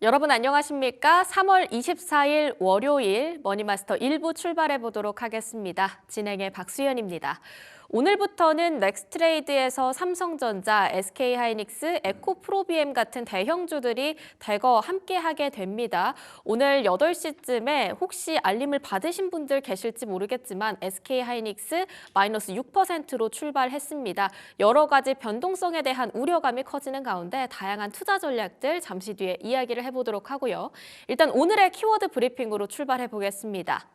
여러분 안녕하십니까? 3월 24일 월요일 머니마스터 1부 출발해 보도록 하겠습니다. 진행의 박수연입니다. 오늘부터는 넥스트레이드에서 삼성전자, SK하이닉스, 에코프로비엠 같은 대형주들이 대거 함께하게 됩니다. 오늘 8시쯤에 혹시 알림을 받으신 분들 계실지 모르겠지만 SK하이닉스 마이너스 6%로 출발했습니다. 여러 가지 변동성에 대한 우려감이 커지는 가운데 다양한 투자 전략들 잠시 뒤에 이야기를 해보도록 하고요. 일단 오늘의 키워드 브리핑으로 출발해 보겠습니다.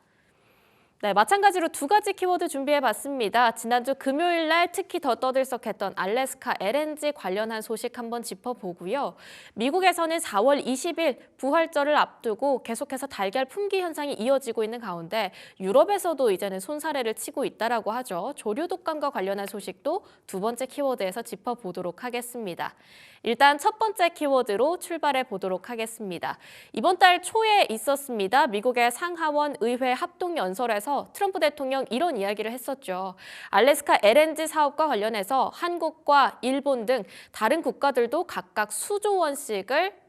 네, 마찬가지로 두 가지 키워드 준비해봤습니다. 지난주 금요일 날 특히 더 떠들썩했던 알래스카 LNG 관련한 소식 한번 짚어보고요. 미국에서는 4월 20일 부활절을 앞두고 계속해서 달걀 품귀 현상이 이어지고 있는 가운데 유럽에서도 이제는 손사래를 치고 있다라고 하죠. 조류 독감과 관련한 소식도 두 번째 키워드에서 짚어보도록 하겠습니다. 일단 첫 번째 키워드로 출발해 보도록 하겠습니다. 이번 달 초에 있었습니다. 미국의 상하원 의회 합동연설에서 트럼프 대통령 이런 이야기를 했었죠. 알래스카 LNG 사업과 관련해서 한국과 일본 등 다른 국가들도 각각 수조 원씩을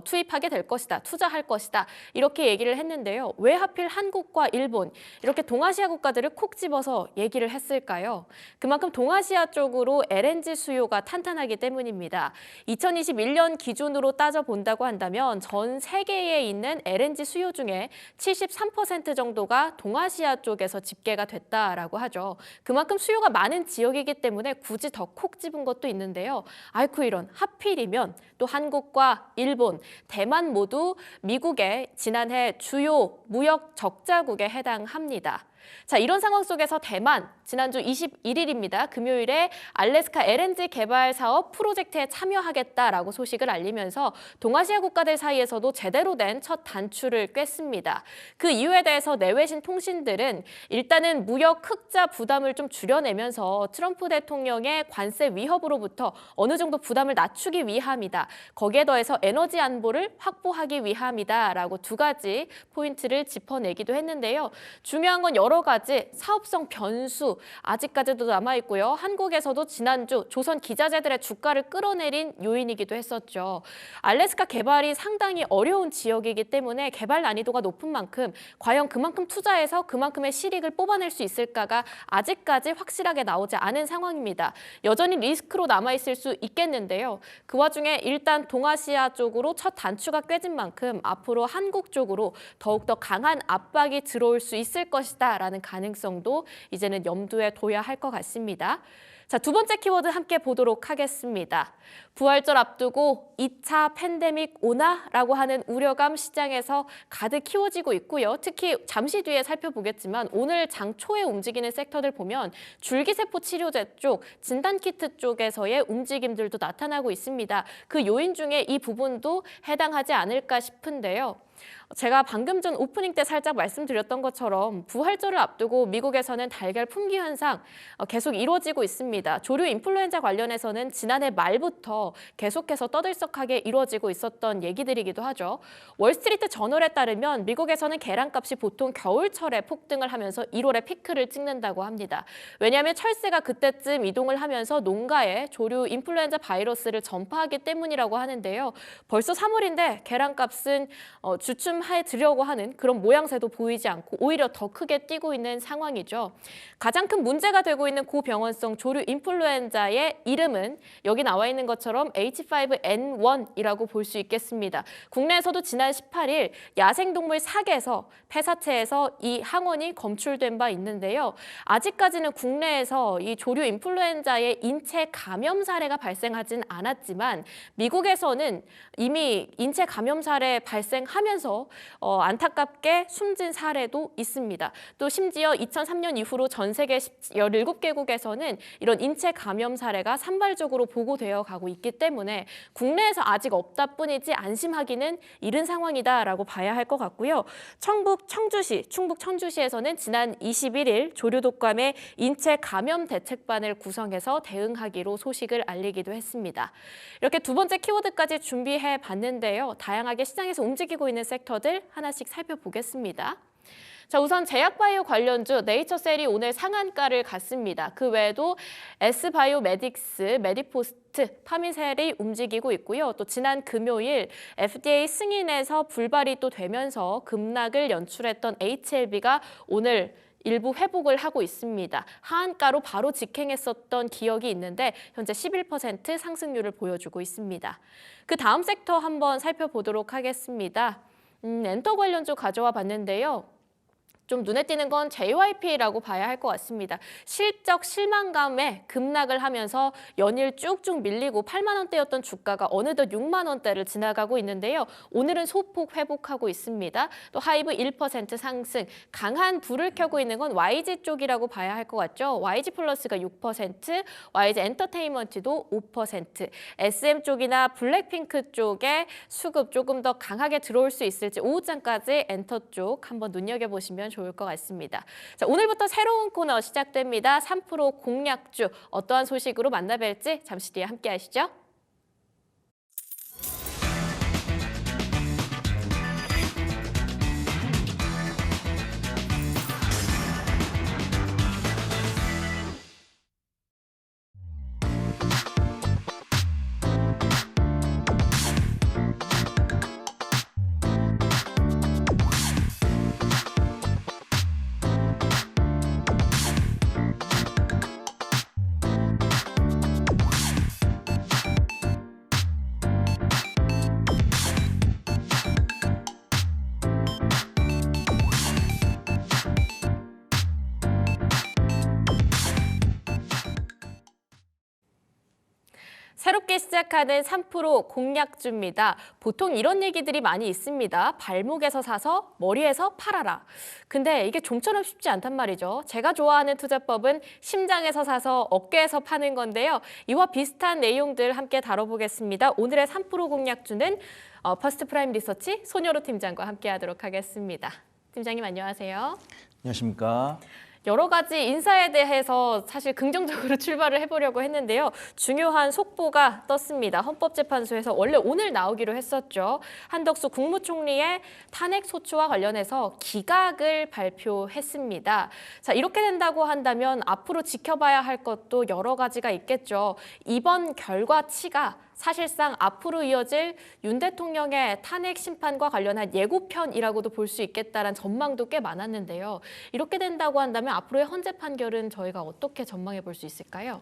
투입하게 될 것이다, 투자할 것이다 이렇게 얘기를 했는데요. 왜 하필 한국과 일본 이렇게 동아시아 국가들을 콕 집어서 얘기를 했을까요? 그만큼 동아시아 쪽으로 LNG 수요가 탄탄하기 때문입니다. 2021년 기준으로 따져본다고 한다면 전 세계에 있는 LNG 수요 중에 73% 정도가 동아시아 쪽에서 집계가 됐다라고 하죠. 그만큼 수요가 많은 지역이기 때문에 굳이 더 콕 집은 것도 있는데요. 아이쿠 이런 하필이면 또 한국과 일본 대만 모두 미국의 지난해 주요 무역 적자국에 해당합니다. 자, 이런 상황 속에서 대만 지난주 21일입니다. 금요일에 알래스카 LNG 개발 사업 프로젝트에 참여하겠다라고 소식을 알리면서 동아시아 국가들 사이에서도 제대로 된 첫 단추를 꿰습니다. 그 이유에 대해서 내외신 통신들은 일단은 무역 흑자 부담을 좀 줄여내면서 트럼프 대통령의 관세 위협으로부터 어느 정도 부담을 낮추기 위함이다. 거기에 더해서 에너지 안보를 확보하기 위함이다라고 두 가지 포인트를 짚어내기도 했는데요. 중요한 건 여러 가지 사업성 변수 아직까지도 남아있고요. 한국에서도 지난주 조선 기자재들의 주가를 끌어내린 요인이기도 했었죠. 알래스카 개발이 상당히 어려운 지역이기 때문에 개발 난이도가 높은 만큼 과연 그만큼 투자해서 그만큼의 실익을 뽑아낼 수 있을까가 아직까지 확실하게 나오지 않은 상황입니다. 여전히 리스크로 남아있을 수 있겠는데요. 그 와중에 일단 동아시아 쪽으로 첫 단추가 꿰진 만큼 앞으로 한국 쪽으로 더욱더 강한 압박이 들어올 수 있을 것이다 라는 가능성도 이제는 염두에 둬야 할 것 같습니다. 자, 두 번째 키워드 함께 보도록 하겠습니다. 부활절 앞두고 2차 팬데믹 오나라고 하는 우려감 시장에서 가득 키워지고 있고요. 특히 잠시 뒤에 살펴보겠지만 오늘 장 초에 움직이는 섹터들 보면 줄기세포 치료제 쪽, 진단키트 쪽에서의 움직임들도 나타나고 있습니다. 그 요인 중에 이 부분도 해당하지 않을까 싶은데요. 제가 방금 전 오프닝 때 살짝 말씀드렸던 것처럼 부활절을 앞두고 미국에서는 달걀 품귀 현상 계속 이루어지고 있습니다. 조류 인플루엔자 관련해서는 지난해 말부터 계속해서 떠들썩하게 이루어지고 있었던 얘기들이기도 하죠. 월스트리트 저널에 따르면 미국에서는 계란값이 보통 겨울철에 폭등을 하면서 1월에 피크를 찍는다고 합니다. 왜냐하면 철새가 그때쯤 이동을 하면서 농가에 조류 인플루엔자 바이러스를 전파하기 때문이라고 하는데요. 벌써 3월인데 계란값은 주춤해 드려고 하는 그런 모양새도 보이지 않고 오히려 더 크게 뛰고 있는 상황이죠. 가장 큰 문제가 되고 있는 고병원성 조류 인플루엔자의 이름은 여기 나와 있는 것처럼 H5N1이라고 볼 수 있겠습니다. 국내에서도 지난 18일 야생동물 사계에서 폐사체에서 이 항원이 검출된 바 있는데요. 아직까지는 국내에서 이 조류 인플루엔자의 인체 감염 사례가 발생하진 않았지만 미국에서는 이미 인체 감염 사례 발생하면서 안타깝게 숨진 사례도 있습니다. 또 심지어 2003년 이후로 전 세계 17개국에서는 이런 인체 감염 사례가 산발적으로 보고되어 가고 있기 때문에 국내에서 아직 없다 뿐이지 안심하기는 이른 상황이다라고 봐야 할 것 같고요. 충북 청주시에서는 지난 21일 조류 독감의 인체 감염 대책반을 구성해서 대응하기로 소식을 알리기도 했습니다. 이렇게 두 번째 키워드까지 준비해 봤는데요. 다양하게 시장에서 움직이고 있는 섹터들 하나씩 살펴보겠습니다. 자, 우선 제약바이오 관련주 네이처셀이 오늘 상한가를 갔습니다. 그 외에도 S바이오메딕스, 메디포스트, 파미셀이 움직이고 있고요. 또 지난 금요일 FDA 승인에서 불발이 또 되면서 급락을 연출했던 HLB가 오늘 일부 회복을 하고 있습니다. 하한가로 바로 직행했었던 기억이 있는데 현재 11% 상승률을 보여주고 있습니다. 그 다음 섹터 한번 살펴보도록 하겠습니다. 엔터 관련주 가져와 봤는데요. 좀 눈에 띄는 건 JYP라고 봐야 할 것 같습니다. 실적 실망감에 급락을 하면서 연일 쭉쭉 밀리고 8만 원대였던 주가가 어느덧 6만 원대를 지나가고 있는데요. 오늘은 소폭 회복하고 있습니다. 또 하이브 1% 상승, 강한 불을 켜고 있는 건 YG 쪽이라고 봐야 할 것 같죠. YG 플러스가 6%, YG 엔터테인먼트도 5%, SM 쪽이나 블랙핑크 쪽에 수급 조금 더 강하게 들어올 수 있을지 오후장까지 엔터 쪽 한번 눈여겨보시면 좋을 것 같습니다. 자, 오늘부터 새로운 코너 시작됩니다. 3% 공략주 어떠한 소식으로 만나뵐지 잠시 뒤에 함께 하시죠. 새롭게 시작하는 3% 공략주입니다. 보통 이런 얘기들이 많이 있습니다. 발목에서 사서 머리에서 팔아라. 근데 이게 좀처럼 쉽지 않단 말이죠. 제가 좋아하는 투자법은 심장에서 사서 어깨에서 파는 건데요. 이와 비슷한 내용들 함께 다뤄보겠습니다. 오늘의 3% 공략주는 퍼스트 프라임 리서치 손여로 팀장과 함께 하도록 하겠습니다. 팀장님 안녕하세요. 안녕하십니까. 여러 가지 인사에 대해서 사실 긍정적으로 출발을 해보려고 했는데요. 중요한 속보가 떴습니다. 헌법재판소에서 원래 오늘 나오기로 했었죠. 한덕수 국무총리의 탄핵 소추와 관련해서 기각을 발표했습니다. 자, 이렇게 된다고 한다면 앞으로 지켜봐야 할 것도 여러 가지가 있겠죠. 이번 결과치가 사실상 앞으로 이어질 윤 대통령의 탄핵 심판과 관련한 예고편이라고도 볼 수 있겠다는 전망도 꽤 많았는데요. 이렇게 된다고 한다면 앞으로의 헌재 판결은 저희가 어떻게 전망해 볼 수 있을까요?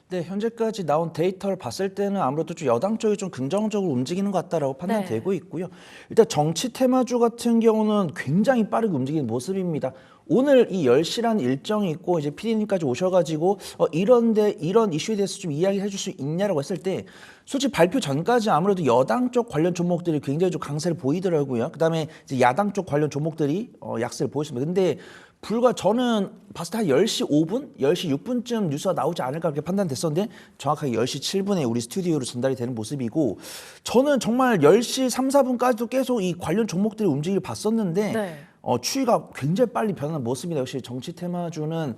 네, 현재까지 나온 데이터를 봤을 때는 아무래도 좀 여당 쪽이 좀 긍정적으로 움직이는 것 같다라고 판단되고 있고요. 일단 정치 테마주 같은 경우는 굉장히 빠르게 움직이는 모습입니다. 오늘 이 10시라는 일정이 있고 이제 PD님까지 오셔가지고 이런 이슈에 대해서 좀 이야기해 줄 수 있냐라고 했을 때 솔직히 발표 전까지 아무래도 여당 쪽 관련 종목들이 굉장히 좀 강세를 보이더라고요. 그다음에 이제 야당 쪽 관련 종목들이 약세를 보였습니다. 근데 불과 저는 봤을 때 한 10시 5분, 10시 6분쯤 뉴스가 나오지 않을까 그렇게 판단됐었는데 정확하게 10시 7분에 우리 스튜디오로 전달이 되는 모습이고 저는 정말 10시 3, 4분까지도 계속 이 관련 종목들이 움직이를 봤었는데 네. 추이가 굉장히 빨리 변하는 모습입니다. 역시 정치 테마주는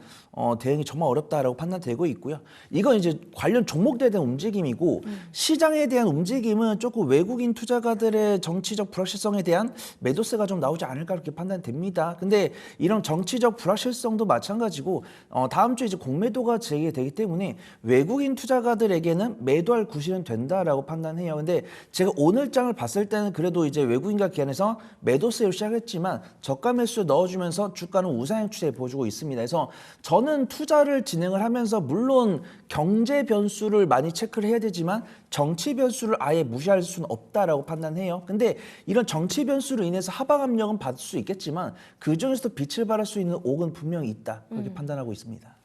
대응이 정말 어렵다라고 판단되고 있고요. 이건 이제 관련 종목들에 대한 움직임이고 시장에 대한 움직임은 조금 외국인 투자가들의 정치적 불확실성에 대한 매도세가 좀 나오지 않을까 그렇게 판단됩니다. 근데 이런 정치적 불확실성도 마찬가지고 다음 주에 이제 공매도가 재개되기 때문에 외국인 투자가들에게는 매도할 구실은 된다라고 판단해요. 근데 제가 오늘 장을 봤을 때는 그래도 이제 외국인과 기관에서 매도세로 시작했지만 저가 매수 넣어주면서 주가는 우상향 추세 보여주고 있습니다. 그래서 저는 투자를 진행을 하면서 물론 경제 변수를 많이 체크를 해야 되지만 정치 변수를 아예 무시할 수는 없다라고 판단해요. 근데 이런 정치 변수로 인해서 하방 압력은 받을 수 있겠지만 그중에서도 빛을 발할 수 있는 옥은 분명히 있다. 그렇게 판단하고 있습니다.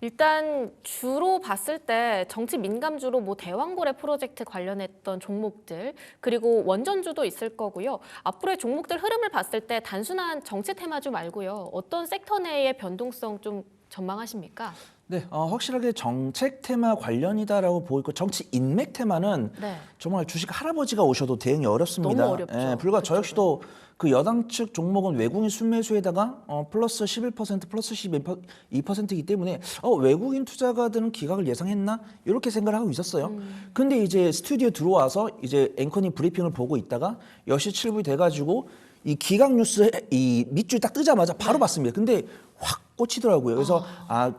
일단 주로 봤을 때 정치 민감주로 뭐 대왕고래 프로젝트 관련했던 종목들 그리고 원전주도 있을 거고요. 앞으로의 종목들 흐름을 봤을 때 단순한 정치 테마주 말고요. 어떤 섹터 내의 변동성 좀 전망하십니까? 네, 확실하게 정책 테마 관련이다라고 보이고 정치 인맥 테마는 네. 정말 주식 할아버지가 오셔도 대응이 어렵습니다. 너무 어렵죠. 예, 불과 저 역시도 그 여당 측 종목은 외국인 순매수에다가 플러스 11%, 플러스 12%이기 때문에 외국인 투자가들은 기각을 예상했나? 이렇게 생각을 하고 있었어요. 근데 이제 스튜디오 들어와서 이제 앵커님 브리핑을 보고 있다가 10시 7분이 돼가지고 이 기각 뉴스 이 밑줄 딱 뜨자마자 바로 봤습니다. 근데 확 꽂히더라고요. 그래서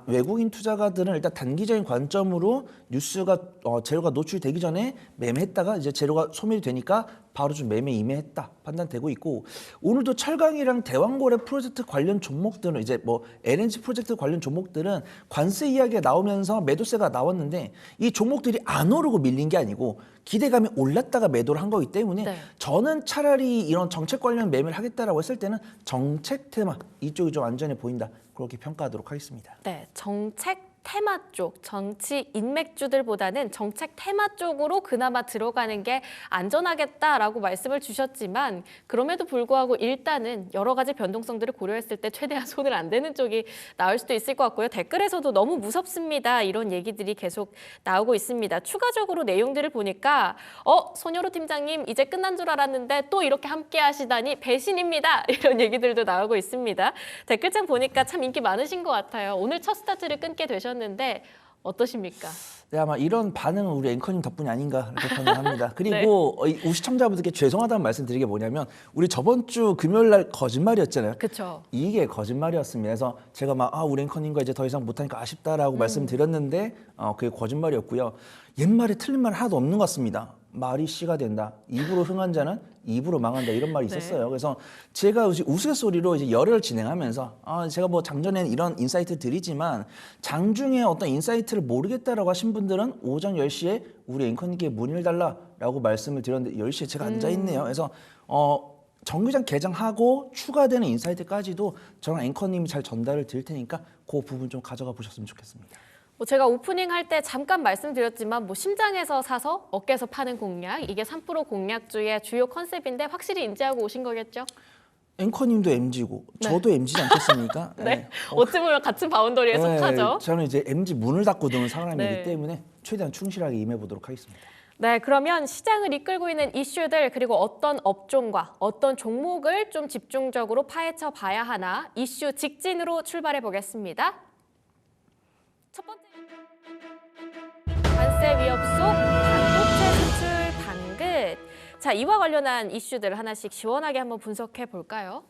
외국인 투자가들은 일단 단기적인 관점으로 뉴스가 재료가 노출되기 전에 매매했다가 이제 재료가 소멸이 되니까 바로 좀 매매 임해했다 판단되고 있고, 오늘도 철강이랑 대왕고래 프로젝트 관련 종목들은 이제 뭐 LNG 프로젝트 관련 종목들은 관세 이야기가 나오면서 매도세가 나왔는데 이 종목들이 안 오르고 밀린 게 아니고 기대감이 올랐다가 매도를 한 거기 때문에 네. 저는 차라리 이런 정책 관련 매매를 하겠다라고 했을 때는 정책 테마 이쪽이 좀 안전해 보인다, 그렇게 평가하도록 하겠습니다. 네, 정책 테마 쪽, 정치 인맥주들보다는 정책 테마 쪽으로 그나마 들어가는 게 안전하겠다라고 말씀을 주셨지만, 그럼에도 불구하고 일단은 여러 가지 변동성들을 고려했을 때 최대한 손을 안 대는 쪽이 나을 수도 있을 것 같고요. 댓글에서도 너무 무섭습니다, 이런 얘기들이 계속 나오고 있습니다. 추가적으로 내용들을 보니까 손여로 팀장님 이제 끝난 줄 알았는데 또 이렇게 함께 하시다니 배신입니다, 이런 얘기들도 나오고 있습니다. 댓글창 보니까 참 인기 많으신 것 같아요. 오늘 첫 스타트를 끊게 되셨는데 어떠십니까? 네, 아마 이런 반응은 우리 앵커님 덕분이 아닌가 이렇게 판단합니다. 그리고 우리 시청자분들께 죄송하다는 말씀 드리는 게 뭐냐면, 우리 저번 주 금요일 날 거짓말이었잖아요. 그렇죠. 이게 거짓말이었습니다. 그래서 제가 막 우리 앵커님과 이제 더 이상 못하니까 아쉽다라고 말씀드렸는데 그게 거짓말이었고요. 옛말에 틀린 말 하나도 없는 것 같습니다. 말이 씨가 된다. 입으로 흥한 자는 입으로 망한다, 이런 말이 있었어요. 그래서 제가 우스갯소리로 이제 열흘 진행하면서 제가 뭐 장전에는 이런 인사이트 드리지만 장중에 어떤 인사이트를 모르겠다라고 하신 분들은 오전 10시에 우리 앵커님께 문의를 달라라고 말씀을 드렸는데 10시에 제가 앉아 있네요. 그래서 정규장 개장하고 추가되는 인사이트까지도 저랑 앵커님이 잘 전달을 드릴 테니까 그 부분 좀 가져가 보셨으면 좋겠습니다. 제가 오프닝 할 때 잠깐 말씀드렸지만 심장에서 사서 어깨에서 파는 공략, 이게 3프로 공략주의 주요 컨셉인데 확실히 인지하고 오신 거겠죠? 앵커님도 MG고 저도 MG지 않겠습니까? 네. 어찌 보면 같은 바운더리에 속하죠. 저는 이제 MG 문을 닫고 두는 사람이기 네. 때문에 최대한 충실하게 임해보도록 하겠습니다. 네, 그러면 시장을 이끌고 있는 이슈들, 그리고 어떤 업종과 어떤 종목을 좀 집중적으로 파헤쳐 봐야 하나, 이슈 직진으로 출발해 보겠습니다. 첫 번째, 관세 위협 속 반도체 수출 방긋. 자, 이와 관련한 이슈들 하나씩 시원하게 한번 분석해 볼까요?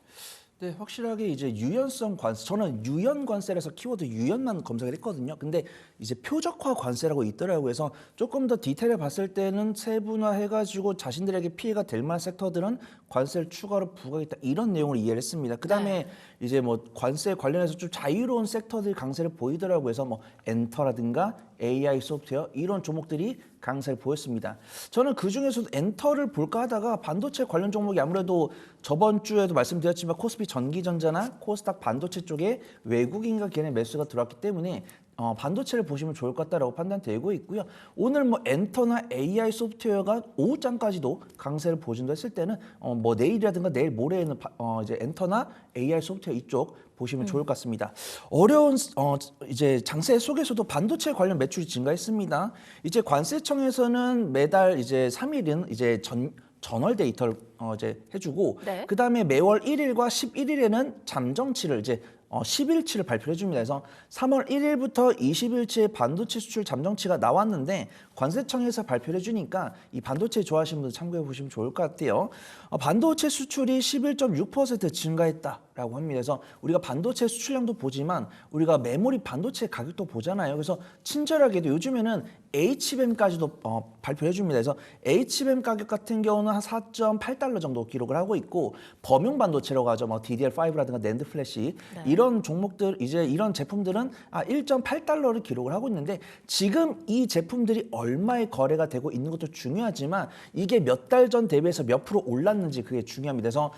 네, 확실하게 이제 유연성 관세, 저는 유연 관세라서 키워드 유연만 검색을 했거든요. 근데 이제 표적화 관세라고 있더라고요. 그래서 조금 더 디테일을 봤을 때는 세분화해가지고 자신들에게 피해가 될 만한 섹터들은 관세를 추가로 부과하겠다, 이런 내용을 이해를 했습니다. 그다음에 이제 뭐 관세 관련해서 좀 자유로운 섹터들이 강세를 보이더라고요. 그래서 뭐 엔터라든가 AI 소프트웨어 이런 종목들이 강세를 보였습니다. 저는 그 중에서도 엔터를 볼까 하다가 반도체 관련 종목이 아무래도 저번 주에도 말씀드렸지만 코스피 전기전자나 코스닥 반도체 쪽에 외국인과 걔네 매수가 들어왔기 때문에 반도체를 보시면 좋을 것 같다라고 판단되고 있고요. 오늘 뭐 엔터나 AI 소프트웨어가 오후장까지도 강세를 보여준다 했을 때는 뭐 내일이라든가 내일 모레에는 이제 엔터나 AI 소프트웨어 이쪽 보시면 좋을 것 같습니다. 어려운 이제 장세 속에서도 반도체 관련 매출이 증가했습니다. 이제 관세청에서는 매달 이제 3일은 이제 전월 데이터를 이제 해주고 네. 그 다음에 매월 1일과 11일에는 잠정치를 이제 10일치를 발표해 줍니다. 그래서 3월 1일부터 20일치의 반도체 수출 잠정치가 나왔는데 관세청에서 발표를 해주니까 이 반도체 좋아하시는 분들 참고해 보시면 좋을 것 같아요. 반도체 수출이 11.6% 증가했다라고 합니다. 그래서 우리가 반도체 수출량도 보지만 우리가 메모리 반도체 가격도 보잖아요. 그래서 친절하게도 요즘에는 HBM까지도 발표해 줍니다. 그래서 HBM 가격 같은 경우는 한 4.8달러 정도 기록을 하고 있고, 범용 반도체라고 하죠. 뭐 DDR5라든가 낸드 플래시 이런 종목들, 이제 이런 제품들은 1.8달러를 기록을 하고 있는데, 지금 이 제품들이 얼마에 거래가 되고 있는 것도 중요하지만 이게 몇 달 전 대비해서 몇 프로 올랐는지 그게 중요합니다. 그래서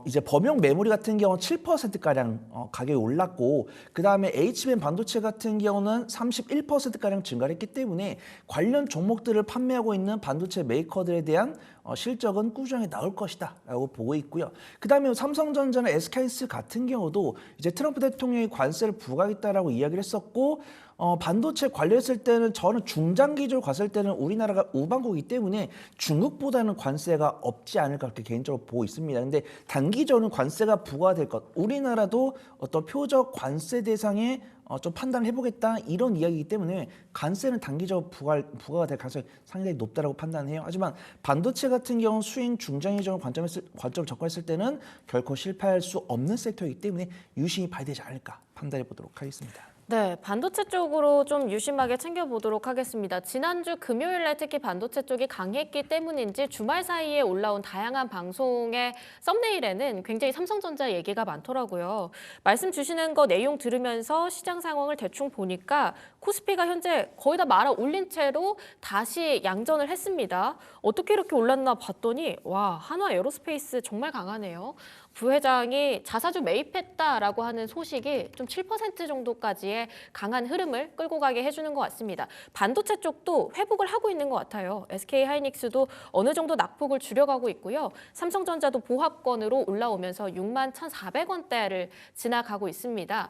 이제 범용 메모리 같은 경우는 7%가량 가격이 올랐고, 그 다음에 HBM 반도체 같은 경우는 31%가량 증가를 했기 때문에 관련 종목들을 판매하고 있는 반도체 메이커들에 대한 실적은 꾸준히 나올 것이다 라고 보고 있고요. 그 다음에 삼성전자나 SK하이닉스 같은 경우도 이제 트럼프 대통령이 관세를 부과하겠다라고 이야기를 했었고, 반도체 관련했을 때는 저는 중장기적으로 갔을 때는 우리나라가 우방국이기 때문에 중국보다는 관세가 없지 않을까 그렇게 개인적으로 보고 있습니다. 근데 단기적으로는 관세가 부과될 것, 우리나라도 어떤 표적 관세 대상에 좀 판단을 해보겠다 이런 이야기이기 때문에 관세는 단기적으로 부과가 될 가능성이 상당히 높다라고 판단해요. 하지만 반도체 같은 경우 수행 중장기적으로 관점을 접근했을 때는 결코 실패할 수 없는 섹터이기 때문에 유심히 봐야 되지 않을까 판단해 보도록 하겠습니다. 네, 반도체 쪽으로 좀 유심하게 챙겨보도록 하겠습니다. 지난주 금요일에 특히 반도체 쪽이 강했기 때문인지 주말 사이에 올라온 다양한 방송의 썸네일에는 굉장히 삼성전자 얘기가 많더라고요. 말씀 주시는 거 내용 들으면서 시장 상황을 대충 보니까 코스피가 현재 거의 다 말아 올린 채로 다시 양전을 했습니다. 어떻게 이렇게 올랐나 봤더니 와, 한화 에어로스페이스 정말 강하네요. 부회장이 자사주 매입했다라고 하는 소식이 좀 7% 정도까지의 강한 흐름을 끌고 가게 해주는 것 같습니다. 반도체 쪽도 회복을 하고 있는 것 같아요. SK하이닉스도 어느 정도 낙폭을 줄여가고 있고요. 삼성전자도 보합권으로 올라오면서 61,400원대를 지나가고 있습니다.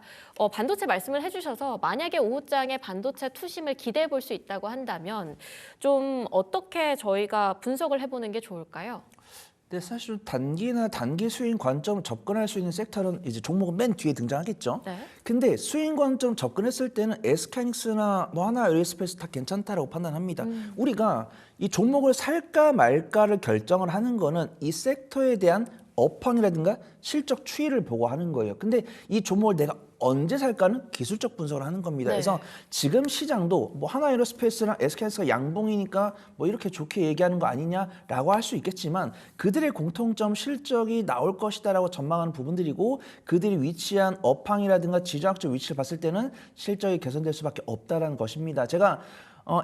반도체 말씀을 해주셔서 만약에 오후장에 반도체 투심을 기대해 볼 수 있다고 한다면 좀 어떻게 저희가 분석을 해보는 게 좋을까요? 근데 사실 단기나 단기 수익 관점 접근할 수 있는 섹터는 이제 종목은 맨 뒤에 등장하겠죠. 네. 근데 수익 관점 접근했을 때는 SK하이닉스나 뭐 하나 에어로스페이스 다 괜찮다라고 판단합니다. 우리가 이 종목을 살까 말까를 결정을 하는 거는 이 섹터에 대한 업황이라든가 실적 추이를 보고 하는 거예요. 근데 이 종목을 내가 언제 살까는 기술적 분석을 하는 겁니다. 네. 그래서 지금 시장도 뭐 하나에어로스페이스랑 SK하이닉스가 양봉이니까 뭐 이렇게 좋게 얘기하는 거 아니냐라고 할 수 있겠지만 그들의 공통점 실적이 나올 것이다라고 전망하는 부분들이고 그들이 위치한 업황이라든가 지정학적 위치를 봤을 때는 실적이 개선될 수밖에 없다라는 것입니다. 제가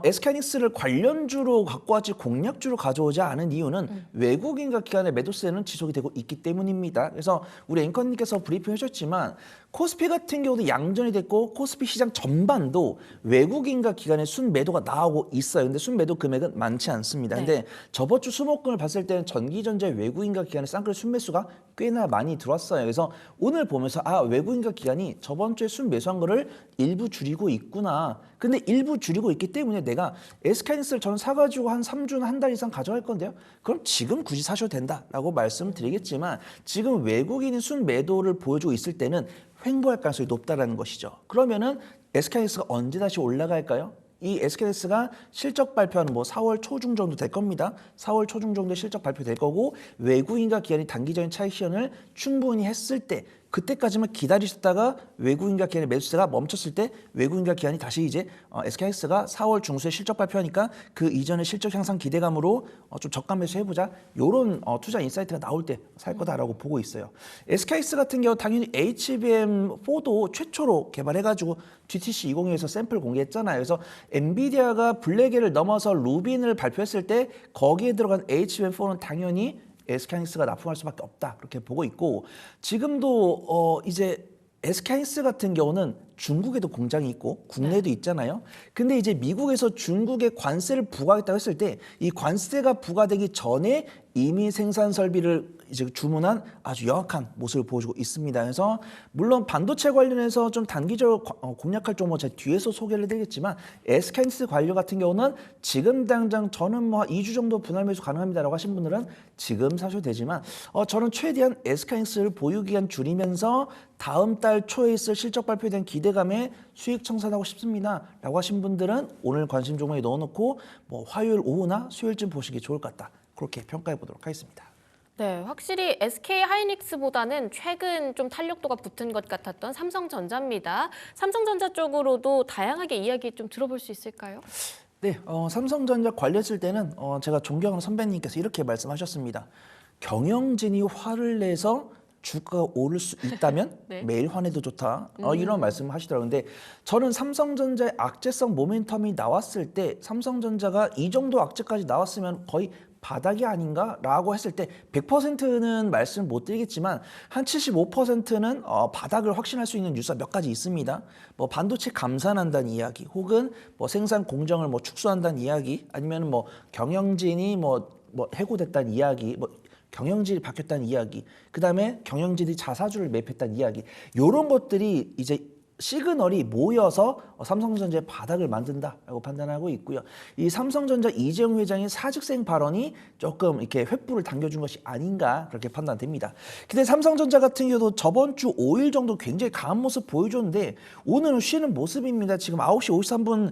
SK하이닉스를 관련주로 갖고 왔지 공략주로 가져오지 않은 이유는 외국인과 기관의 매도세는 지속이 되고 있기 때문입니다. 그래서 우리 앵커님께서 브리핑 해주셨지만 코스피 같은 경우도 양전이 됐고 코스피 시장 전반도 외국인과 기관의 순매도가 나오고 있어요. 근데 순매도 금액은 많지 않습니다. 근데 저번 주 수목금을 봤을 때는 전기전자 외국인과 기관의 쌍끌 순매수가 꽤나 많이 들어왔어요. 그래서 오늘 보면서 외국인과 기관이 저번 주에 순매수한 거를 일부 줄이고 있구나. 근데 일부 줄이고 있기 때문에 내가 SK하이닉스를 저는 사가지고 한 3주나 한 달 이상 가져갈 건데요. 그럼 지금 굳이 사셔도 된다라고 말씀드리겠지만 지금 외국인이 순매도를 보여주고 있을 때는 횡보할 가능성이 높다라는 것이죠. 그러면은 SK하이닉스가 언제 다시 올라갈까요? 이 SK하이닉스가 실적 발표는 뭐 4월 초중 정도 될 겁니다. 4월 초중 정도 실적 발표될 거고 외국인과 기관이 단기적인 차익 실현을 충분히 했을 때 그때까지만 기다리셨다가 외국인과 기관의 매수세가 멈췄을 때 외국인과 기관이 다시 이제 SK하이닉스가 4월 중순에 실적 발표하니까 그 이전의 실적 향상 기대감으로 좀 저가 매수 해보자 이런 투자 인사이트가 나올 때 살 거다라고 보고 있어요. SK하이닉스 같은 경우 당연히 HBM4도 최초로 개발해가지고 GTC 2022에서 샘플 공개했잖아요. 그래서 엔비디아가 블랙에를 넘어서 루빈을 발표했을 때 거기에 들어간 HBM4는 당연히 SK하이닉스가 납품할 수밖에 없다 그렇게 보고 있고 지금도 이제 SK하이닉스 같은 경우는 중국에도 공장이 있고 국내에도 있잖아요. 근데 이제 미국에서 중국에 관세를 부과하겠다고 했을 때 이 관세가 부과되기 전에 이미 생산 설비를 이제 주문한 아주 영악한 모습을 보여주고 있습니다. 그래서 물론 반도체 관련해서 좀 단기적으로 공략할 종목 제가 뒤에서 소개를 해드리겠지만 SK하이닉스 관련 같은 경우는 지금 당장 저는 뭐 2주 정도 분할 매수 가능합니다라고 하신 분들은 지금 사셔도 되지만 저는 최대한 SK하이닉스를 보유 기간 줄이면서 다음 달 초에 있을 실적 발표에 대한 기대감에 수익 청산하고 싶습니다라고 하신 분들은 오늘 관심 종목에 넣어놓고 뭐 화요일 오후나 수요일쯤 보시기 좋을 것 같다. 그렇게 평가해 보도록 하겠습니다. 네, 확실히 SK하이닉스보다는 최근 좀 탄력도가 붙은 것 같았던 삼성전자입니다. 삼성전자 쪽으로도 다양하게 이야기 좀 들어볼 수 있을까요? 네, 삼성전자 관련했을 때는 제가 존경하는 선배님께서 이렇게 말씀하셨습니다. 경영진이 화를 내서 주가가 오를 수 있다면 네. 매일 화내도 좋다. 이런 말씀을 하시더라고요. 근데 저는 삼성전자의 악재성 모멘텀이 나왔을 때 삼성전자가 이 정도 악재까지 나왔으면 거의 바닥이 아닌가라고 했을 때 100%는 말씀 못 드리겠지만 한 75%는 바닥을 확신할 수 있는 뉴스가 몇 가지 있습니다. 뭐 반도체 감산한다는 이야기, 혹은 뭐 생산 공정을 뭐 축소한다는 이야기, 아니면 뭐 경영진이 뭐 해고됐다는 이야기, 뭐 경영진이 바뀌었다는 이야기, 그 다음에 경영진이 자사주를 매입했다는 이야기, 이런 것들이 이제 시그널이 모여서 삼성전자의 바닥을 만든다라고 판단하고 있고요. 이 삼성전자 이재용 회장의 사직생 발언이 조금 이렇게 횃불을 당겨준 것이 아닌가 그렇게 판단됩니다. 근데 삼성전자 같은 경우도 저번 주 5일 정도 굉장히 강한 모습 보여줬는데 오늘은 쉬는 모습입니다. 지금 9시 53분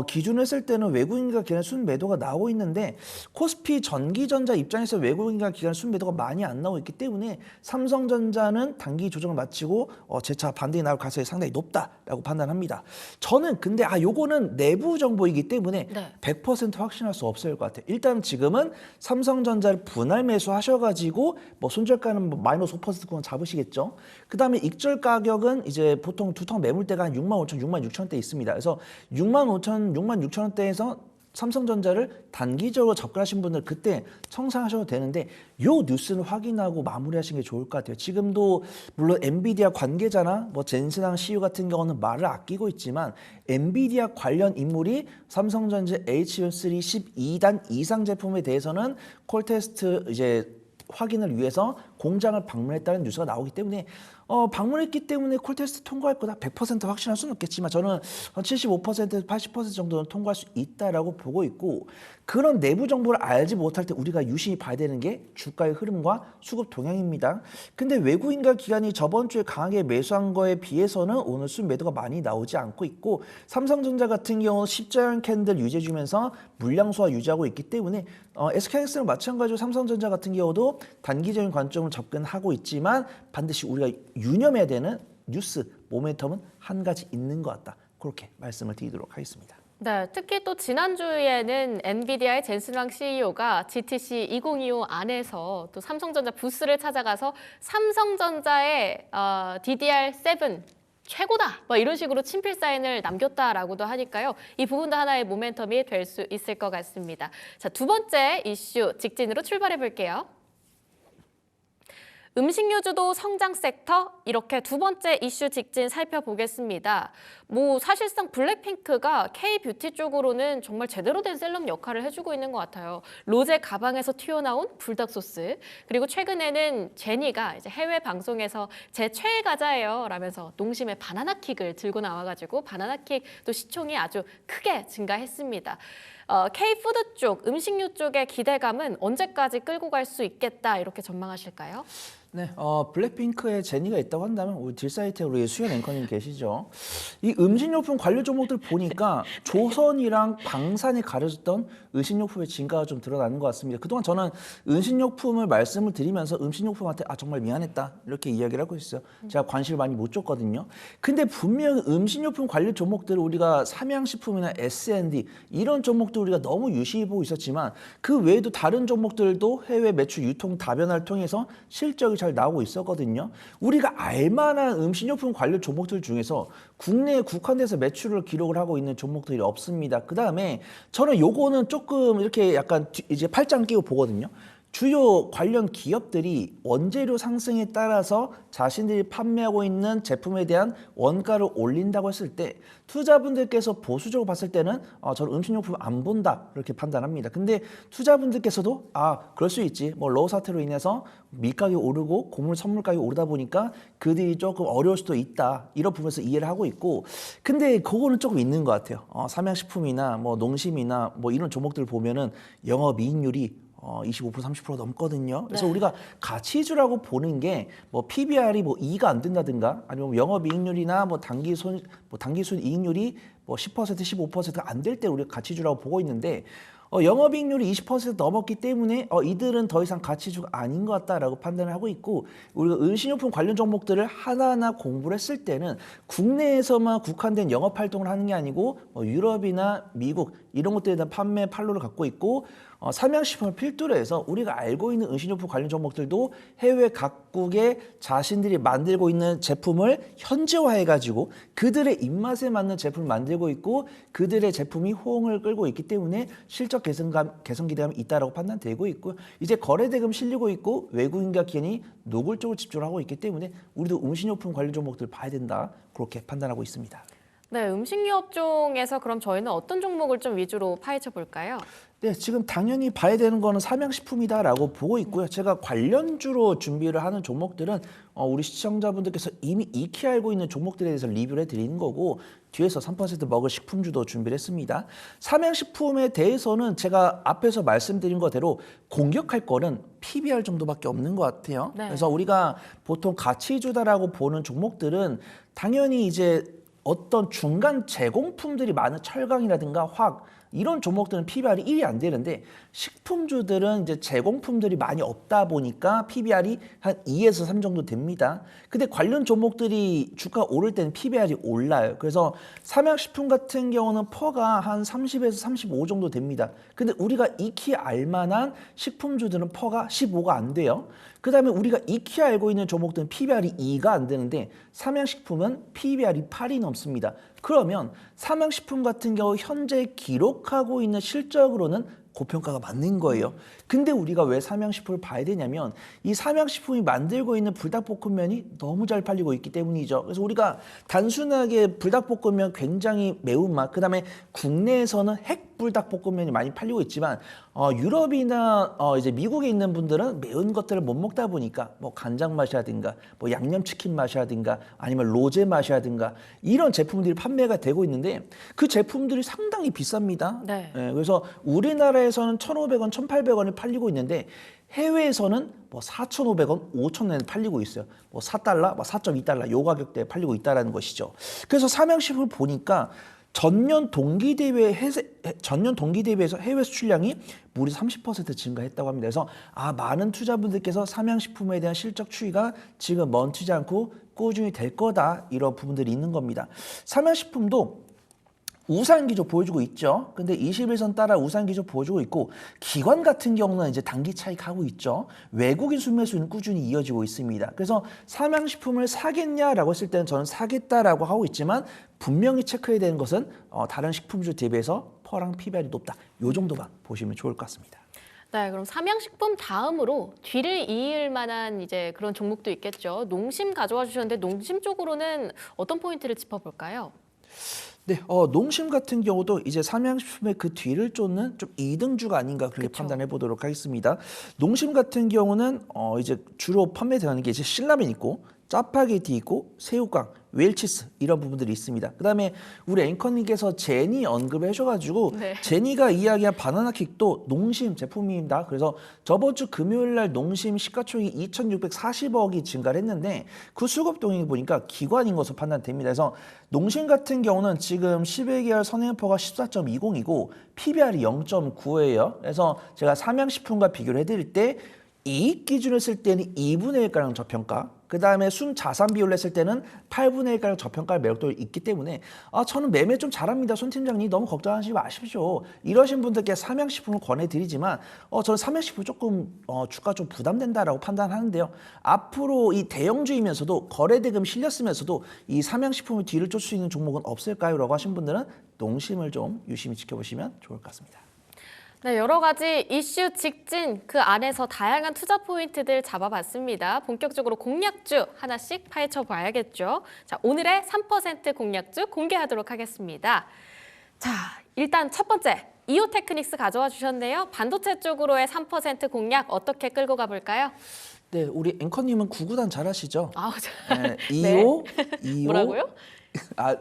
기준으로 했을 때는 외국인과 기관 순매도가 나오고 있는데 코스피 전기전자 입장에서 외국인과 기관 순매도가 많이 안 나오고 있기 때문에 삼성전자는 단기 조정을 마치고 재차 반등이 나올 가능성이 상당히 높다라고 판단합니다. 저는 근데 요거는 내부 정보이기 때문에 100% 확신할 수 없을 것 같아요. 일단 지금은 삼성전자를 분할 매수하셔가지고 뭐 손절가는 뭐 마이너스 5%권 잡으시겠죠. 그 다음에 익절 가격은 이제 보통 두통 매물대가 한 65,000, 66,000원대 있습니다. 그래서 66,000원대에서 삼성전자를 단기적으로 접근하신 분들 그때 청산하셔도 되는데 요 뉴스는 확인하고 마무리하시는 게 좋을 것 같아요. 지금도 물론 엔비디아 관계자나 뭐 젠슨항 CEO 같은 경우는 말을 아끼고 있지만 엔비디아 관련 인물이 삼성전자 H3 12단 이상 제품에 대해서는 콜 테스트 이제 확인을 위해서 공장을 방문했다는 뉴스가 나오기 때문에 방문했기 때문에 콜테스트 통과할 거다 100% 확신할 수는 없겠지만 저는 75%, 80% 정도는 통과할 수 있다라고 보고 있고 그런 내부 정보를 알지 못할 때 우리가 유심히 봐야 되는 게 주가의 흐름과 수급 동향입니다. 근데 외국인과 기관이 저번 주에 강하게 매수한 거에 비해서는 오늘 순매도가 많이 나오지 않고 있고 삼성전자 같은 경우는 십자형 캔들 유지해주면서 물량 소화 유지하고 있기 때문에 SK하이닉스랑 마찬가지로 삼성전자 같은 경우도 단기적인 관점을 접근하고 있지만 반드시 우리가 유념해야 되는 뉴스 모멘텀은 한 가지 있는 것 같다. 그렇게 말씀을 드리도록 하겠습니다. 네, 특히 또 지난주에는 엔비디아의 젠슨왕 CEO가 GTC 2025 안에서 또 삼성전자 부스를 찾아가서 삼성전자의 DDR7 최고다! 뭐 이런 식으로 친필 사인을 남겼다라고도 하니까요. 이 부분도 하나의 모멘텀이 될 수 있을 것 같습니다. 자, 두 번째 이슈 직진으로 출발해 볼게요. 음식료주도 성장 섹터 이렇게 두 번째 이슈 직진 살펴보겠습니다. 뭐 사실상 블랙핑크가 K-뷰티 쪽으로는 정말 제대로 된 셀럽 역할을 해주고 있는 것 같아요. 로제 가방에서 튀어나온 불닭 소스 그리고 최근에는 제니가 이제 해외 방송에서 제 최애 과자예요 라면서 농심의 바나나 킥을 들고 나와가지고 바나나 킥 또 시총이 아주 크게 증가했습니다. K푸드 쪽, 음식료 쪽의 기대감은 언제까지 끌고 갈 수 있겠다 이렇게 전망하실까요? 네, 블랙핑크에 제니가 있다고 한다면 우리 딜사이트에 우리 수현 앵커님 계시죠. 이 음식료품 관련 종목들 보니까 조선이랑 방산이 가려졌던 음식료품의 진가가 좀 드러나는 것 같습니다. 그동안 저는 음식료품을 말씀을 드리면서 음식료품한테 정말 미안했다 이렇게 이야기를 하고 있어요. 제가 관심을 많이 못 줬거든요. 근데 분명히 음식료품 관련 종목들을 우리가 삼양식품이나 S&D 이런 종목들 우리가 너무 유심히 보고 있었지만 그 외에도 다른 종목들도 해외 매출 유통 다변화를 통해서 실적이 잘 나오고 있었거든요. 우리가 알만한 음식료품 관련 종목들 중에서 국내에 국한돼서 매출을 기록을 하고 있는 종목들이 없습니다. 그 다음에 저는 요거는 조금 이렇게 약간 이제 팔짱 끼고 보거든요. 주요 관련 기업들이 원재료 상승에 따라서 자신들이 판매하고 있는 제품에 대한 원가를 올린다고 했을 때 투자분들께서 보수적으로 봤을 때는 저는 음식료품 안 본다 이렇게 판단합니다. 근데 투자분들께서도 그럴 수 있지. 뭐 러우 사태로 인해서 밀가격이 오르고 곡물 선물 가격이 오르다 보니까 그들이 조금 어려울 수도 있다. 이런 부분에서 이해를 하고 있고 근데 그거는 조금 있는 것 같아요. 삼양식품이나 뭐 농심이나 뭐 이런 종목들 보면은 영업이익률이 25% 30% 넘거든요. 그래서 우리가 가치주라고 보는 게 뭐 PBR이 뭐 2가 안 된다든가 아니면 뭐 영업이익률이나 뭐 당기순이익률이 뭐 10% 15%가 안 될 때 우리가 가치주라고 보고 있는데 영업이익률이 20% 넘었기 때문에 이들은 더 이상 가치주가 아닌 것 같다라고 판단을 하고 있고 우리가 음식료품 관련 종목들을 하나하나 공부를 했을 때는 국내에서만 국한된 영업 활동을 하는 게 아니고 유럽이나 미국 이런 것들에 대한 판매 판로를 갖고 있고 삼양식품을 필두로 해서 우리가 알고 있는 음식료품 관련 종목들도 해외 각국의 자신들이 만들고 있는 제품을 현지화해가지고 그들의 입맛에 맞는 제품을 만들고 있고 그들의 제품이 호응을 끌고 있기 때문에 실적 개선 기대감이 있다라고 판단되고 있고요. 이제 거래대금 실리고 있고 외국인과 기관이 노골적으로 집중을 하고 있기 때문에 우리도 음식료품 관련 종목들을 봐야 된다 그렇게 판단하고 있습니다. 네, 음식료 업종에서 그럼 저희는 어떤 종목을 좀 위주로 파헤쳐 볼까요? 네, 지금 당연히 봐야 되는 거는 삼양식품이다라고 보고 있고요. 제가 관련주로 준비를 하는 종목들은 우리 시청자분들께서 이미 익히 알고 있는 종목들에 대해서 리뷰를 해드리는 거고 뒤에서 3% 먹을 식품주도 준비를 했습니다. 삼양식품에 대해서는 제가 앞에서 말씀드린 거대로 공격할 거는 PBR 정도밖에 없는 것 같아요. 네. 그래서 우리가 보통 가치주다라고 보는 종목들은 당연히 이제 어떤 중간 제공품들이 많은 철강이라든가 화학 이런 종목들은 PBR이 1이 안 되는데 식품주들은 이제 제공품들이 많이 없다 보니까 PBR이 한 2에서 3 정도 됩니다. 근데 관련 종목들이 주가 오를 때는 PBR이 올라요. 그래서 삼양식품 같은 경우는 퍼가 한 30에서 35 정도 됩니다. 근데 우리가 익히 알만한 식품주들은 퍼가 15가 안 돼요. 그 다음에 우리가 익히 알고 있는 종목들은 PBR이 2가 안 되는데 삼양식품은 PBR이 8이 넘습니다. 그러면 삼양식품 같은 경우 현재 기록하고 있는 실적으로는 고평가가 맞는 거예요. 근데 우리가 왜 삼양식품을 봐야 되냐면 이 삼양식품이 만들고 있는 불닭볶음면이 너무 잘 팔리고 있기 때문이죠. 그래서 우리가 단순하게 불닭볶음면 굉장히 매운맛, 그다음에 국내에서는 핵불닭볶음면이 많이 팔리고 있지만 유럽이나 이제 미국에 있는 분들은 매운 것들을 못 먹다 보니까 뭐 간장 맛이라든가 뭐 양념치킨 맛이라든가 아니면 로제 맛이라든가 이런 제품들이 판매가 되고 있는데 그 제품들이 상당히 비쌉니다. 네. 그래서 우리나라에서는 1,500원, 1,800원에 팔리고 있는데 해외에서는 뭐 4,500원, 5,000원에 팔리고 있어요. 뭐 4달러, 뭐 4.2달러 요 가격대에 팔리고 있다라는 것이죠. 그래서 삼양식품을 보니까 전년 동기 대비해서 해외 수출량이 무려 30% 증가했다고 합니다. 그래서 많은 투자분들께서 삼양식품에 대한 실적 추이가 지금 멈추지 않고 꾸준히 될 거다 이런 부분들이 있는 겁니다. 삼양식품도 우상 기조 보여주고 있죠. 근데 21선 따라 우상 기조 보여주고 있고 기관 같은 경우는 이제 단기 차익하고 있죠. 외국인 순매수는 꾸준히 이어지고 있습니다. 그래서 삼양식품을 사겠냐라고 했을 때는 저는 사겠다라고 하고 있지만 분명히 체크해야 되는 것은 다른 식품주 대비해서 퍼랑 PBR이 높다. 요 정도만 보시면 좋을 것 같습니다. 네, 그럼 삼양식품 다음으로 뒤를 이을 만한 이제 그런 종목도 있겠죠. 농심 가져와 주셨는데 농심 쪽으로는 어떤 포인트를 짚어볼까요? 네, 농심 같은 경우도 이제 삼양식품의 그 뒤를 쫓는 좀 2등주가 아닌가 그렇게 그쵸. 판단해 보도록 하겠습니다. 농심 같은 경우는 이제 주로 판매되는 게 이제 신라면 있고 짜파게티 있고 새우깡, 웰치스 이런 부분들이 있습니다. 그다음에 우리 앵커님께서 제니 언급을 해줘가지고 네. 제니가 이야기한 바나나킥도 농심 제품입니다. 그래서 저번 주 금요일 날 농심 시가총액이 2,640억이 증가를 했는데 그 수급 동향이 보니까 기관인 것으로 판단됩니다. 그래서 농심 같은 경우는 지금 11개월 선행포가 14.20이고 PBR이 0.9예요. 그래서 제가 삼양식품과 비교를 해드릴 때 이익 기준을 했을 때는 2분의 1가량 저평가, 그 다음에 순자산 비율을 했을 때는 8분의 1가량 저평가 매력도 있기 때문에 저는 매매 좀 잘합니다. 손 팀장님 너무 걱정하시지 마십시오. 이러신 분들께 삼양식품을 권해드리지만 저는 삼양식품 조금 주가 좀 부담된다라고 판단하는데요. 앞으로 이 대형주이면서도 거래대금 실렸으면서도 이 삼양식품을 뒤를 쫓을 수 있는 종목은 없을까요? 라고 하신 분들은 농심을 좀 유심히 지켜보시면 좋을 것 같습니다. 네, 여러 가지 이슈 직진 그 안에서 다양한 투자 포인트들 잡아봤습니다. 본격적으로 공략주 하나씩 파헤쳐 봐야겠죠. 자, 오늘의 3% 공략주 공개하도록 하겠습니다. 자, 일단 첫 번째 이오테크닉스 가져와 주셨네요. 반도체 쪽으로의 3% 공략 어떻게 끌고 가볼까요? 네, 우리 앵커님은 구구단 잘하시죠? 네, 네. 25. 뭐라고요?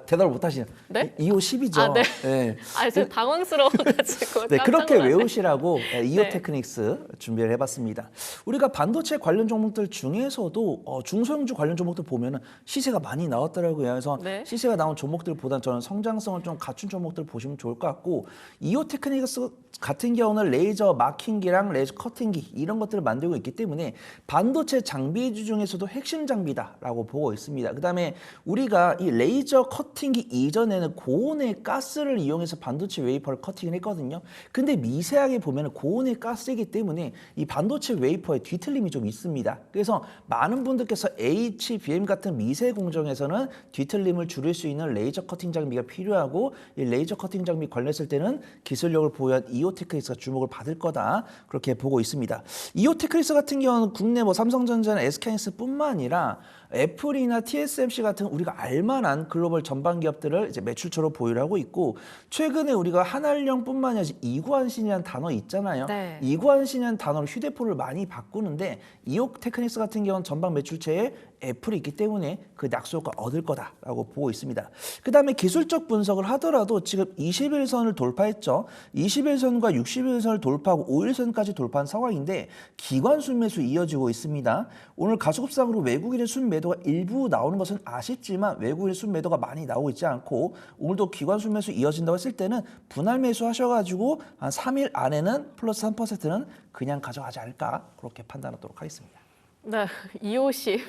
대답을 못 하시네요. 네? 25, 10이죠. 네. 네. 좀 당황스러워가지고 네, 깜짝 그렇게 놀랐네요. 외우시라고 이오테크닉스 준비를 해봤습니다. 우리가 반도체 관련 종목들 중에서도 중소형주 관련 종목들 보면은 시세가 많이 나왔더라고요. 그래서 네. 시세가 나온 종목들보다는 저는 성장성을 좀 갖춘 종목들 보시면 좋을 것 같고 이오테크닉스 같은 경우는 레이저 마킹기랑 레이저 커팅기 이런 것들을 만들고 있기 때문에 반도체 장비주 중에서도 핵심 장비다라고 보고 있습니다. 그다음에 우리가 이 레이저 커팅기 이전에는 고온의 가스를 이용해서 반도체 웨이퍼를 커팅을 했거든요. 근데 미세하게 보면 고온의 가스이기 때문에 이 반도체 웨이퍼에 뒤틀림이 좀 있습니다. 그래서 많은 분들께서 HBM 같은 미세 공정에서는 뒤틀림을 줄일 수 있는 레이저 커팅 장비가 필요하고 이 레이저 커팅 장비 관련했을 때는 기술력을 보유한 이오테크닉스가 주목을 받을 거다 그렇게 보고 있습니다. 이오테크닉스 같은 경우는 국내 뭐 삼성전자나 SK하이닉스뿐만 아니라 애플이나 TSMC 같은 우리가 알만한 글로벌 전방 기업들을 이제 매출처로 보유를 하고 있고 최근에 우리가 한알령뿐만이 아니라 이구안신이라는 단어 있잖아요. 네. 이구안신이라는 단어로 휴대폰을 많이 바꾸는데 이옥 테크닉스 같은 경우는 전방 매출체에 애플이 있기 때문에 그 약속과 얻을 거다라고 보고 있습니다. 그 다음에 기술적 분석을 하더라도 지금 21선을 돌파했죠. 21선과 61선을 돌파하고 51선까지 돌파한 상황인데 기관 순매수 이어지고 있습니다. 오늘 가수급상으로 외국인의 순매도가 일부 나오는 것은 아쉽지만 외국인의 순매도가 많이 나오고 있지 않고 오늘도 기관 순매수 이어진다고 했을 때는 분할 매수 하셔가지고 한 3일 안에는 플러스 3%는 그냥 가져가지 않을까 그렇게 판단하도록 하겠습니다. 네, 이호씨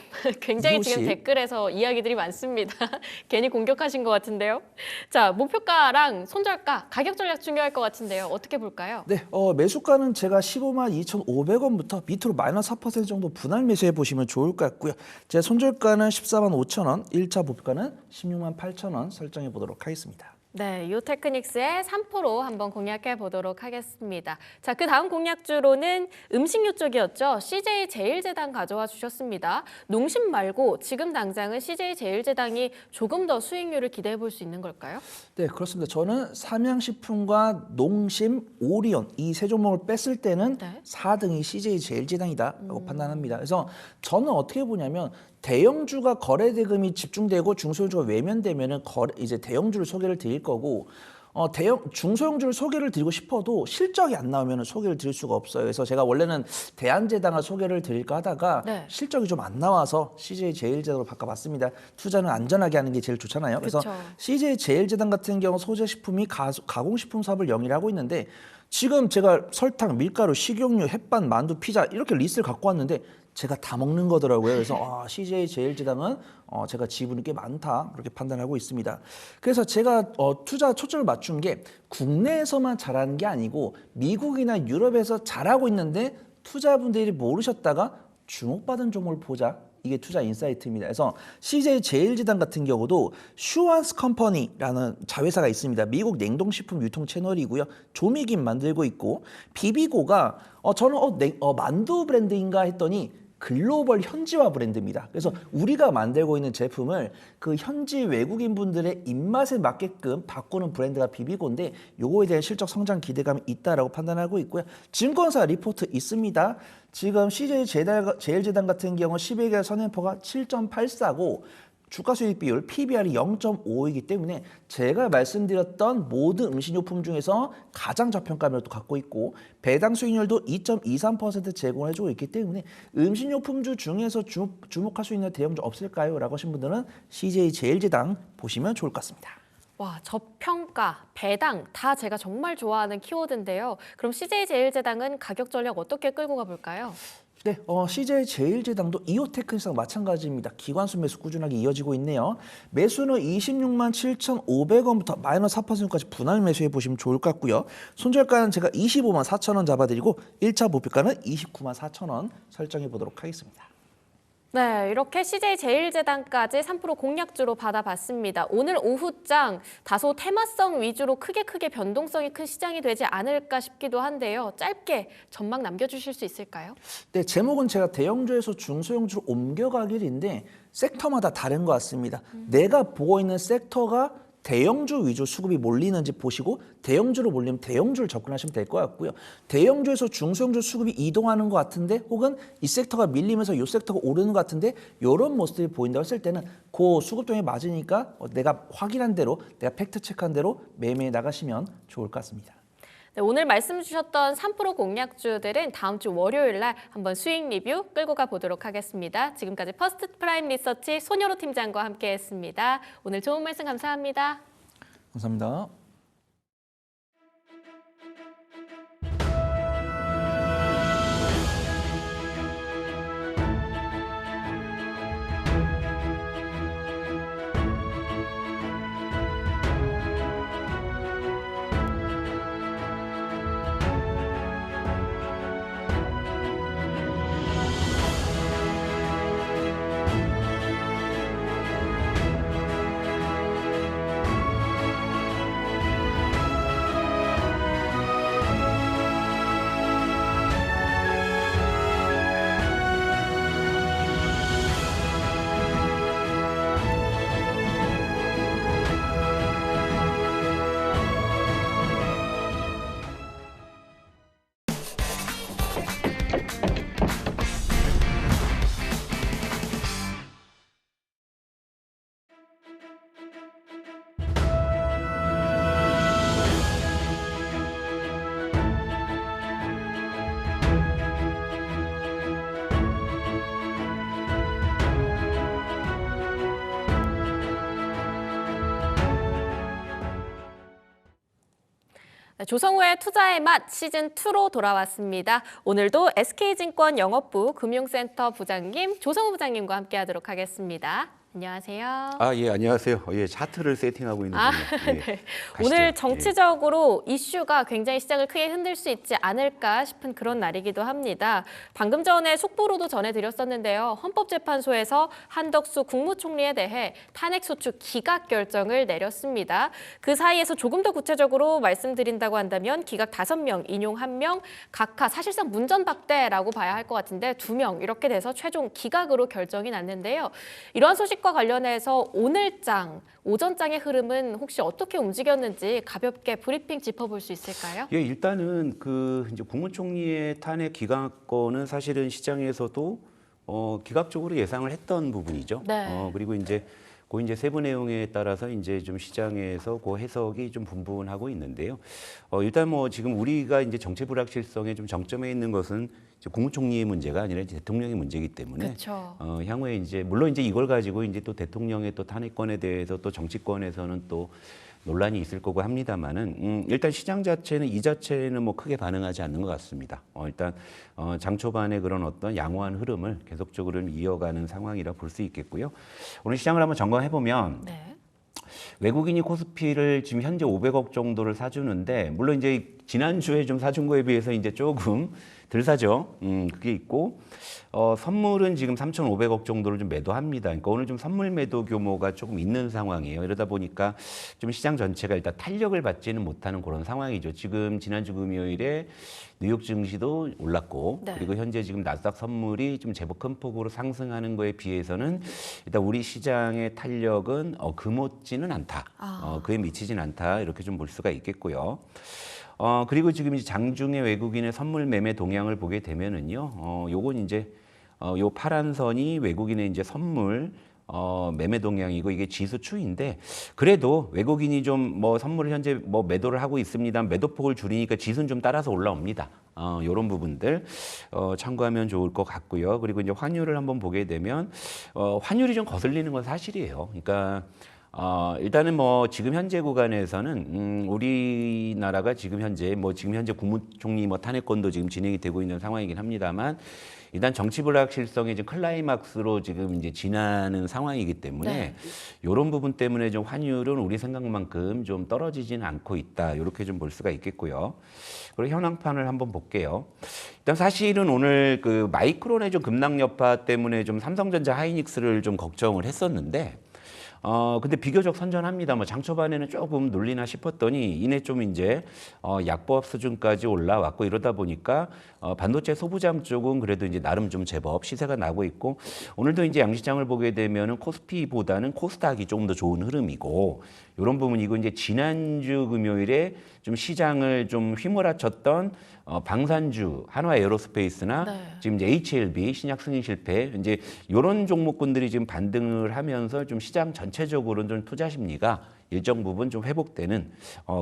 굉장히 지금 이호씨. 댓글에서 이야기들이 많습니다. 괜히 공격하신 것 같은데요. 자, 목표가랑 손절가, 가격 전략 중요할 것 같은데요. 어떻게 볼까요? 네, 매수가는 제가 15만 2,500원부터 밑으로 마이너스 4% 정도 분할 매수해 보시면 좋을 것 같고요. 제 손절가는 14만 5천 원, 1차 목표가는 16만 8천 원 설정해 보도록 하겠습니다. 네, 이오테크닉스의 3% 한번 공략해 보도록 하겠습니다. 자, 그 다음 공략주로는 음식료 쪽이었죠. CJ 제일제당 가져와 주셨습니다. 농심 말고 지금 당장은 CJ 제일제당이 조금 더 수익률을 기대해 볼 수 있는 걸까요? 네, 그렇습니다. 저는 삼양식품과 농심, 오리온 이 세 종목을 뺐을 때는 네. 4등이 CJ 제일제당이다라고 판단합니다. 그래서 저는 어떻게 보냐면 대형주가 거래 대금이 집중되고 중소형주가 외면되면은 이제 대형주를 소개를 드릴 거고 중소형주를 소개를 드리고 싶어도 실적이 안 나오면 소개를 드릴 수가 없어요. 그래서 제가 원래는 대한제당을 소개를 드릴까 하다가 네. 실적이 좀 안 나와서 CJ 제일제당으로 바꿔봤습니다. 투자는 안전하게 하는 게 제일 좋잖아요. 그래서 그쵸. CJ 제일제당 같은 경우 소재식품이 가공식품 사업을 영위하고 있는데 지금 제가 설탕, 밀가루, 식용유, 햇반, 만두, 피자 이렇게 리스트를 갖고 왔는데 제가 다 먹는 거더라고요. 그래서 CJ 제일제당은 제가 지분이 꽤 많다 그렇게 판단하고 있습니다. 그래서 제가 투자 초점을 맞춘 게 국내에서만 잘하는 게 아니고 미국이나 유럽에서 잘하고 있는데 투자분들이 모르셨다가 주목받은 종목을 보자. 이게 투자 인사이트입니다. 그래서 CJ 제일제당 같은 경우도 슈완스 컴퍼니라는 자회사가 있습니다. 미국 냉동식품 유통 채널이고요. 조미김 만들고 있고 비비고가 저는 만두 브랜드인가 했더니 글로벌 현지화 브랜드입니다. 그래서 우리가 만들고 있는 제품을 그 현지 외국인 분들의 입맛에 맞게끔 바꾸는 브랜드가 비비고인데 요거에 대한 실적 성장 기대감이 있다라고 판단하고 있고요. 증권사 리포트 있습니다. 지금 CJ 제일제당 같은 경우 11개월 선행포가 7.84고 주가 수익 비율 PBR이 0.5이기 때문에 제가 말씀드렸던 모든 음식료품 중에서 가장 저평가율도 갖고 있고 배당 수익률도 2.23% 제공을 해주고 있기 때문에 음식료품주 중에서 주목할 수 있는 대형주 없을까요? 라고 하신 분들은 CJ 제일제당 보시면 좋을 것 같습니다. 와, 저평가, 배당 다 제가 정말 좋아하는 키워드인데요. 그럼 CJ 제일제당은 가격 전략 어떻게 끌고 가볼까요? 네, CJ 제일제당도 이오테크닉스랑 마찬가지입니다. 기관수 매수 꾸준하게 이어지고 있네요. 매수는 26만 7,500원부터 마이너스 4%까지 분할 매수해 보시면 좋을 것 같고요. 손절가는 제가 25만 4천 원 잡아드리고 1차 목표가는 29만 4천 원 설정해 보도록 하겠습니다. 네, 이렇게 CJ 제일제당까지 3% 공략주로 받아봤습니다. 오늘 오후장 다소 테마성 위주로 크게 변동성이 큰 시장이 되지 않을까 싶기도 한데요. 짧게 전망 남겨주실 수 있을까요? 네, 제목은 제가 대형주에서 중소형주로 옮겨가길인데 섹터마다 다른 것 같습니다. 내가 보고 있는 섹터가 대형주 위주 수급이 몰리는지 보시고 대형주로 몰리면 대형주를 접근하시면 될 것 같고요. 대형주에서 중소형주 수급이 이동하는 것 같은데 혹은 이 섹터가 밀리면서 이 섹터가 오르는 것 같은데 이런 모습들이 보인다고 했을 때는 그 수급동에 맞으니까 내가 확인한 대로 내가 팩트 체크한 대로 매매해 나가시면 좋을 것 같습니다. 네, 오늘 말씀 주셨던 3% 공략주들은 다음 주 월요일 날 한번 수익 리뷰 끌고 가보도록 하겠습니다. 지금까지 퍼스트 프라임 리서치 손여로 팀장과 함께했습니다. 오늘 좋은 말씀 감사합니다. 감사합니다. 네, 조성우의 투자의 맛 시즌2로 돌아왔습니다. 오늘도 SK증권 영업부 금융센터 부장님 조성우 부장님과 함께하도록 하겠습니다. 안녕하세요. 예, 안녕하세요. 예, 차트를 세팅하고 있는군요. 예, 네. 가시죠. 오늘 정치적으로 이슈가 굉장히 시장을 크게 흔들 수 있지 않을까 싶은 그런 날이기도 합니다. 방금 전에 속보로도 전해드렸었는데요. 헌법재판소에서 한덕수 국무총리에 대해 탄핵소추 기각 결정을 내렸습니다. 그 사이에서 조금 더 구체적으로 말씀드린다고 한다면 기각 5명, 인용 1명, 각하 사실상 문전박대라고 봐야 할 것 같은데 2명 이렇게 돼서 최종 기각으로 결정이 났는데요. 이러한 소식 과 관련해서 오늘장, 오전장의 흐름은 혹시 어떻게 움직였는지 가볍게 브리핑 짚어볼 수 있을까요? 예, 일단은 그 이제 국무총리의 탄핵 기각권은 사실은 시장에서도 기각적으로 예상을 했던 부분이죠. 네. 그리고 이제 그 이제 세부 내용에 따라서 이제 좀 시장에서 그 해석이 좀 분분하고 있는데요. 일단 뭐 지금 우리가 이제 정치 불확실성의 좀 정점에 있는 것은 이제 국무총리의 문제가 아니라 이제 대통령의 문제이기 때문에 그렇죠. 향후에 이제 물론 이제 이걸 가지고 이제 또 대통령의 또 탄핵권에 대해서 또 정치권에서는 또 논란이 있을 거고 합니다만은 일단 시장 자체는 이 자체는 뭐 크게 반응하지 않는 것 같습니다. 일단 장 초반에 그런 어떤 양호한 흐름을 계속적으로 이어가는 상황이라 볼 수 있겠고요. 오늘 시장을 한번 점검해 보면 네. 외국인이 코스피를 지금 현재 500억 정도를 사주는데 물론 이제 지난주에 좀 사준 거에 비해서 이제 조금 덜 사죠. 그게 있고 선물은 지금 3,500억 정도를 좀 매도합니다. 그러니까 오늘 좀 선물 매도 규모가 조금 있는 상황이에요. 이러다 보니까 좀 시장 전체가 일단 탄력을 받지는 못하는 그런 상황이죠. 지금 지난주 금요일에 뉴욕 증시도 올랐고 네. 그리고 현재 지금 나스닥 선물이 좀 제법 큰 폭으로 상승하는 거에 비해서는 일단 우리 시장의 탄력은 금없지는 않다. 그에 미치진 않다. 이렇게 좀 볼 수가 있겠고요. 그리고 지금 이제 장중에 외국인의 선물 매매 동향을 보게 되면은요, 요건 이제 요 파란 선이 외국인의 이제 선물 매매 동향이고 이게 지수 추인데 그래도 외국인이 좀 뭐 선물을 현재 뭐 매도를 하고 있습니다. 매도폭을 줄이니까 지수는 좀 따라서 올라옵니다. 요런 부분들 참고하면 좋을 것 같고요. 그리고 이제 환율을 한번 보게 되면 환율이 좀 거슬리는 건 사실이에요. 그러니까 일단은 뭐 지금 현재 구간에서는 우리나라가 지금 현재 국무총리 뭐 탄핵권도 지금 진행이 되고 있는 상황이긴 합니다만 일단 정치 불확실성의 지금 클라이막스로 지금 이제 지나는 상황이기 때문에 네. 이런 부분 때문에 좀 환율은 우리 생각만큼 좀 떨어지지는 않고 있다. 이렇게 좀 볼 수가 있겠고요. 그리고 현황판을 한번 볼게요. 일단 사실은 오늘 그 마이크론의 좀 급락 여파 때문에 좀 삼성전자 하이닉스를 좀 걱정을 했었는데 근데 비교적 선전합니다. 뭐 장 초반에는 조금 눌리나 싶었더니 이내 좀 이제 약보합 수준까지 올라왔고 이러다 보니까 반도체 소부장 쪽은 그래도 이제 나름 좀 제법 시세가 나고 있고 오늘도 이제 양시장을 보게 되면은 코스피보다는 코스닥이 조금 더 좋은 흐름이고 이런 부분이고 이제 지난주 금요일에 좀 시장을 좀 휘몰아쳤던 방산주 한화 에어로스페이스나 네. 지금 이제 HLB 신약 승인 실패 이제 이런 종목군들이 지금 반등을 하면서 좀 시장 전체적으로는 좀 투자 심리가 일정 부분 좀 회복되는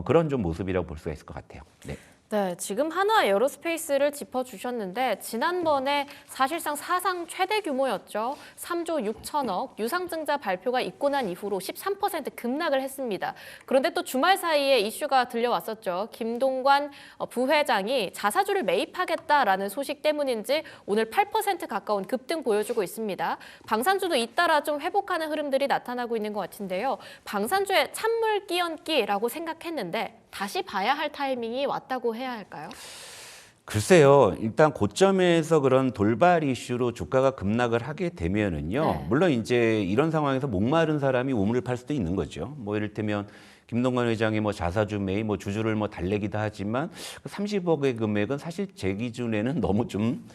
그런 좀 모습이라고 볼 수가 있을 것 같아요. 네. 네, 지금 한화 에어로스페이스를 짚어주셨는데 지난번에 사실상 사상 최대 규모였죠. 3조 6천억 유상증자 발표가 있고 난 이후로 13% 급락을 했습니다. 그런데 또 주말 사이에 이슈가 들려왔었죠. 김동관 부회장이 자사주를 매입하겠다라는 소식 때문인지 오늘 8% 가까운 급등 보여주고 있습니다. 방산주도 잇따라 좀 회복하는 흐름들이 나타나고 있는 것 같은데요. 방산주의 찬물 끼얹기라고 생각했는데 다시 봐야 할 타이밍이 왔다고 해야 할까요? 글쎄요. 일단 고점에서 그런 돌발 이슈로 주가가 급락을 하게 되면은요. 네. 물론 이제 이런 상황에서 목마른 사람이 우물을 팔 수도 있는 거죠. 뭐 이를테면 김동관 회장이 뭐 자사주 매입, 뭐 주주를 뭐 달래기도 하지만 30억의 금액은 사실 제 기준에는 너무 좀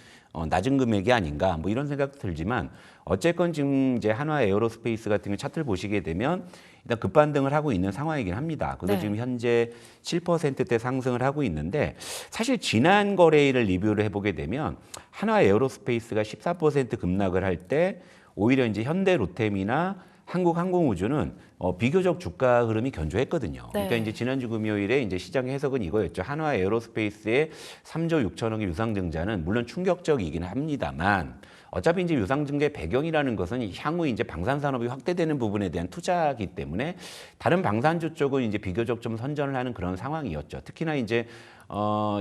낮은 금액이 아닌가 뭐 이런 생각도 들지만 어쨌건 지금 이제 한화 에어로스페이스 같은 경우 차트를 보시게 되면 일단 급반등을 하고 있는 상황이긴 합니다. 그래서 네. 지금 현재 7%대 상승을 하고 있는데 사실 지난 거래일을 리뷰를 해보게 되면 한화 에어로스페이스가 14% 급락을 할 때 오히려 이제 현대 로템이나 한국항공우주는 비교적 주가 흐름이 견조했거든요. 네. 그러니까 이제 지난주 금요일에 이제 시장의 해석은 이거였죠. 한화 에어로스페이스의 3조 6천억의 유상증자는 물론 충격적이긴 합니다만 어차피 이제 유상증자의 배경이라는 것은 향후 이제 방산 산업이 확대되는 부분에 대한 투자이기 때문에 다른 방산주 쪽은 이제 비교적 좀 선전을 하는 그런 상황이었죠. 특히나 이제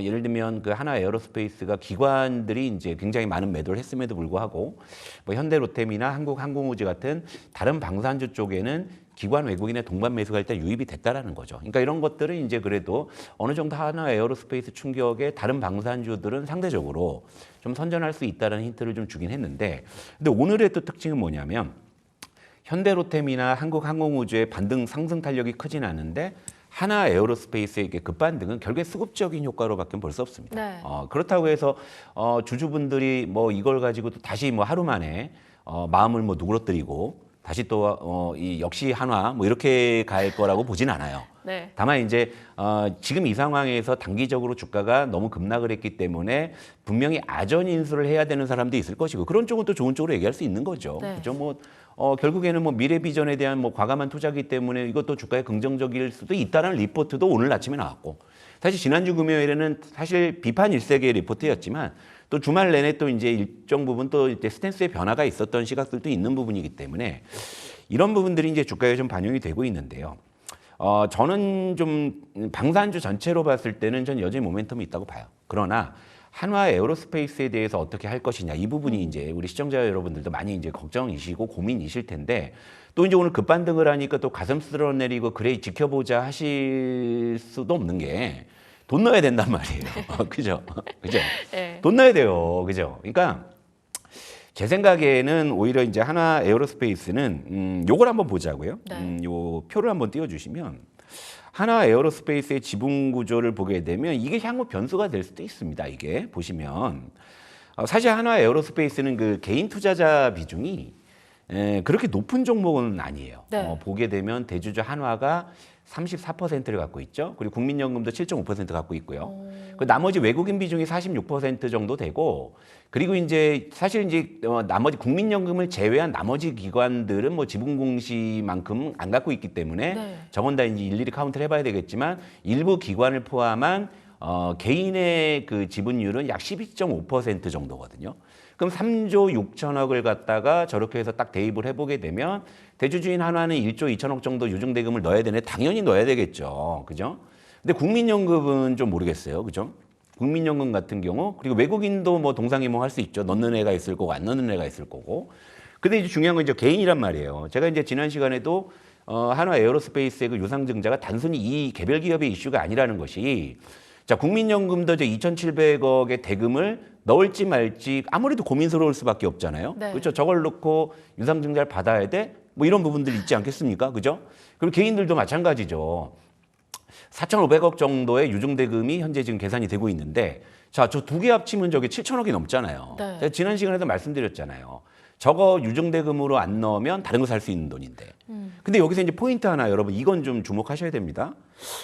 예를 들면 그 하나 에어로스페이스가 기관들이 이제 굉장히 많은 매도를 했음에도 불구하고 뭐 현대로템이나 한국항공우주 같은 다른 방산주 쪽에는 기관 외국인의 동반 매수가 일단 유입이 됐다라는 거죠. 그러니까 이런 것들은 이제 그래도 어느 정도 하나 에어로스페이스 충격에 다른 방산주들은 상대적으로 좀 선전할 수 있다는 힌트를 좀 주긴 했는데, 근데 오늘의 또 특징은 뭐냐면 현대로템이나 한국항공우주의 반등 상승 탄력이 크진 않은데 하나 에어로스페이스의 급반등은 결국에 수급적인 효과로밖에 볼 수 없습니다. 네. 그렇다고 해서 주주분들이 뭐 이걸 가지고 또 다시 뭐 하루 만에 마음을 뭐 누그러뜨리고 다시 또 이 역시 한화 뭐 이렇게 갈 거라고 보진 않아요. 네. 다만 이제 지금 이 상황에서 단기적으로 주가가 너무 급락을 했기 때문에 분명히 아전 인수를 해야 되는 사람도 있을 것이고 그런 쪽은 또 좋은 쪽으로 얘기할 수 있는 거죠. 네. 그죠? 뭐 결국에는 뭐 미래 비전에 대한 뭐 과감한 투자기 때문에 이것도 주가에 긍정적일 수도 있다는 리포트도 오늘 아침에 나왔고, 사실 지난주 금요일에는 사실 비판 일색의 리포트였지만 또 주말 내내 또 이제 일정 부분 또 이제 스탠스의 변화가 있었던 시각들도 있는 부분이기 때문에 이런 부분들이 이제 주가에 좀 반영이 되고 있는데요. 저는 좀 방산주 전체로 봤을 때는 전 여전히 모멘텀이 있다고 봐요. 그러나 한화 에어로스페이스에 대해서 어떻게 할 것이냐 이 부분이 이제 우리 시청자 여러분들도 많이 이제 걱정이시고 고민이실 텐데, 또 이제 오늘 급반등을 하니까 또 가슴 쓸어내리고 그래 지켜보자 하실 수도 없는 게 돈 넣어야 된단 말이에요. 그죠? 그죠? 네. 돈 넣어야 돼요. 그죠? 그러니까 제 생각에는 오히려 이제 하나 에어로스페이스는 요걸 한번 보자고요. 네. 요 표를 한번 띄워주시면 하나 에어로스페이스의 지분 구조를 보게 되면 이게 향후 변수가 될 수도 있습니다. 이게 보시면 사실 하나 에어로스페이스는 그 개인 투자자 비중이 그렇게 높은 종목은 아니에요. 네. 보게 되면 대주주 한화가 34%를 갖고 있죠. 그리고 국민연금도 7.5% 갖고 있고요. 그 나머지 외국인 비중이 46% 정도 되고, 그리고 이제 사실 이제 나머지 국민연금을 제외한 나머지 기관들은 뭐 지분 공시만큼 안 갖고 있기 때문에 네. 저건 다 이제 일일이 카운트를 해봐야 되겠지만 일부 기관을 포함한 개인의 그 지분율은 약 12.5% 정도거든요. 그럼 3조 6천억을 갖다가 저렇게 해서 딱 대입을 해보게 되면 대주주인 한화는 1조 2천억 정도 유증대금을 넣어야 되네. 당연히 넣어야 되겠죠. 그죠? 근데 국민연금은 좀 모르겠어요. 그죠? 국민연금 같은 경우, 그리고 외국인도 뭐 동상이몽 할 수 있죠. 넣는 애가 있을 거고 안 넣는 애가 있을 거고. 근데 이제 중요한 건 이제 개인이란 말이에요. 제가 이제 지난 시간에도 한화 에어로스페이스의 그 유상증자가 단순히 이 개별 기업의 이슈가 아니라는 것이, 자, 국민연금도 이제 2,700억의 대금을 넣을지 말지 아무래도 고민스러울 수밖에 없잖아요. 네. 그렇죠. 저걸 넣고 유상증자를 받아야 돼? 뭐 이런 부분들이 있지 않겠습니까? 그죠? 그리고 개인들도 마찬가지죠. 4,500억 정도의 유증대금이 현재 지금 계산이 되고 있는데, 자, 저 두 개 합치면 저게 7천억이 넘잖아요. 네. 제가 지난 시간에도 말씀드렸잖아요. 저거 유증대금으로 안 넣으면 다른 거 살 수 있는 돈인데. 근데 여기서 이제 포인트 하나, 여러분, 이건 좀 주목하셔야 됩니다.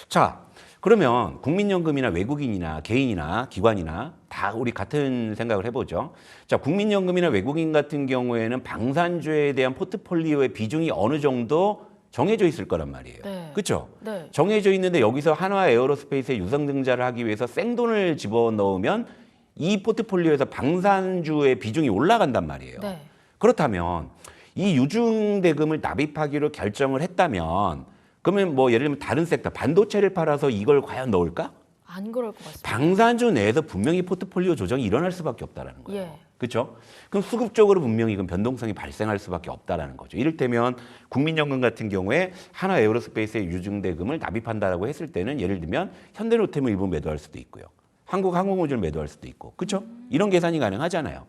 자, 그러면 국민연금이나 외국인이나 개인이나 기관이나 다 우리 같은 생각을 해보죠. 자, 국민연금이나 외국인 같은 경우에는 방산주에 대한 포트폴리오의 비중이 어느 정도 정해져 있을 거란 말이에요. 네. 그렇죠? 네. 정해져 있는데 여기서 한화 에어로스페이스에 유상증자를 하기 위해서 생돈을 집어넣으면 이 포트폴리오에서 방산주의 비중이 올라간단 말이에요. 네. 그렇다면 이 유증대금을 납입하기로 결정을 했다면, 그러면 뭐 예를 들면 다른 섹터, 반도체를 팔아서 이걸 과연 넣을까? 안 그럴 것 같습니다. 방산주 내에서 분명히 포트폴리오 조정이 일어날 수밖에 없다는 거예요. 예. 그렇죠? 그럼 수급적으로 분명히 그 변동성이 발생할 수밖에 없다는 거죠. 이를테면 국민연금 같은 경우에 하나 에어로스페이스의 유증대금을 납입한다라고 했을 때는 예를 들면 현대로템을 일부 매도할 수도 있고요. 한국항공우주를 매도할 수도 있고, 그렇죠? 이런 계산이 가능하잖아요.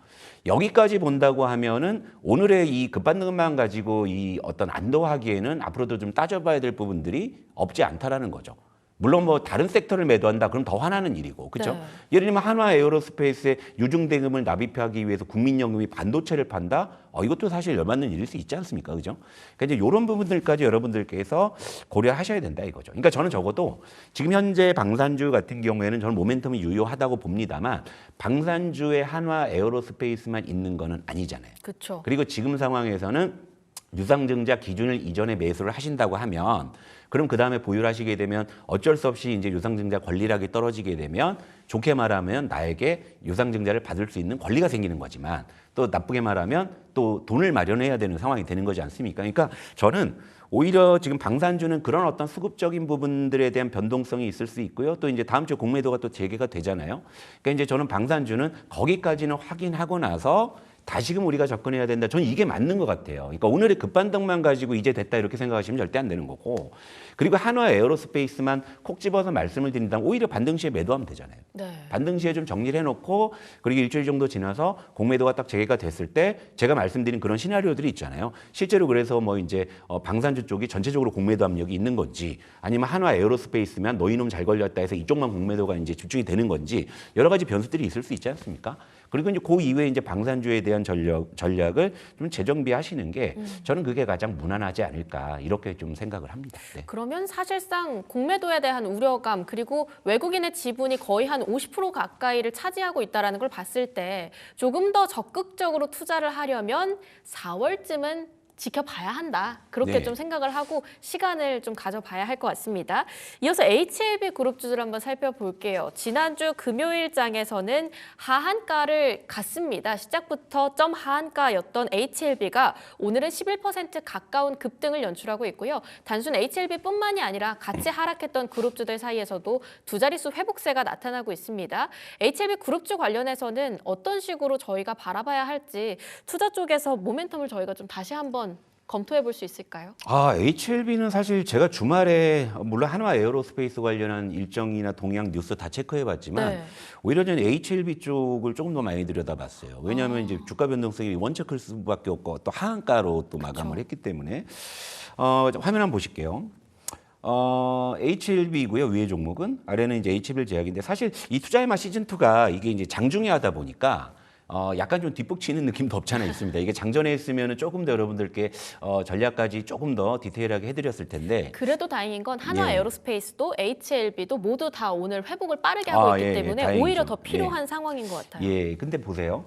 여기까지 본다고 하면은 오늘의 이 급반등만 가지고 이 어떤 안도하기에는 앞으로도 좀 따져봐야 될 부분들이 없지 않다라는 거죠. 물론 뭐 다른 섹터를 매도한다 그럼 더 화나는 일이고, 그렇죠? 네. 예를 들면 한화 에어로스페이스에 유증대금을 납입하기 위해서 국민연금이 반도체를 판다? 이것도 사실 열받는 일일 수 있지 않습니까, 그죠? 그러니까 이제 이런 부분들까지 여러분들께서 고려하셔야 된다 이거죠. 그러니까 저는 적어도 지금 현재 방산주 같은 경우에는 저는 모멘텀이 유효하다고 봅니다만 방산주에 한화 에어로스페이스만 있는 거는 아니잖아요. 그렇죠. 그리고 지금 상황에서는 유상증자 기준을 이전에 매수를 하신다고 하면 그럼 그 다음에 보유를 하시게 되면 어쩔 수 없이 이제 유상증자 권리락이 떨어지게 되면 좋게 말하면 나에게 유상증자를 받을 수 있는 권리가 생기는 거지만 또 나쁘게 말하면 또 돈을 마련해야 되는 상황이 되는 거지 않습니까? 그러니까 저는 오히려 지금 방산주는 그런 어떤 수급적인 부분들에 대한 변동성이 있을 수 있고요. 또 이제 다음 주 공매도가 또 재개가 되잖아요. 그러니까 이제 저는 방산주는 거기까지는 확인하고 나서 다시금 우리가 접근해야 된다. 저는 이게 맞는 것 같아요. 그러니까 오늘의 급반등만 가지고 이제 됐다 이렇게 생각하시면 절대 안 되는 거고. 그리고 한화 에어로스페이스만 콕 집어서 말씀을 드린다면 오히려 반등 시에 매도하면 되잖아요. 네. 반등 시에 좀 정리를 해놓고 그리고 일주일 정도 지나서 공매도가 딱 재개가 됐을 때 제가 말씀드린 그런 시나리오들이 있잖아요. 실제로 그래서 뭐 이제 방산주 쪽이 전체적으로 공매도 압력이 있는 건지 아니면 한화 에어로스페이스면 너희 놈 잘 걸렸다 해서 이쪽만 공매도가 이제 집중이 되는 건지 여러 가지 변수들이 있을 수 있지 않습니까? 그리고 이제 그 이후에 이제 방산주에 대한 전략을 좀 재정비하시는 게 저는 그게 가장 무난하지 않을까 이렇게 좀 생각을 합니다. 네. 그러면 사실상 공매도에 대한 우려감 그리고 외국인의 지분이 거의 한 50% 가까이를 차지하고 있다는 걸 봤을 때 조금 더 적극적으로 투자를 하려면 4월쯤은 지켜봐야 한다. 그렇게 네. 좀 생각을 하고 시간을 좀 가져봐야 할 것 같습니다. 이어서 HLB 그룹주들 한번 살펴볼게요. 지난주 금요일장에서는 하한가를 갔습니다. 시작부터 점 하한가였던 HLB가 오늘은 11% 가까운 급등을 연출하고 있고요. 단순 HLB뿐만이 아니라 같이 하락했던 그룹주들 사이에서도 두 자릿수 회복세가 나타나고 있습니다. HLB 그룹주 관련해서는 어떤 식으로 저희가 바라봐야 할지 투자 쪽에서 모멘텀을 저희가 좀 다시 한번 검토해 볼 수 있을까요? HLB는 사실 제가 주말에 물론 한화 에어로스페이스 관련한 일정이나 동향 뉴스 다 체크해봤지만 네. 오히려 저는 HLB 쪽을 조금 더 많이 들여다봤어요. 왜냐하면 이제 주가 변동성이 원체 클 수밖에 없고 또 하한가로 또 마감을 했기 때문에 화면 한번 보실게요. HLB고요. 위에 종목은 아래는 이제 HBL 제약인데 사실 이 투자의 맛 시즌 2가 이게 이제 장중에 하다 보니까. 약간 좀 뒷북치는 느낌도 없지 않아 있습니다. 이게 장전에 했으면 조금 더 여러분들께 전략까지 조금 더 디테일하게 해드렸을 텐데. 그래도 다행인 건 한화 예. 에어로스페이스도 HLB도 모두 다 오늘 회복을 빠르게 하고 있기 때문에 다행이죠. 오히려 더 필요한 상황인 것 같아요. 예, 근데 보세요.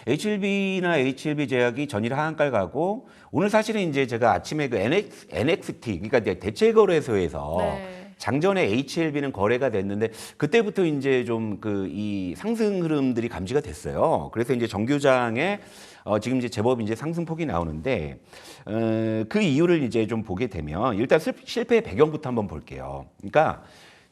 HLB나 HLB 제약이 전일 하한가를 가고 오늘 사실은 이제 제가 아침에 그 NXT 그러니까 대체거래소에서 네. 장전에 HLB는 거래가 됐는데 그때부터 이제 좀 그 이 상승 흐름들이 감지가 됐어요. 그래서 이제 정규장에 지금 이제 제법 이제 상승폭이 나오는데 그 이유를 이제 좀 보게 되면 일단 실패의 배경부터 한번 볼게요. 그러니까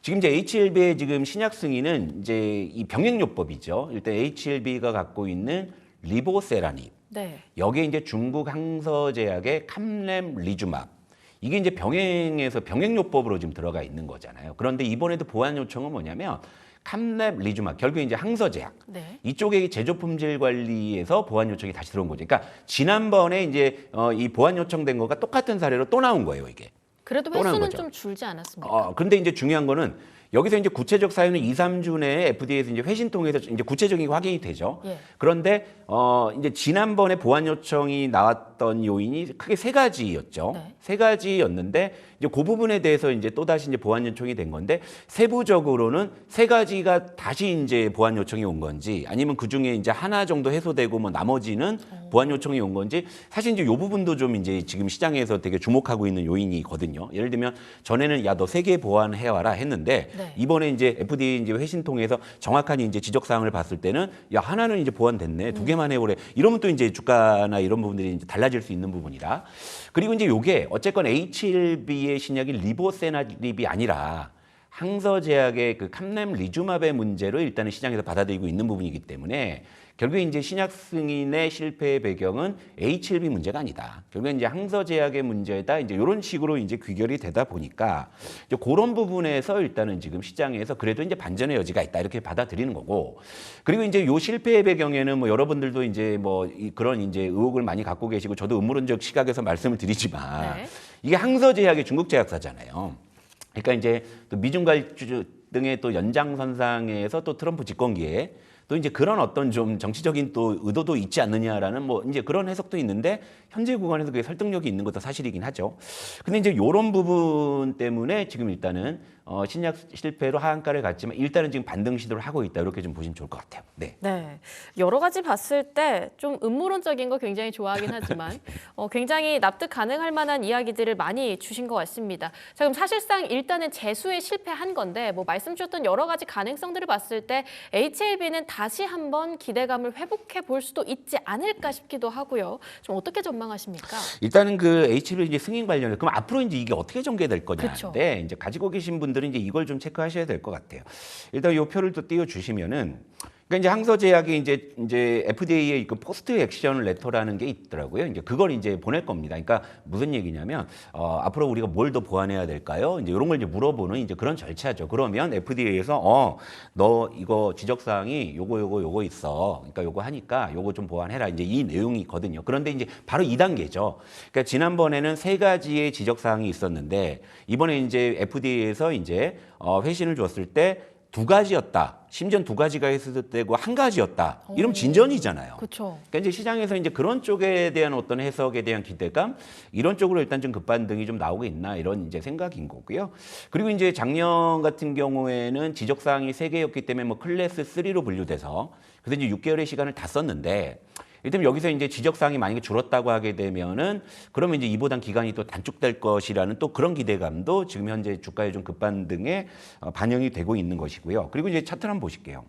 지금 이제 HLB의 지금 신약 승인은 이제 이 병행요법이죠. 일단 HLB가 갖고 있는 리보세라닙. 네. 여기에 이제 중국 항서제약의 캄렘리주맙. 이게 이제 병행에서 병행요법으로 지금 들어가 있는 거잖아요. 그런데 이번에도 보안 요청은 뭐냐면 캄렘리주맙 결국에 이제 항서제약 네. 이쪽에 제조 품질 관리에서 보안 요청이 다시 들어온 거죠. 그러니까 지난번에 이제 이 보안 요청된 거가 똑같은 사례로 또 나온 거예요, 이게. 그래도 또 나온 횟수는 거죠. 좀 줄지 않았습니까? 근데 이제 중요한 거는 여기서 이제 구체적 사유는 2, 3주 내에 FDA에서 이제 회신 통해서 이제 구체적인 게 확인이 되죠. 예. 그런데 이제 지난번에 보안 요청이 나왔던 요인이 크게 세 가지였죠. 네. 세 가지였는데 이제 그 부분에 대해서 이제 또 다시 이제 보안 요청이 된 건데 세부적으로는 세 가지가 다시 이제 보안 요청이 온 건지 아니면 그 중에 이제 하나 정도 해소되고 뭐 나머지는 보안 요청이 온 건지 사실 이제 요 부분도 좀 이제 지금 시장에서 되게 주목하고 있는 요인이거든요. 예를 들면 전에는 야 너 세 개 보완해 와라 했는데 네. 이번에 이제 FDA 이제 회신 통해서 정확한 이제 지적 사항을 봤을 때는 야 하나는 이제 보완됐네 두 개만 해오래 이러면 또 이제 주가나 이런 부분들이 이제 달라질 수 있는 부분이라 그리고 이제 요게 어쨌건 HLB의 신약이 리보세나립이 아니라 항서제약의 그 캄렘리주맙의 문제로 일단은 시장에서 받아들이고 있는 부분이기 때문에 결국에 이제 신약 승인의 실패의 배경은 HLB 문제가 아니다. 결국에 이제 항서제약의 문제다. 이제 이런 식으로 이제 귀결이 되다 보니까 이제 그런 부분에서 일단은 지금 시장에서 그래도 이제 반전의 여지가 있다 이렇게 받아들이는 거고 그리고 이제 요 실패의 배경에는 뭐 여러분들도 이제 뭐 그런 이제 의혹을 많이 갖고 계시고 저도 음모론적 시각에서 말씀을 드리지만 네. 이게 항서제약의 중국 제약사잖아요. 그러니까 이제 또 미중 갈등 등의 또 연장선상에서 또 트럼프 집권기에 또 이제 그런 어떤 좀 정치적인 또 의도도 있지 않느냐라는 뭐 이제 그런 해석도 있는데 현재 구간에서 그게 설득력이 있는 것도 사실이긴 하죠. 근데 이제 이런 부분 때문에 지금 일단은 신약 실패로 하한가를 갔지만 일단은 지금 반등 시도를 하고 있다 이렇게 좀 보시면 좋을 것 같아요. 네. 네, 여러 가지 봤을 때 좀 음모론적인 거 굉장히 좋아하긴 하지만 굉장히 납득 가능할 만한 이야기들을 많이 주신 것 같습니다. 자, 그럼 사실상 일단은 재수에 실패한 건데 뭐 말씀 주셨던 여러 가지 가능성들을 봤을 때 HLB는 다시 한번 기대감을 회복해 볼 수도 있지 않을까 싶기도 하고요. 좀 어떻게 전망하십니까? 일단은 그 HLB 이제 승인 관련해 그럼 앞으로 이제 이게 어떻게 전개될 그쵸. 거냐인데 이제 가지고 계신 분들은 이제 이걸 좀 체크하셔야 될 것 같아요. 일단 이 표를 또 띄워 주시면은. 그러니까 이제 항서제약이 이제 FDA의 그 포스트 액션 레터라는 게 있더라고요. 이제 그걸 이제 보낼 겁니다. 그러니까 무슨 얘기냐면 앞으로 우리가 뭘 더 보완해야 될까요? 이제 이런 걸 이제 물어보는 이제 그런 절차죠. 그러면 FDA에서 너 이거 지적 사항이 요거 있어. 그러니까 요거 하니까 요거 좀 보완해라. 이제 이 내용이거든요. 그런데 이제 바로 2단계죠. 그러니까 지난번에는 3가지의 지적 사항이 있었는데 이번에 이제 FDA에서 이제 회신을 줬을 때 2가지였다. 심지어 2가지가 해석되고 1가지였다. 이러면 진전이잖아요. 그렇죠. 그러니까 이제 시장에서 이제 그런 쪽에 대한 어떤 해석에 대한 기대감 이런 쪽으로 일단 좀 급반등이 좀 나오고 있나 이런 이제 생각인 거고요. 그리고 이제 작년 같은 경우에는 지적 사항이 3개였기 때문에 뭐 클래스 3로 분류돼서 그래서 이제 6개월의 시간을 다 썼는데 이를테면 여기서 이제 지적사항이 만약에 줄었다고 하게 되면은 그러면 이제 이보단 기간이 또 단축될 것이라는 또 그런 기대감도 지금 현재 주가의 좀 급반등에 반영이 되고 있는 것이고요. 그리고 이제 차트를 한번 보실게요.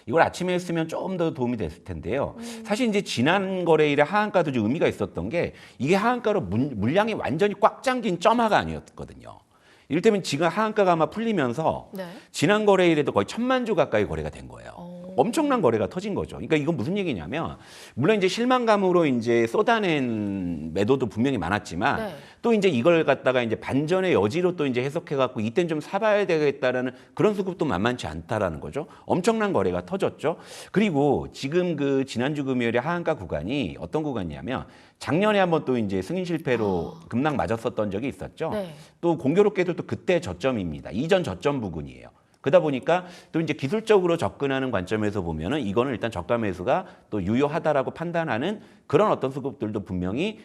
이걸 아침에 했으면 조금 더 도움이 됐을 텐데요. 사실 이제 지난 거래일에 하한가도 좀 의미가 있었던 게 이게 하한가로 물량이 완전히 꽉 잠긴 점화가 아니었거든요. 이를테면 지금 하한가가 아마 풀리면서 네. 지난 거래일에도 거의 1,000만 주 가까이 거래가 된 거예요. 엄청난 거래가 터진 거죠. 그러니까 이건 무슨 얘기냐면 물론 이제 실망감으로 이제 쏟아낸 매도도 분명히 많았지만 네. 또 이제 이걸 갖다가 이제 반전의 여지로 또 이제 해석해 갖고 이땐 좀 사봐야 되겠다라는 그런 수급도 만만치 않다라는 거죠. 엄청난 거래가 터졌죠. 그리고 지금 그 지난주 금요일에 하한가 구간이 어떤 구간이냐면 작년에 한번 또 이제 승인 실패로 급락 맞았었던 적이 있었죠. 네. 또 공교롭게도 또 그때 저점입니다. 이전 저점 부근이에요. 그러다 보니까 또 이제 기술적으로 접근하는 관점에서 보면은 이거는 일단 저가 매수가 또 유효하다라고 판단하는 그런 어떤 수급들도 분명히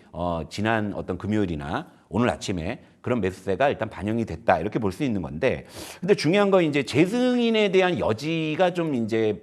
지난 어떤 금요일이나 오늘 아침에 그런 매수세가 일단 반영이 됐다 이렇게 볼 수 있는 건데 근데 중요한 건 이제 재승인에 대한 여지가 좀 이제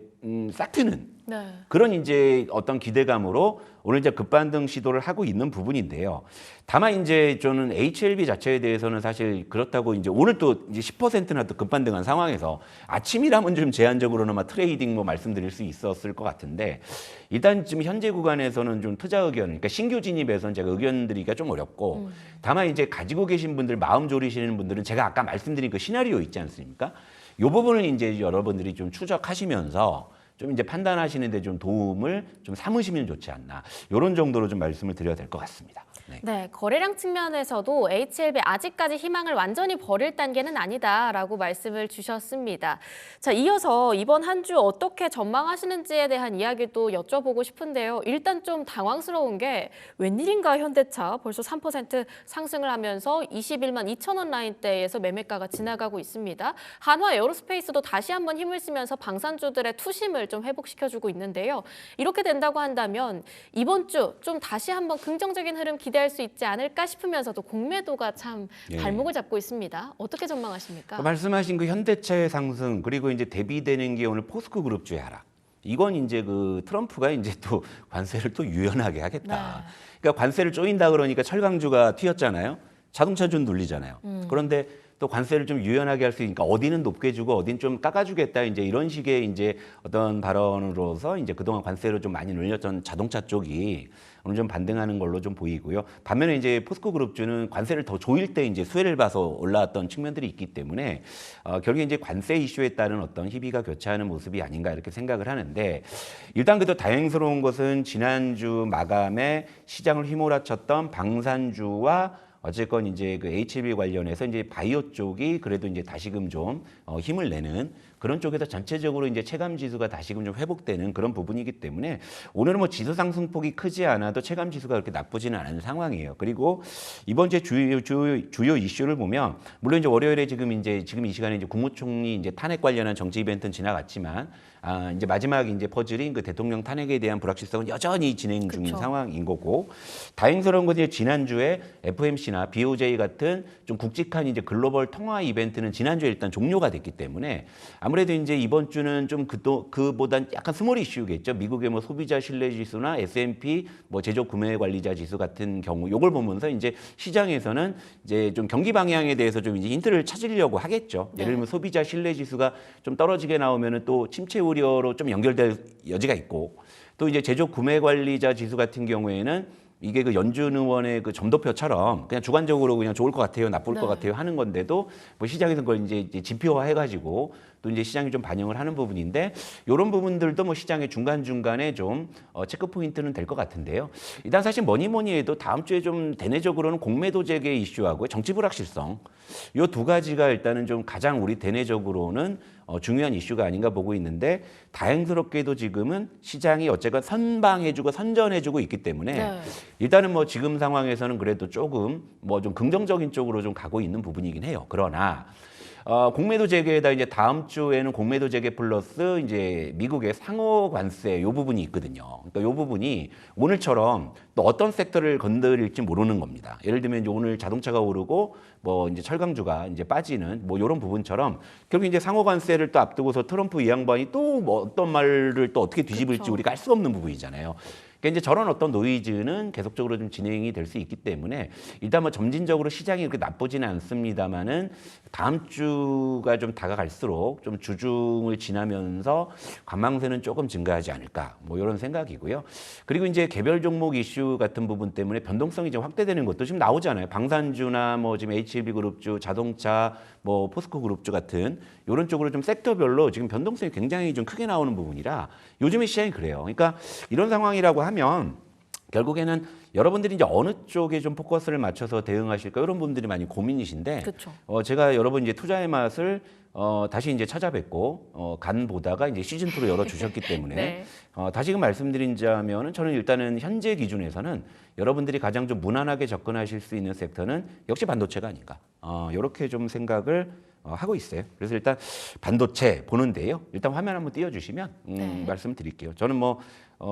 싹 트는 네. 그런 이제 어떤 기대감으로 오늘 이제 급반등 시도를 하고 있는 부분인데요. 다만 이제 저는 HLB 자체에 대해서는 사실 그렇다고 이제 오늘 또 이제 10%나 또 급반등한 상황에서 아침이라면 좀 제한적으로나마 트레이딩 뭐 말씀드릴 수 있었을 것 같은데 일단 지금 현재 구간에서는 좀 투자 의견, 그러니까 신규 진입에서는 제가 의견 드리기가 좀 어렵고 다만 이제 가지고 계신 분들 마음 졸이시는 분들은 제가 아까 말씀드린 그 시나리오 있지 않습니까? 이 부분을 이제 여러분들이 좀 추적하시면서 좀 이제 판단하시는데 좀 도움을 좀 삼으시면 좋지 않나 이런 정도로 좀 말씀을 드려야 될 것 같습니다. 네. 네, 거래량 측면에서도 HLB 아직까지 희망을 완전히 버릴 단계는 아니다라고 말씀을 주셨습니다. 자, 이어서 이번 한 주 어떻게 전망하시는지에 대한 이야기도 여쭤보고 싶은데요. 일단 좀 당황스러운 게 웬일인가 현대차 벌써 3% 상승을 하면서 21만 2천 원 라인대에서 매매가가 지나가고 있습니다. 한화 에어로스페이스도 다시 한번 힘을 쓰면서 방산주들의 투심을 좀 회복시켜주고 있는데요. 이렇게 된다고 한다면 이번 주 좀 다시 한번 긍정적인 흐름 기대할 수 있지 않을까 싶으면서도 공매도가 참 발목을 잡고 있습니다. 어떻게 전망하십니까? 말씀하신 그 현대차의 상승 그리고 이제 대비되는 게 오늘 포스코 그룹주의 하락. 이건 이제 그 트럼프가 이제 또 관세를 또 유연하게 하겠다. 네. 그러니까 관세를 쪼인다 그러니까 철강주가 튀었잖아요. 자동차주는 눌리잖아요. 그런데 또 관세를 좀 유연하게 할 수 있으니까 어디는 높게 주고 어디는 좀 깎아주겠다 이제 이런 식의 이제 어떤 발언으로서 이제 그동안 관세를 좀 많이 늘렸던 자동차 쪽이 오늘 좀 반등하는 걸로 좀 보이고요. 반면에 이제 포스코 그룹주는 관세를 더 조일 때 이제 수혜를 봐서 올라왔던 측면들이 있기 때문에 결국에 이제 관세 이슈에 따른 어떤 희비가 교차하는 모습이 아닌가 이렇게 생각을 하는데 일단 그래도 다행스러운 것은 지난주 마감에 시장을 휘몰아쳤던 방산주와 어쨌건 이제 그 HLB 관련해서 이제 바이오 쪽이 그래도 이제 다시금 좀 힘을 내는 그런 쪽에서 전체적으로 이제 체감 지수가 다시금 좀 회복되는 그런 부분이기 때문에 오늘은 뭐 지수 상승폭이 크지 않아도 체감 지수가 그렇게 나쁘지는 않은 상황이에요. 그리고 이번 주에 주요 이슈를 보면 물론 이제 월요일에 지금 이 시간에 이제 국무총리 이제 탄핵 관련한 정치 이벤트는 지나갔지만 이제 마지막 이제 퍼즐인 그 대통령 탄핵에 대한 불확실성은 여전히 진행 중인 그쵸. 상황인 거고 다행스러운 건 이제 지난주에 FOMC나 BOJ 같은 좀 굵직한 이제 글로벌 통화 이벤트는 지난주에 일단 종료가 됐기 때문에 아무래도 이제 이번 주는 좀 그보단 약간 스몰 이슈겠죠. 미국의 뭐 소비자 신뢰 지수나 S&P 뭐 제조 구매 관리자 지수 같은 경우 요걸 보면서 이제 시장에서는 이제 좀 경기 방향에 대해서 좀 이제 힌트를 찾으려고 하겠죠. 예를 들면 소비자 신뢰 지수가 좀 떨어지게 나오면은 또 침체 우려로 좀 연결될 여지가 있고 또 이제 제조 구매 관리자 지수 같은 경우에는 이게 그 연준 의원의 그 점도표처럼 그냥 주관적으로 그냥 좋을 것 같아요, 나쁠 것 같아요 하는 건데도 뭐 시장에서 그걸 이제 지표화 해가지고 또 이제 시장이 좀 반영을 하는 부분인데 이런 부분들도 뭐 시장의 중간중간에 좀 체크 포인트는 될 것 같은데요. 일단 사실 뭐니 해도 다음 주에 좀 대내적으로는 공매도 재개 이슈하고 정치 불확실성 이 두 가지가 일단은 좀 가장 우리 대내적으로는 중요한 이슈가 아닌가 보고 있는데 다행스럽게도 지금은 시장이 어쨌건 선방해주고 선전해주고 있기 때문에 일단은 뭐 지금 상황에서는 그래도 조금 뭐 좀 긍정적인 쪽으로 좀 가고 있는 부분이긴 해요. 그러나 공매도 재개에다 이제 다음 주에는 공매도 재개 플러스 이제 미국의 상호 관세 요 부분이 있거든요. 그러니까 요 부분이 오늘처럼 또 어떤 섹터를 건드릴지 모르는 겁니다. 예를 들면 이제 오늘 자동차가 오르고 뭐 이제 철강주가 이제 빠지는 뭐 이런 부분처럼 결국 이제 상호 관세를 또 앞두고서 트럼프 이 양반이 또 뭐 어떤 말을 또 어떻게 뒤집을지 그쵸. 우리가 알 수 없는 부분이잖아요. 그러니까 이제 저런 어떤 노이즈는 계속적으로 좀 진행이 될 수 있기 때문에 일단 뭐 점진적으로 시장이 그렇게 나쁘지는 않습니다만은 다음 주가 좀 다가갈수록 좀 주중을 지나면서 관망세는 조금 증가하지 않을까 뭐 이런 생각이고요. 그리고 이제 개별 종목 이슈 같은 부분 때문에 변동성이 좀 확대되는 것도 지금 나오잖아요. 방산주나 뭐 지금 HLB 그룹주, 자동차, 뭐 포스코 그룹주 같은 이런 쪽으로 좀 섹터별로 지금 변동성이 굉장히 좀 크게 나오는 부분이라 요즘에 시장이 그래요. 그러니까 이런 상황이라고 하면 결국에는 여러분들이 이제 어느 쪽에 좀 포커스를 맞춰서 대응하실까 이런 분들이 많이 고민이신데 그쵸. 제가 여러분 이제 투자의 맛을 다시 이제 찾아뵙고 간 보다가 이제 시즌 2로 열어 주셨기 때문에 네. 다시금 말씀드리자면은 저는 일단은 현재 기준에서는 여러분들이 가장 좀 무난하게 접근하실 수 있는 섹터는 역시 반도체가 아닌가 이렇게 좀 생각을 하고 있어요. 그래서 일단 반도체 보는데요. 일단 화면 한번 띄워주시면 말씀을 드릴게요. 저는 뭐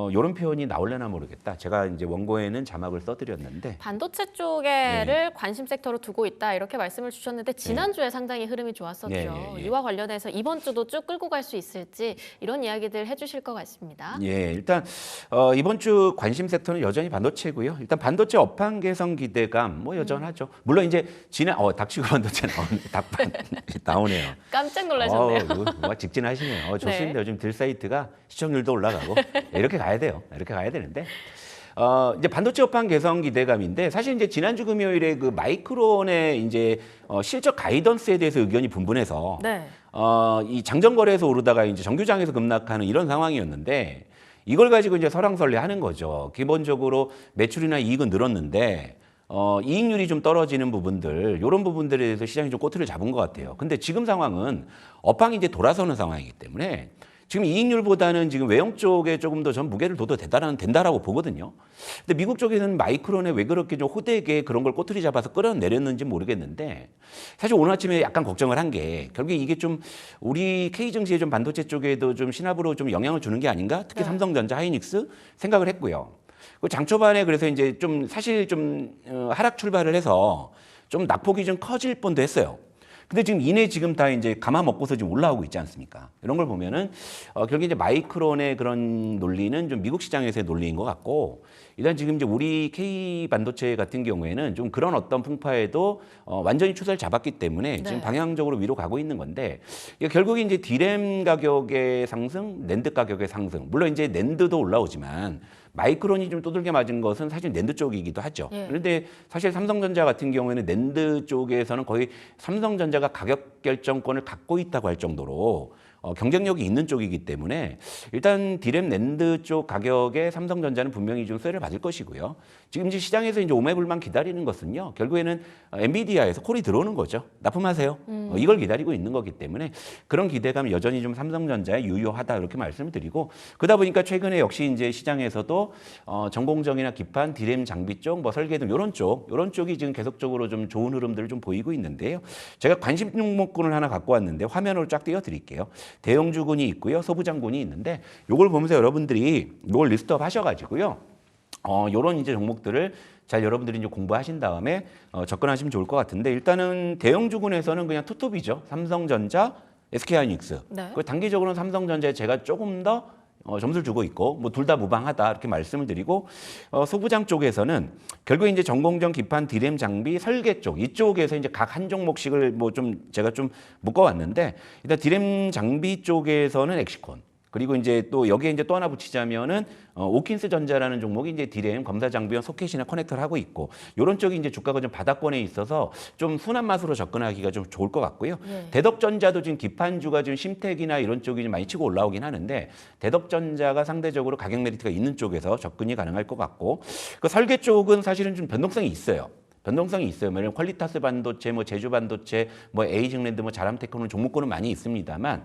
이런 표현이 나올려나 모르겠다. 제가 이제 원고에는 자막을 써드렸는데 반도체 쪽에를 관심 섹터로 두고 있다 이렇게 말씀을 주셨는데 지난주에 상당히 흐름이 좋았었죠. 예. 이와 관련해서 이번 주도 쭉 끌고 갈 수 있을지 이런 이야기들 해주실 것 같습니다. 예, 일단 이번 주 관심 섹터는 여전히 반도체고요. 일단 반도체 업황 개선 기대감 뭐 여전하죠. 물론 이제 닥치고 반도체 나오네요. 깜짝 놀라셨네요. 뭐 직진하시네요. 좋습니다. 요즘 들 사이트가 시청률도 올라가고 이렇게 가야 돼요. 이렇게 가야 되는데 이제 반도체 업황 개선 기대감인데 사실 이제 지난주 금요일에 그 마이크론의 이제 실적 가이던스에 대해서 의견이 분분해서 네. 이 장전거래에서 오르다가 이제 정규장에서 급락하는 이런 상황이었는데 이걸 가지고 이제 설왕설래하는 거죠. 기본적으로 매출이나 이익은 늘었는데 이익률이 좀 떨어지는 부분들 이런 부분들에 대해서 시장이 좀 꼬투리를 잡은 것 같아요. 근데 지금 상황은 업황이 이제 돌아서는 상황이기 때문에 지금 이익률보다는 지금 외형 쪽에 조금 더 전 무게를 둬도 된다라고 보거든요. 근데 미국 쪽에서는 마이크론에 왜 그렇게 좀 호되게 그런 걸 꼬투리 잡아서 끌어내렸는지 모르겠는데 사실 오늘 아침에 약간 걱정을 한 게 결국에 이게 좀 우리 K증시의 좀 반도체 쪽에도 좀 신압으로 좀 영향을 주는 게 아닌가? 특히 삼성전자, 하이닉스 생각을 했고요. 장 초반에 그래서 이제 좀 사실 좀 하락 출발을 해서 좀 낙폭이 좀 커질 뻔도 했어요. 근데 지금 이내 지금 다 이제 감아 먹고서 지금 올라오고 있지 않습니까? 이런 걸 보면은 결국에 이제 마이크론의 그런 논리는 좀 미국 시장에서의 논리인 것 같고 일단 지금 이제 우리 K 반도체 같은 경우에는 좀 그런 어떤 풍파에도 완전히 추세를 잡았기 때문에 지금 방향적으로 위로 가고 있는 건데 이게 결국에 이제 디램 가격의 상승, 낸드 가격의 상승 물론 이제 낸드도 올라오지만 마이크론이 좀 두들겨 맞은 것은 사실 낸드 쪽이기도 하죠. 그런데 사실 삼성전자 같은 경우에는 낸드 쪽에서는 거의 삼성전자가 가격 결정권을 갖고 있다고 할 정도로 경쟁력이 있는 쪽이기 때문에 일단 디램 낸드 쪽 가격에 삼성전자는 분명히 좀 수혜를 받을 것이고요. 지금 이제 시장에서 이제 오매불만 기다리는 것은요. 결국에는 엔비디아에서 콜이 들어오는 거죠. 납품하세요. 이걸 기다리고 있는 거기 때문에 그런 기대감이 여전히 좀 삼성전자에 유효하다 이렇게 말씀을 드리고 그러다 보니까 최근에 역시 이제 시장에서도 전공정이나 기판, 디램 장비 쪽, 뭐 설계 등 이런 쪽이 지금 계속적으로 좀 좋은 흐름들을 좀 보이고 있는데요. 제가 관심 종목군을 하나 갖고 왔는데 화면으로 쫙 띄워드릴게요. 대형주군이 있고요, 소부장군이 있는데 이걸 보면서 여러분들이 이걸 리스트업 하셔가지고요. 요런 이제 종목들을 잘 여러분들이 이제 공부하신 다음에 접근하시면 좋을 것 같은데 일단은 대형주군에서는 그냥 투톱이죠. 삼성전자, SK하이닉스. 네. 그 단기적으로는 삼성전자에 제가 조금 더 점수를 주고 있고 뭐 둘 다 무방하다 이렇게 말씀을 드리고 소부장 쪽에서는 결국에 이제 전공정 기판 디램 장비 설계 쪽 이쪽에서 이제 각 한 종목씩을 뭐 좀 제가 좀 묶어왔는데 일단 디램 장비 쪽에서는 엑시콘 그리고 이제 또 여기에 이제 또 하나 붙이자면은 오킨스 전자라는 종목이 이제 디램 검사 장비용 소켓이나 커넥터를 하고 있고 이런 쪽이 이제 주가가 좀 바닥권에 있어서 좀 순한 맛으로 접근하기가 좀 좋을 것 같고요. 네. 대덕전자도 지금 기판주가 지금 심택이나 이런 쪽이 좀 많이 치고 올라오긴 하는데 대덕전자가 상대적으로 가격 메리트가 있는 쪽에서 접근이 가능할 것 같고 그 설계 쪽은 사실은 좀 변동성이 있어요. 변동성이 있어요. 왜냐면 퀄리타스 반도체, 뭐 제주 반도체, 뭐 에이징랜드, 뭐 자람테크는 종목군은 많이 있습니다만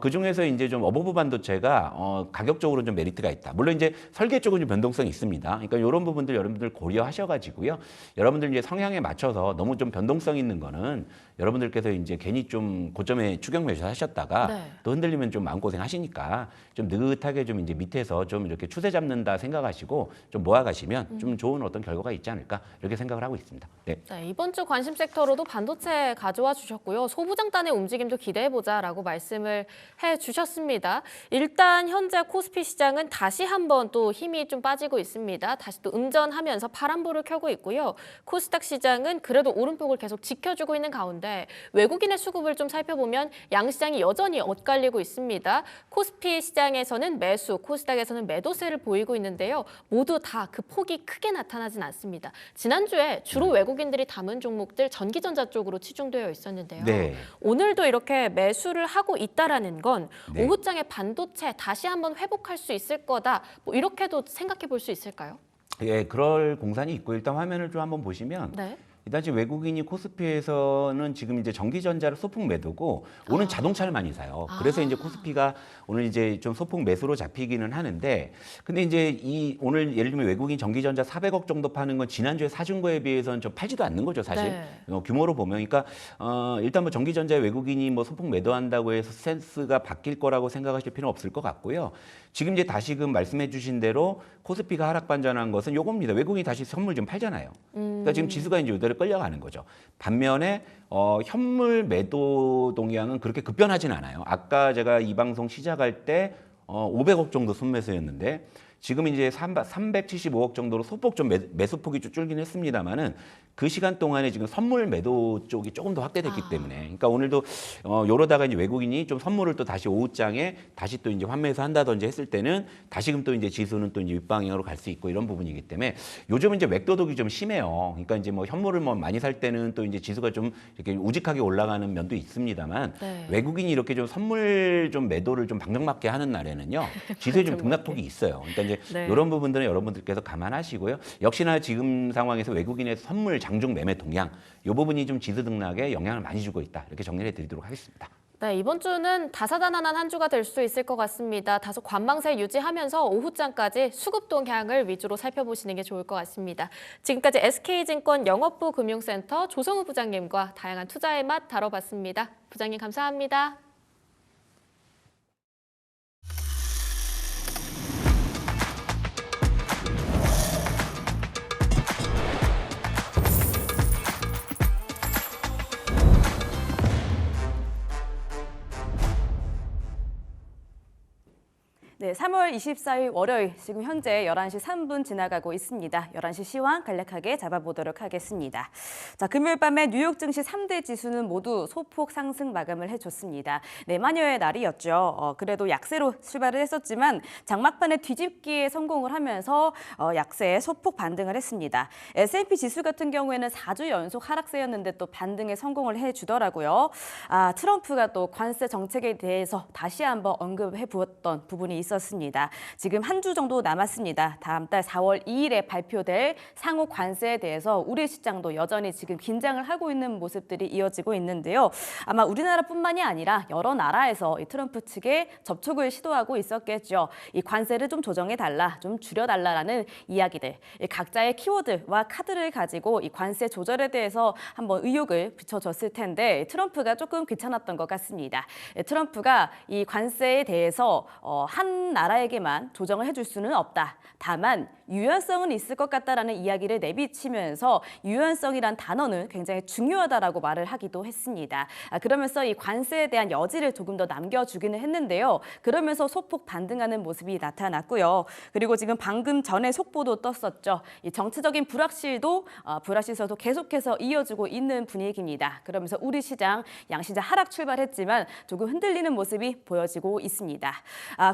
그 중에서 이제 좀 어버브 반도체가 가격적으로 좀 메리트가 있다. 물론 이제 설계 쪽은 좀 변동성이 있습니다. 그러니까 이런 부분들 여러분들 고려하셔가지고요. 여러분들 이제 성향에 맞춰서 너무 좀 변동성 있는 거는 여러분들께서 이제 괜히 좀 고점에 추격 매수 하셨다가 네. 또 흔들리면 좀 마음고생 하시니까 좀 느긋하게 좀 이제 밑에서 좀 이렇게 추세 잡는다 생각하시고 좀 모아가시면 좀 좋은 어떤 결과가 있지 않을까 이렇게 생각을 하고 있습니다. 네. 네, 이번 주 관심 섹터로도 반도체 가져와 주셨고요. 소부장단의 움직임도 기대해보자라고 말씀을 해주셨습니다. 일단 현재 코스피 시장은 다시 한번 또 힘이 좀 빠지고 있습니다. 다시 또 음전하면서 파란불을 켜고 있고요. 코스닥 시장은 그래도 오름폭을 계속 지켜주고 있는 가운데 외국인의 수급을 좀 살펴보면 양시장이 여전히 엇갈리고 있습니다. 코스피 시장에서는 매수, 코스닥에서는 매도세를 보이고 있는데요. 모두 다 그 폭이 크게 나타나진 않습니다. 지난주에 주로 외국인들이 담은 종목들 전기전자 쪽으로 치중되어 있었는데요. 네. 오늘도 이렇게 매수를 하고 있다라는 건 네. 오후장에 반도체 다시 한번 회복할 수 있을 거다. 뭐 이렇게도 생각해 볼 수 있을까요? 예, 그럴 공산이 있고 일단 화면을 좀 한번 보시면 네. 일단 지금 외국인이 코스피에서는 지금 이제 전기전자를 소폭 매도고 오늘 자동차를 많이 사요. 그래서 이제 코스피가 오늘 이제 좀 소폭 매수로 잡히기는 하는데 근데 이제 이 오늘 예를 들면 외국인 전기전자 400억 정도 파는 건 지난주에 사준 거에 비해서는 좀 팔지도 않는 거죠, 사실. 네. 규모로 보면 그러니까 일단 뭐 전기전자에 외국인이 뭐 소폭 매도한다고 해서 센스가 바뀔 거라고 생각하실 필요는 없을 것 같고요. 지금 이제 다시금 말씀해 주신 대로 코스피가 하락 반전한 것은 요겁니다. 외국인이 다시 선물 좀 팔잖아요. 그러니까 지금 지수가 이제 이대로 끌려가는 거죠. 반면에 현물 매도 동향은 그렇게 급변하진 않아요. 아까 제가 이 방송 시작할 때 500억 정도 순매수였는데 지금 이제 375억 정도로 소폭 좀 매수폭이 좀 줄긴 했습니다만은 그 시간 동안에 지금 선물 매도 쪽이 조금 더 확대됐기 때문에 그러니까 오늘도 요러다가 이제 외국인이 좀 선물을 또 다시 오후장에 다시 또 이제 환매해서 한다든지 했을 때는 다시금 또 이제 지수는 또 이제 윗방향으로 갈 수 있고 이런 부분이기 때문에 요즘 이제 맥도독이 좀 심해요. 그러니까 이제 뭐 현물을 뭐 많이 살 때는 또 이제 지수가 좀 이렇게 우직하게 올라가는 면도 있습니다만 네. 외국인이 이렇게 좀 선물 좀 매도를 좀 방정맞게 하는 날에는요 지수에 좀 등락폭이 있어요. 그러니까 이제 네. 이런 부분들은 여러분들께서 감안하시고요. 역시나 지금 상황에서 외국인의 선물 장중 매매 동향 이 부분이 좀 지수 등락에 영향을 많이 주고 있다. 이렇게 정리해 드리도록 하겠습니다. 네, 이번 주는 다사다난한 한 주가 될 수 있을 것 같습니다. 다소 관망세 유지하면서 오후장까지 수급 동향을 위주로 살펴보시는 게 좋을 것 같습니다. 지금까지 SK증권 영업부 금융센터 조성우 부장님과 다양한 투자의 맛 다뤄봤습니다. 부장님 감사합니다. 네, 네, 3월 24일 월요일 지금 현재 11시 3분 지나가고 있습니다. 11시 시황 간략하게 잡아보도록 하겠습니다. 자, 금요일 밤에 뉴욕 증시 3대 지수는 모두 소폭 상승 마감을 해줬습니다. 네, 마녀의 날이었죠. 그래도 약세로 출발을 했었지만 장막판에 뒤집기에 성공을 하면서 약세에 소폭 반등을 했습니다. S&P 지수 같은 경우에는 4주 연속 하락세였는데 또 반등에 성공을 해주더라고요. 트럼프가 또 관세 정책에 대해서 다시 한번 언급해 부었던 부분이 있었습니다. 지금 한 주 정도 남았습니다. 다음 달 4월 2일에 발표될 상호 관세에 대해서 우리 시장도 여전히 지금 긴장을 하고 있는 모습들이 이어지고 있는데요. 아마 우리나라뿐만이 아니라 여러 나라에서 이 트럼프 측에 접촉을 시도하고 있었겠죠. 이 관세를 좀 조정해달라, 좀 줄여달라라는 이야기들, 각자의 키워드와 카드를 가지고 이 관세 조절에 대해서 한번 의욕을 비춰줬을 텐데 트럼프가 조금 귀찮았던 것 같습니다. 트럼프가 이 관세에 대해서 한 나라에게만 조정을 해줄 수는 없다. 다만 유연성은 있을 것 같다라는 이야기를 내비치면서 유연성이란 단어는 굉장히 중요하다라고 말을 하기도 했습니다. 그러면서 이 관세에 대한 여지를 조금 더 남겨주기는 했는데요. 그러면서 소폭 반등하는 모습이 나타났고요. 그리고 지금 방금 전에 속보도 떴었죠. 이 정치적인 불확실성도 계속해서 이어지고 있는 분위기입니다. 그러면서 우리 시장, 양시장 하락 출발했지만 조금 흔들리는 모습이 보여지고 있습니다.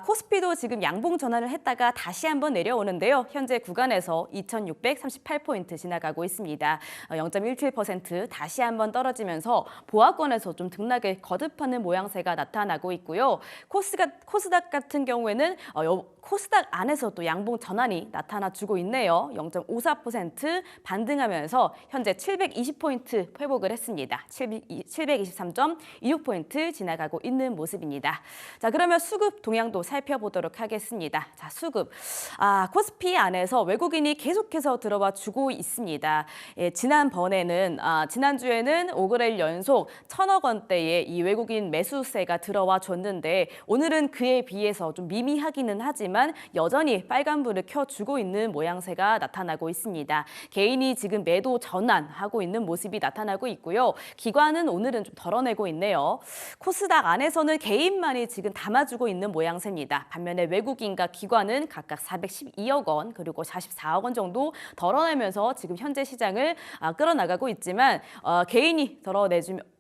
코스피도 지금 양봉 전환을 했다가 다시 한번 내려오는데요. 현재 구간에서 2,638포인트 지나가고 있습니다. 0.17% 다시 한번 떨어지면서 보합권에서 좀 등락을 거듭하는 모양새가 나타나고 있고요. 코스닥 같은 경우에는 코스닥 안에서도 양봉 전환이 나타나주고 있네요. 0.54% 반등하면서 현재 720포인트 회복을 했습니다. 723.26포인트 지나가고 있는 모습입니다. 자, 그러면 수급 동향도 살펴보도록 하겠습니다. 자, 수급. 코스피 안에서 외국인이 계속해서 들어와 주고 있습니다. 지난주에는 5거래일 연속 1,000억 원대의 이 외국인 매수세가 들어와 줬는데 오늘은 그에 비해서 좀 미미하기는 하지만 여전히 빨간불을 켜주고 있는 모양새가 나타나고 있습니다. 개인이 지금 매도 전환하고 있는 모습이 나타나고 있고요. 기관은 오늘은 좀 덜어내고 있네요. 코스닥 안에서는 개인만이 지금 담아주고 있는 모양새입니다. 반면에 외국인과 기관은 각각 412억 원 그리고 44억 원 정도 덜어내면서 지금 현재 시장을 끌어나가고 있지만 개인이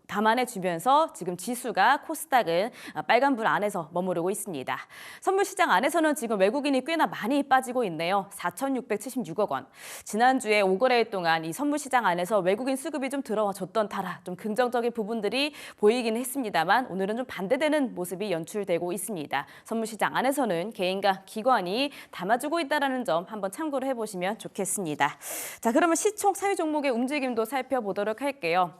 담아내주면서 지금 지수가 코스닥은 빨간불 안에서 머무르고 있습니다. 선물시장 안에서는 지금 외국인이 꽤나 많이 빠지고 있네요. 4,676억 원. 지난주에 5거래일 동안 이 선물시장 안에서 외국인 수급이 좀 들어와 줬던 타라 좀 긍정적인 부분들이 보이긴 했습니다만 오늘은 좀 반대되는 모습이 연출되고 있습니다. 선물시장 안에서는 개인과 기관이 담아주고 있다는 점 한번 참고를 해보시면 좋겠습니다. 자, 그러면 시총 3위 종목의 움직임도 살펴보도록 할게요.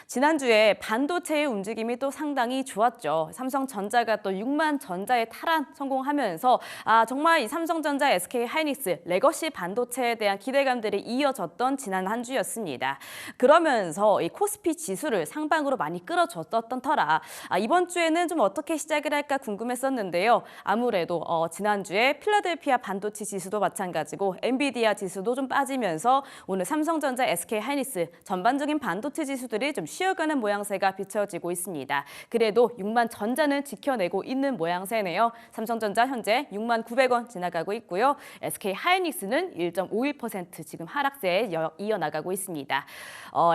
지난주에 반도체의 움직임이 또 상당히 좋았죠. 삼성전자가 또 6만 전자의 탈환 성공하면서 정말 이 삼성전자, SK하이닉스, 레거시 반도체에 대한 기대감들이 이어졌던 지난 한 주였습니다. 그러면서 이 코스피 지수를 상방으로 많이 끌어줬던 터라 이번 주에는 좀 어떻게 시작을 할까 궁금했었는데요. 아무래도 지난주에 필라델피아 반도체 지수도 마찬가지고 엔비디아 지수도 좀 빠지면서 오늘 삼성전자, SK하이닉스 전반적인 반도체 지수들이 좀 쉬어가는 모양새가 비춰지고 있습니다. 그래도 6만 전자는 지켜내고 있는 모양새네요. 삼성전자 현재 6만 900원 지나가고 있고요. SK하이닉스는 1.51% 지금 하락세에 이어나가고 있습니다.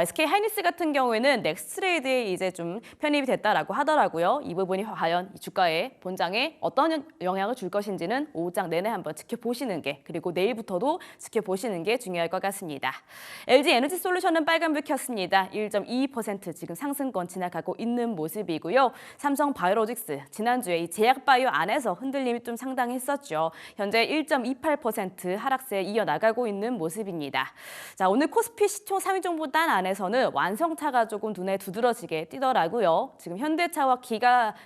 SK하이닉스 같은 경우에는 넥스트레이드에 이제 좀 편입이 됐다라고 하더라고요. 이 부분이 과연 주가의 본장에 어떤 영향을 줄 것인지는 오후장 내내 한번 지켜보시는 게 그리고 내일부터도 지켜보시는 게 중요할 것 같습니다. LG 에너지솔루션은 빨간불 켰습니다. 1.22% 지금 상승권 지나가고 있는 모습이고요. 삼성바이오로직스 지난주에 이 제약바이오 안에서 흔들림이 좀 상당했었죠. 현재 1.28% 하락세에 이어나가고 있는 모습입니다. 자, 오늘 코스피 시총 3위 정보단 안에서는 완성차가 조금 눈에 두드러지게 띄더라고요. 지금 현대차와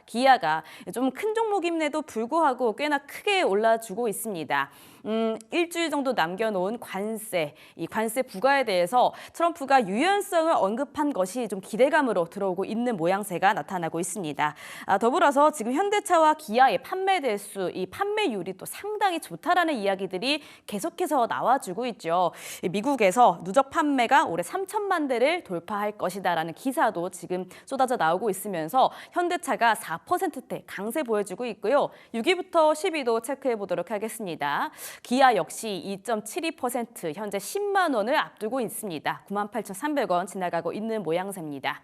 기아가 좀 큰 종목임에도 불구하고 꽤나 크게 올라주고 있습니다. 일주일 정도 남겨놓은 관세, 이 관세 부과에 대해서 트럼프가 유연성을 언급한 것이 좀 좀 기대감으로 들어오고 있는 모양새가 나타나고 있습니다. 더불어서 지금 현대차와 기아의 판매 대수, 이 판매율이 또 상당히 좋다라는 이야기들이 계속해서 나와주고 있죠. 미국에서 누적 판매가 올해 3천만 대를 돌파할 것이다라는 기사도 지금 쏟아져 나오고 있으면서 현대차가 4%대 강세 보여주고 있고요. 6위부터 10위도 체크해 보도록 하겠습니다. 기아 역시 2.72% 현재 10만 원을 앞두고 있습니다. 98,300원 지나가고 있는 모양새입니다.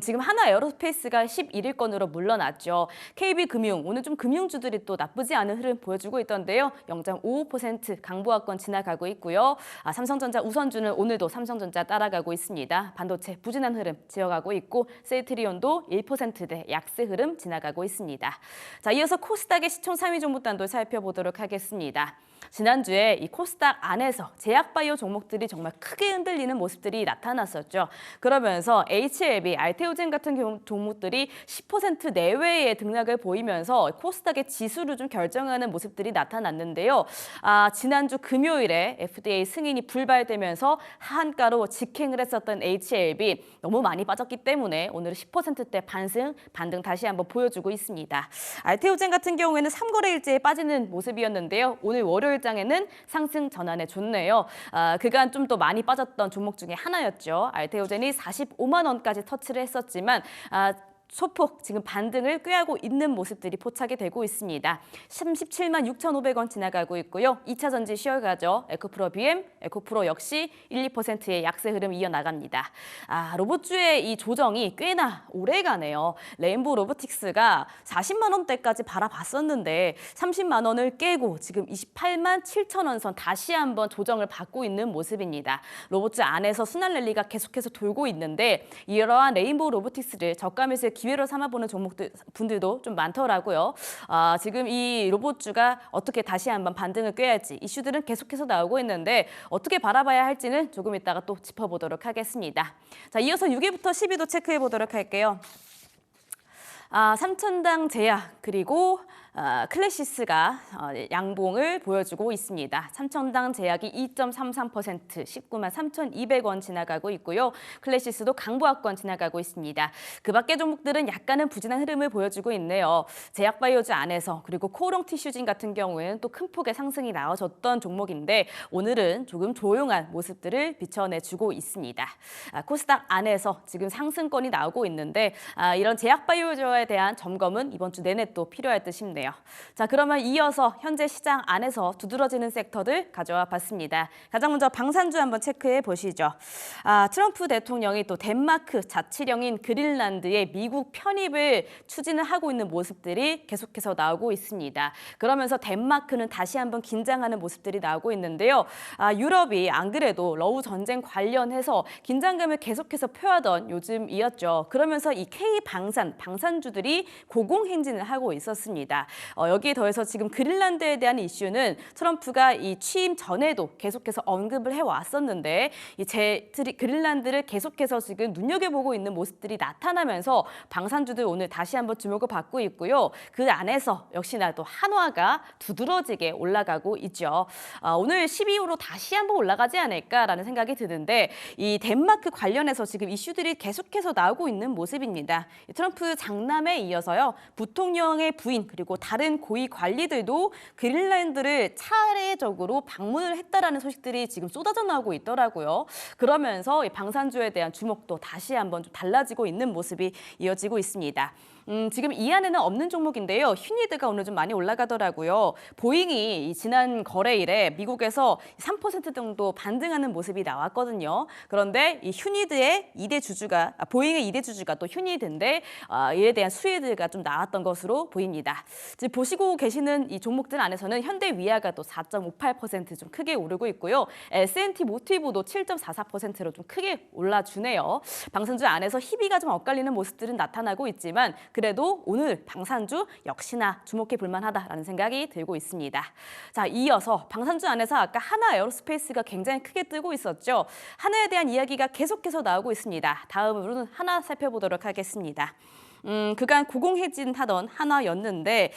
지금 하나 에어로스페이스가 11위권으로 물러났죠. KB금융, 오늘 좀 금융주들이 또 나쁘지 않은 흐름 보여주고 있던데요. 0.55% 강보합권 지나가고 있고요. 삼성전자 우선주는 오늘도 삼성전자 따라가고 있습니다. 반도체 부진한 흐름 지어가고 있고 세이트리온도 1%대 약세 흐름 지나가고 있습니다. 자, 이어서 코스닥의 시총 3위 종목단도 살펴보도록 하겠습니다. 지난주에 이 코스닥 안에서 제약바이오 종목들이 정말 크게 흔들리는 모습들이 나타났었죠. 그러면서 HLB, 알테오젠 같은 종목들이 10% 내외의 등락을 보이면서 코스닥의 지수를 좀 결정하는 모습들이 나타났는데요. 지난주 금요일에 FDA 승인이 불발되면서 하한가로 직행을 했었던 HLB 너무 많이 빠졌기 때문에 오늘은 10%대 반등 다시 한번 보여주고 있습니다. 알테오젠 같은 경우에는 3거래일째에 빠지는 모습이었는데요. 오늘 월요일장에는 상승 전환에 좋네요. 그간 좀 더 많이 빠졌던 종목 중에 하나였죠. 알테오젠이 45만 원까지 터치를 했었지만 소폭 지금 반등을 꾀하고 있는 모습들이 포착이 되고 있습니다. 37만 6,500원 지나가고 있고요. 2차 전지 쉬어가죠. 에코프로 BM, 에코프로 역시 1, 2%의 약세 흐름 이어나갑니다. 로봇주의 이 조정이 꽤나 오래가네요. 레인보우 로보틱스가 40만 원대까지 바라봤었는데 30만 원을 깨고 지금 28만 7천 원 선 다시 한번 조정을 받고 있는 모습입니다. 로봇주 안에서 순환 랠리가 계속해서 돌고 있는데 이러한 레인보우 로보틱스를 저가 매수의 기회로 삼아보는 분들도 좀 많더라고요. 지금 이 로봇주가 어떻게 다시 한번 반등을 꾀할지 이슈들은 계속해서 나오고 있는데 어떻게 바라봐야 할지는 조금 이따가 또 짚어보도록 하겠습니다. 자, 이어서 6위부터 10위도 체크해 보도록 할게요. 삼천당 제약 그리고 클래시스가 양봉을 보여주고 있습니다. 삼천당 제약이 2.33% 19만 3,200원 지나가고 있고요. 클래시스도 강보합권 지나가고 있습니다. 그 밖의 종목들은 약간은 부진한 흐름을 보여주고 있네요. 제약바이오주 안에서 그리고 코오롱 티슈진 같은 경우에는 또 큰 폭의 상승이 나와줬던 종목인데 오늘은 조금 조용한 모습들을 비춰내주고 있습니다. 코스닥 안에서 지금 상승권이 나오고 있는데 이런 제약바이오주에 대한 점검은 이번 주 내내 또 필요할 듯 싶네요. 자, 그러면 이어서 현재 시장 안에서 두드러지는 섹터들 가져와 봤습니다. 가장 먼저 방산주 한번 체크해 보시죠. 트럼프 대통령이 또 덴마크 자치령인 그린란드의 미국 편입을 추진을 하고 있는 모습들이 계속해서 나오고 있습니다. 그러면서 덴마크는 다시 한번 긴장하는 모습들이 나오고 있는데요. 유럽이 안 그래도 러우 전쟁 관련해서 긴장감을 계속해서 표하던 요즘이었죠. 그러면서 이 방산주들이 고공행진을 하고 있었습니다. 여기에 더해서 지금 그린란드에 대한 이슈는 트럼프가 이 취임 전에도 계속해서 언급을 해왔었는데 그린란드를 계속해서 지금 눈여겨보고 있는 모습들이 나타나면서 방산주들 오늘 다시 한번 주목을 받고 있고요. 그 안에서 역시나 또 한화가 두드러지게 올라가고 있죠. 오늘 12호로 다시 한번 올라가지 않을까라는 생각이 드는데 이 덴마크 관련해서 지금 이슈들이 계속해서 나오고 있는 모습입니다. 트럼프 장남에 이어서요. 부통령의 부인 그리고 다른 고위 관리들도 그린란드를 차례적으로 방문을 했다라는 소식들이 지금 쏟아져 나오고 있더라고요. 그러면서 이 방산주에 대한 주목도 다시 한번 좀 달라지고 있는 모습이 이어지고 있습니다. 지금 이 안에는 없는 종목인데요. 휴니드가 오늘 좀 많이 올라가더라고요. 보잉이 지난 거래일에 미국에서 3% 정도 반등하는 모습이 나왔거든요. 그런데 이 휴니드의 2대 주주가 보잉의 2대 주주가 또 휴니드인데 이에 대한 수혜가 좀 나왔던 것으로 보입니다. 지금 보시고 계시는 이 종목들 안에서는 현대위아가 또 4.58% 좀 크게 오르고 있고요. S&T 모티브도 7.44%로 좀 크게 올라주네요. 방산주 안에서 희비가 좀 엇갈리는 모습들은 나타나고 있지만 그래도 오늘 방산주 역시나 주목해 볼 만하다라는 생각이 들고 있습니다. 자, 이어서 방산주 안에서 아까 하나 에어로스페이스가 굉장히 크게 뜨고 있었죠. 하나에 대한 이야기가 계속해서 나오고 있습니다. 다음으로는 하나 살펴보도록 하겠습니다. 그간 고공행진하던 한화였는데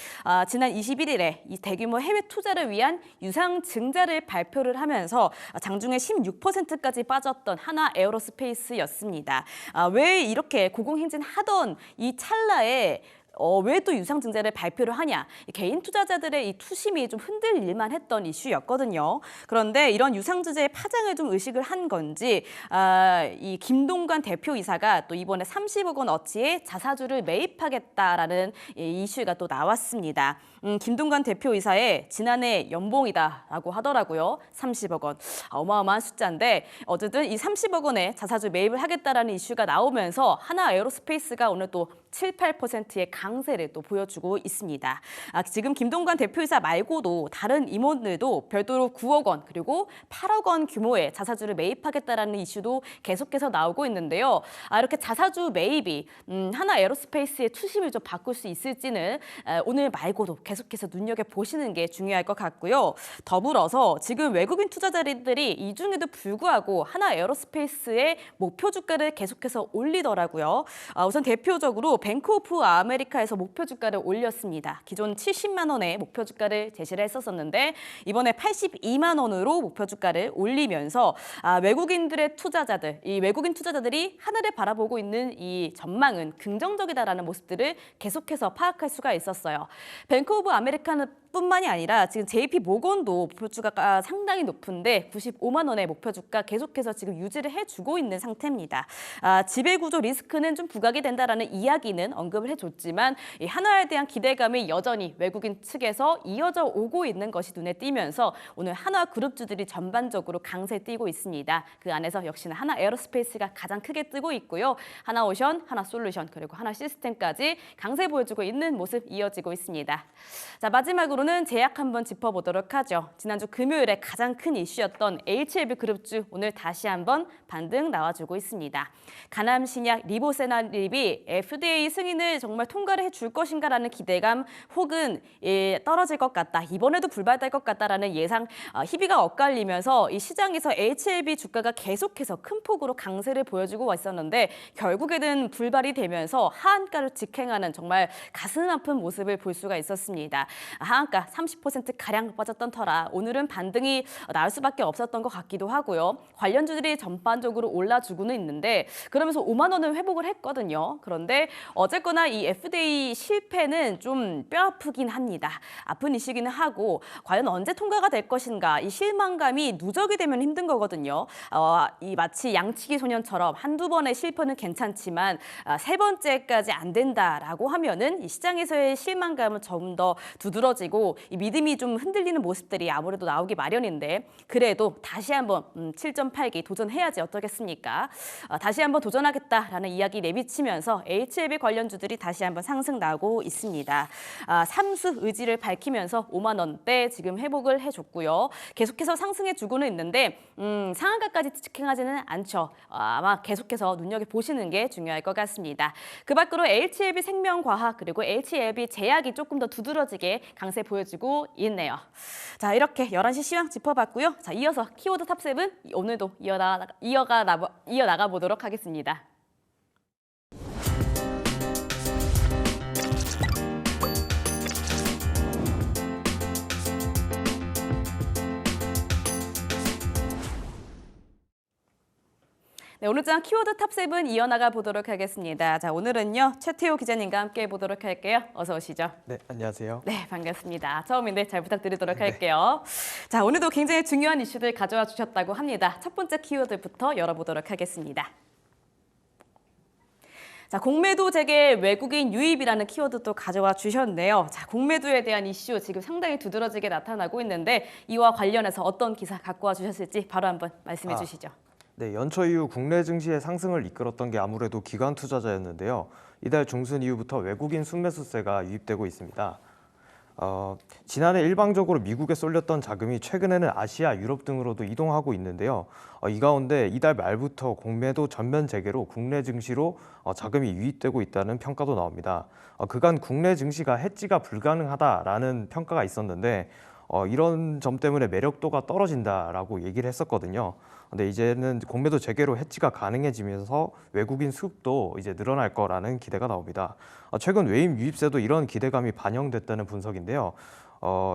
지난 21일에 이 대규모 해외 투자를 위한 유상증자를 발표를 하면서 장중에 16%까지 빠졌던 한화 에어로스페이스였습니다. 왜 이렇게 고공행진하던 이 찰나에 왜 또 유상증자를 발표를 하냐. 개인 투자자들의 이 투심이 좀 흔들릴만 했던 이슈였거든요. 그런데 이런 유상증자의 파장을 좀 의식을 한 건지 이 김동관 대표이사가 또 이번에 30억 원 어치의 자사주를 매입하겠다라는 이슈가 또 나왔습니다. 김동관 대표이사의 지난해 연봉이다라고 하더라고요. 30억 원. 어마어마한 숫자인데 어쨌든 이 30억 원의 자사주 매입을 하겠다라는 이슈가 나오면서 하나 에어로스페이스가 오늘 또 7, 8%의 강세를 또 보여주고 있습니다. 지금 김동관 대표이사 말고도 다른 임원들도 별도로 9억 원 그리고 8억 원 규모의 자사주를 매입하겠다라는 이슈도 계속해서 나오고 있는데요. 이렇게 자사주 매입이 하나 에어로스페이스의 투심을 좀 바꿀 수 있을지는 오늘 말고도 계속해서 눈여겨보시는 게 중요할 것 같고요. 더불어서 지금 외국인 투자자들이 이 중에도 불구하고 하나 에어로스페이스의 목표 주가를 계속해서 올리더라고요. 우선 대표적으로 뱅크 오브 아메리카에서 목표 주가를 올렸습니다. 기존 70만 원의 목표 주가를 제시를 했었는데 이번에 82만 원으로 목표 주가를 올리면서 외국인들의 투자자들, 이 외국인 투자자들이 하늘을 바라보고 있는 이 전망은 긍정적이다라는 모습들을 계속해서 파악할 수가 있었어요. 뱅크 오브 아메리카는 뿐만이 아니라 지금 JP 모건도 목표 주가가 상당히 높은데 95만 원의 목표 주가 계속해서 지금 유지를 해주고 있는 상태입니다. 지배구조 리스크는 좀 부각이 된다라는 이야기는 언급을 해줬지만 이 하나에 대한 기대감이 여전히 외국인 측에서 이어져 오고 있는 것이 눈에 띄면서 오늘 하나 그룹주들이 전반적으로 강세 띄고 있습니다. 그 안에서 역시나 하나 에어로스페이스가 가장 크게 뜨고 있고요. 하나오션, 하나솔루션 그리고 하나시스템까지 강세 보여주고 있는 모습 이어지고 있습니다. 자, 마지막으로는 제약 한번 짚어보도록 하죠. 지난주 금요일에 가장 큰 이슈였던 HLB 그룹주 오늘 다시 한번 반등 나와주고 있습니다. 간암 신약 리보세나립이 FDA 승인을 정말 통과를 해줄 것인가라는 기대감 혹은 떨어질 것 같다. 이번에도 불발될 것 같다라는 예상 희비가 엇갈리면서 이 시장에서 HLB 주가가 계속해서 큰 폭으로 강세를 보여주고 있었는데 결국에는 불발이 되면서 하한가를 직행하는 정말 가슴 아픈 모습을 볼 수가 있었습니다. 하한가 30%가량 빠졌던 터라 오늘은 반등이 나올 수밖에 없었던 것 같기도 하고요. 관련주들이 전반적으로 올라주고는 있는데 그러면서 5만 원을 회복을 했거든요. 그런데 어쨌거나 이 FDA 실패는 좀 뼈아프긴 합니다. 아픈 이슈기는 하고 과연 언제 통과가 될 것인가 이 실망감이 누적이 되면 힘든 거거든요. 이 마치 양치기 소년처럼 한두 번의 실패는 괜찮지만 세 번째까지 안 된다라고 하면은 이 시장에서의 실망감은 좀 더 두드러지고 이 믿음이 좀 흔들리는 모습들이 아무래도 나오기 마련인데 그래도 다시 한번 7.8기 도전해야지 어떠겠습니까? 다시 한번 도전하겠다라는 이야기 내비치면서 HLB 관련주들이 다시 한번 상승 나오고 있습니다. 삼수 의지를 밝히면서 5만 원대 지금 회복을 해줬고요. 계속해서 상승해주고는 있는데 상한가까지 직행하지는 않죠. 아마 계속해서 눈여겨보시는 게 중요할 것 같습니다. 그 밖으로 HLB 생명과학 그리고 HLB 제약이 조금 더 두드러지게 강세 보여주고 있네요. 자, 이렇게 11시 시황 짚어봤고요. 자, 이어서 키워드 탑7 오늘도 이어나가 보도록 하겠습니다. 네, 오늘 장 키워드 탑7 이어나가 보도록 하겠습니다. 자, 오늘은요 최태호 기자님과 함께 보도록 할게요. 어서 오시죠. 네, 안녕하세요. 네, 반갑습니다. 처음인데 잘 부탁드리도록 할게요. 자, 오늘도 굉장히 중요한 이슈들 가져와 주셨다고 합니다. 첫 번째 키워드부터 열어보도록 하겠습니다. 자, 공매도 재개 외국인 유입이라는 키워드도 가져와 주셨는데요. 자, 공매도에 대한 이슈 지금 상당히 두드러지게 나타나고 있는데 이와 관련해서 어떤 기사 갖고 와 주셨을지 바로 한번 말씀해 주시죠. 네, 연초 이후 국내 증시의 상승을 이끌었던 게 아무래도 기관 투자자였는데요. 이달 중순 이후부터 외국인 순매수세가 유입되고 있습니다. 지난해 일방적으로 미국에 쏠렸던 자금이 최근에는 아시아, 유럽 등으로도 이동하고 있는데요. 이 가운데 이달 말부터 공매도 전면 재개로 국내 증시로 자금이 유입되고 있다는 평가도 나옵니다. 그간 국내 증시가 해지가 불가능하다라는 평가가 있었는데 이런 점 때문에 매력도가 떨어진다라고 얘기를 했었거든요. 근데 이제는 공매도 재개로 해지가 가능해지면서 외국인 수급도 이제 늘어날 거라는 기대가 나옵니다. 최근 외인 유입세도 이런 기대감이 반영됐다는 분석인데요.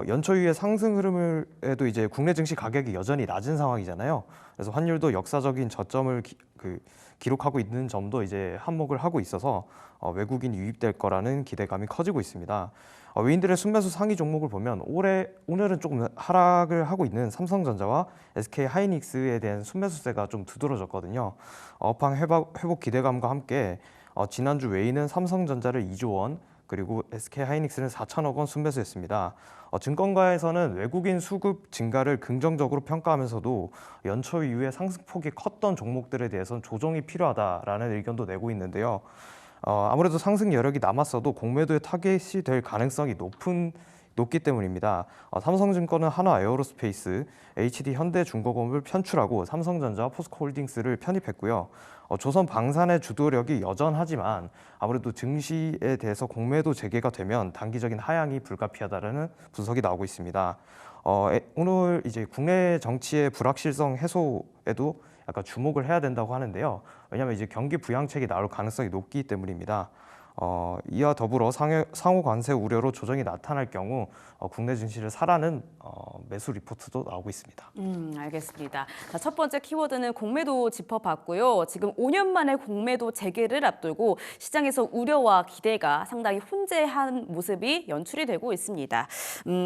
연초 이후의 상승 흐름에도 이제 국내 증시 가격이 여전히 낮은 상황이잖아요. 그래서 환율도 역사적인 저점을 기록하고 있는 점도 이제 한몫을 하고 있어서 외국인이 유입될 거라는 기대감이 커지고 있습니다. 외인들의 순매수 상위 종목을 보면 오늘은 조금 하락을 하고 있는 삼성전자와 SK 하이닉스에 대한 순매수세가 좀 두드러졌거든요. 업황 회복 기대감과 함께 지난주 외인은 삼성전자를 2조 원, 그리고 SK 하이닉스는 4천억 원 순매수했습니다. 증권가에서는 외국인 수급 증가를 긍정적으로 평가하면서도 연초 이후에 상승폭이 컸던 종목들에 대해서는 조정이 필요하다라는 의견도 내고 있는데요. 아무래도 상승 여력이 남았어도 공매도의 타겟이 될 가능성이 높기 때문입니다. 삼성증권은 하나에어로스페이스, HD현대중공업을 편출하고 삼성전자와 포스코홀딩스를 편입했고요. 조선방산의 주도력이 여전하지만 아무래도 증시에 대해서 공매도 재개가 되면 단기적인 하향이 불가피하다는 분석이 나오고 있습니다. 오늘 이제 국내 정치의 불확실성 해소에도 약간 주목을 해야 된다고 하는데요. 왜냐하면 이제 경기 부양책이 나올 가능성이 높기 때문입니다. 이와 더불어 상호 관세 우려로 조정이 나타날 경우 국내 증시를 사라는 매수 리포트도 나오고 있습니다. 알겠습니다. 자, 첫 번째 키워드는 공매도 짚어봤고요. 지금 5년 만에 공매도 재개를 앞두고 시장에서 우려와 기대가 상당히 혼재한 모습이 연출이 되고 있습니다.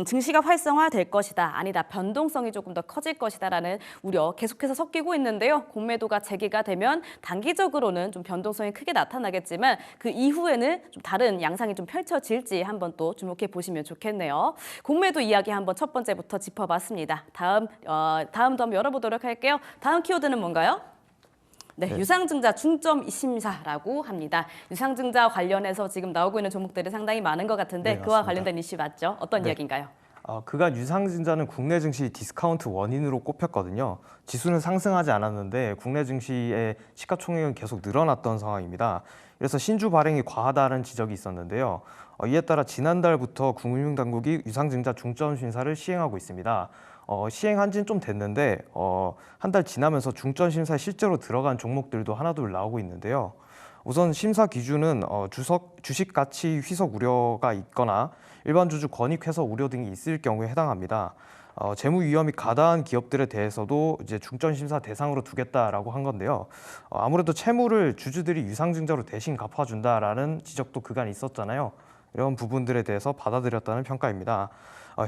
증시가 활성화될 것이다, 아니다, 변동성이 조금 더 커질 것이다라는 우려 계속해서 섞이고 있는데요. 공매도가 재개가 되면 단기적으로는 좀 변동성이 크게 나타나겠지만 그 이후에는 좀 다른 양상이 좀 펼쳐질지 한번 또 주목해 보시면 좋겠네요. 공매도 이야기 한번 첫 번째부터 짚어봤습니다. 다음도 한번 열어보도록 할게요. 다음 키워드는 뭔가요? 네, 유상증자 중점 심사라고 합니다. 유상증자 관련해서 지금 나오고 있는 종목들이 상당히 많은 것 같은데 네, 그와 맞습니다. 관련된 이슈 맞죠? 어떤 이야기인가요? 그간 유상증자는 국내 증시 디스카운트 원인으로 꼽혔거든요. 지수는 상승하지 않았는데 국내 증시의 시가총액은 계속 늘어났던 상황입니다. 그래서 신주 발행이 과하다는 지적이 있었는데요. 이에 따라 지난달부터 금융당국이 유상증자 중점 심사를 시행하고 있습니다. 시행한 지는 좀 됐는데 한 달 지나면서 중점 심사에 실제로 들어간 종목들도 하나둘 나오고 있는데요. 우선 심사 기준은 주식 가치 희석 우려가 있거나 일반 주주 권익 해소 우려 등이 있을 경우에 해당합니다. 재무 위험이 가다한 기업들에 대해서도 이제 중점 심사 대상으로 두겠다라고 한 건데요. 아무래도 채무를 주주들이 유상증자로 대신 갚아준다라는 지적도 그간 있었잖아요. 이런 부분들에 대해서 받아들였다는 평가입니다.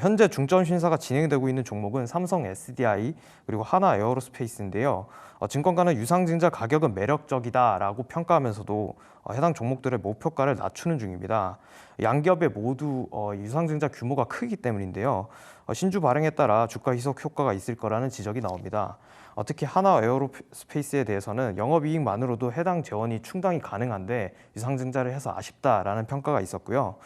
현재 중점 심사가 진행되고 있는 종목은 삼성 SDI 그리고 하나에어로스페이스인데요. 증권가는 유상증자 가격은 매력적이다라고 평가하면서도 해당 종목들의 목표가를 낮추는 중입니다. 양기업에 모두 유상증자 규모가 크기 때문인데요. 신주 발행에 따라 주가 희석 효과가 있을 거라는 지적이 나옵니다. 특히 하나에어로스페이스에 대해서는 영업이익만으로도 해당 재원이 충당이 가능한데 유상증자를 해서 아쉽다라는 평가가 있었고요.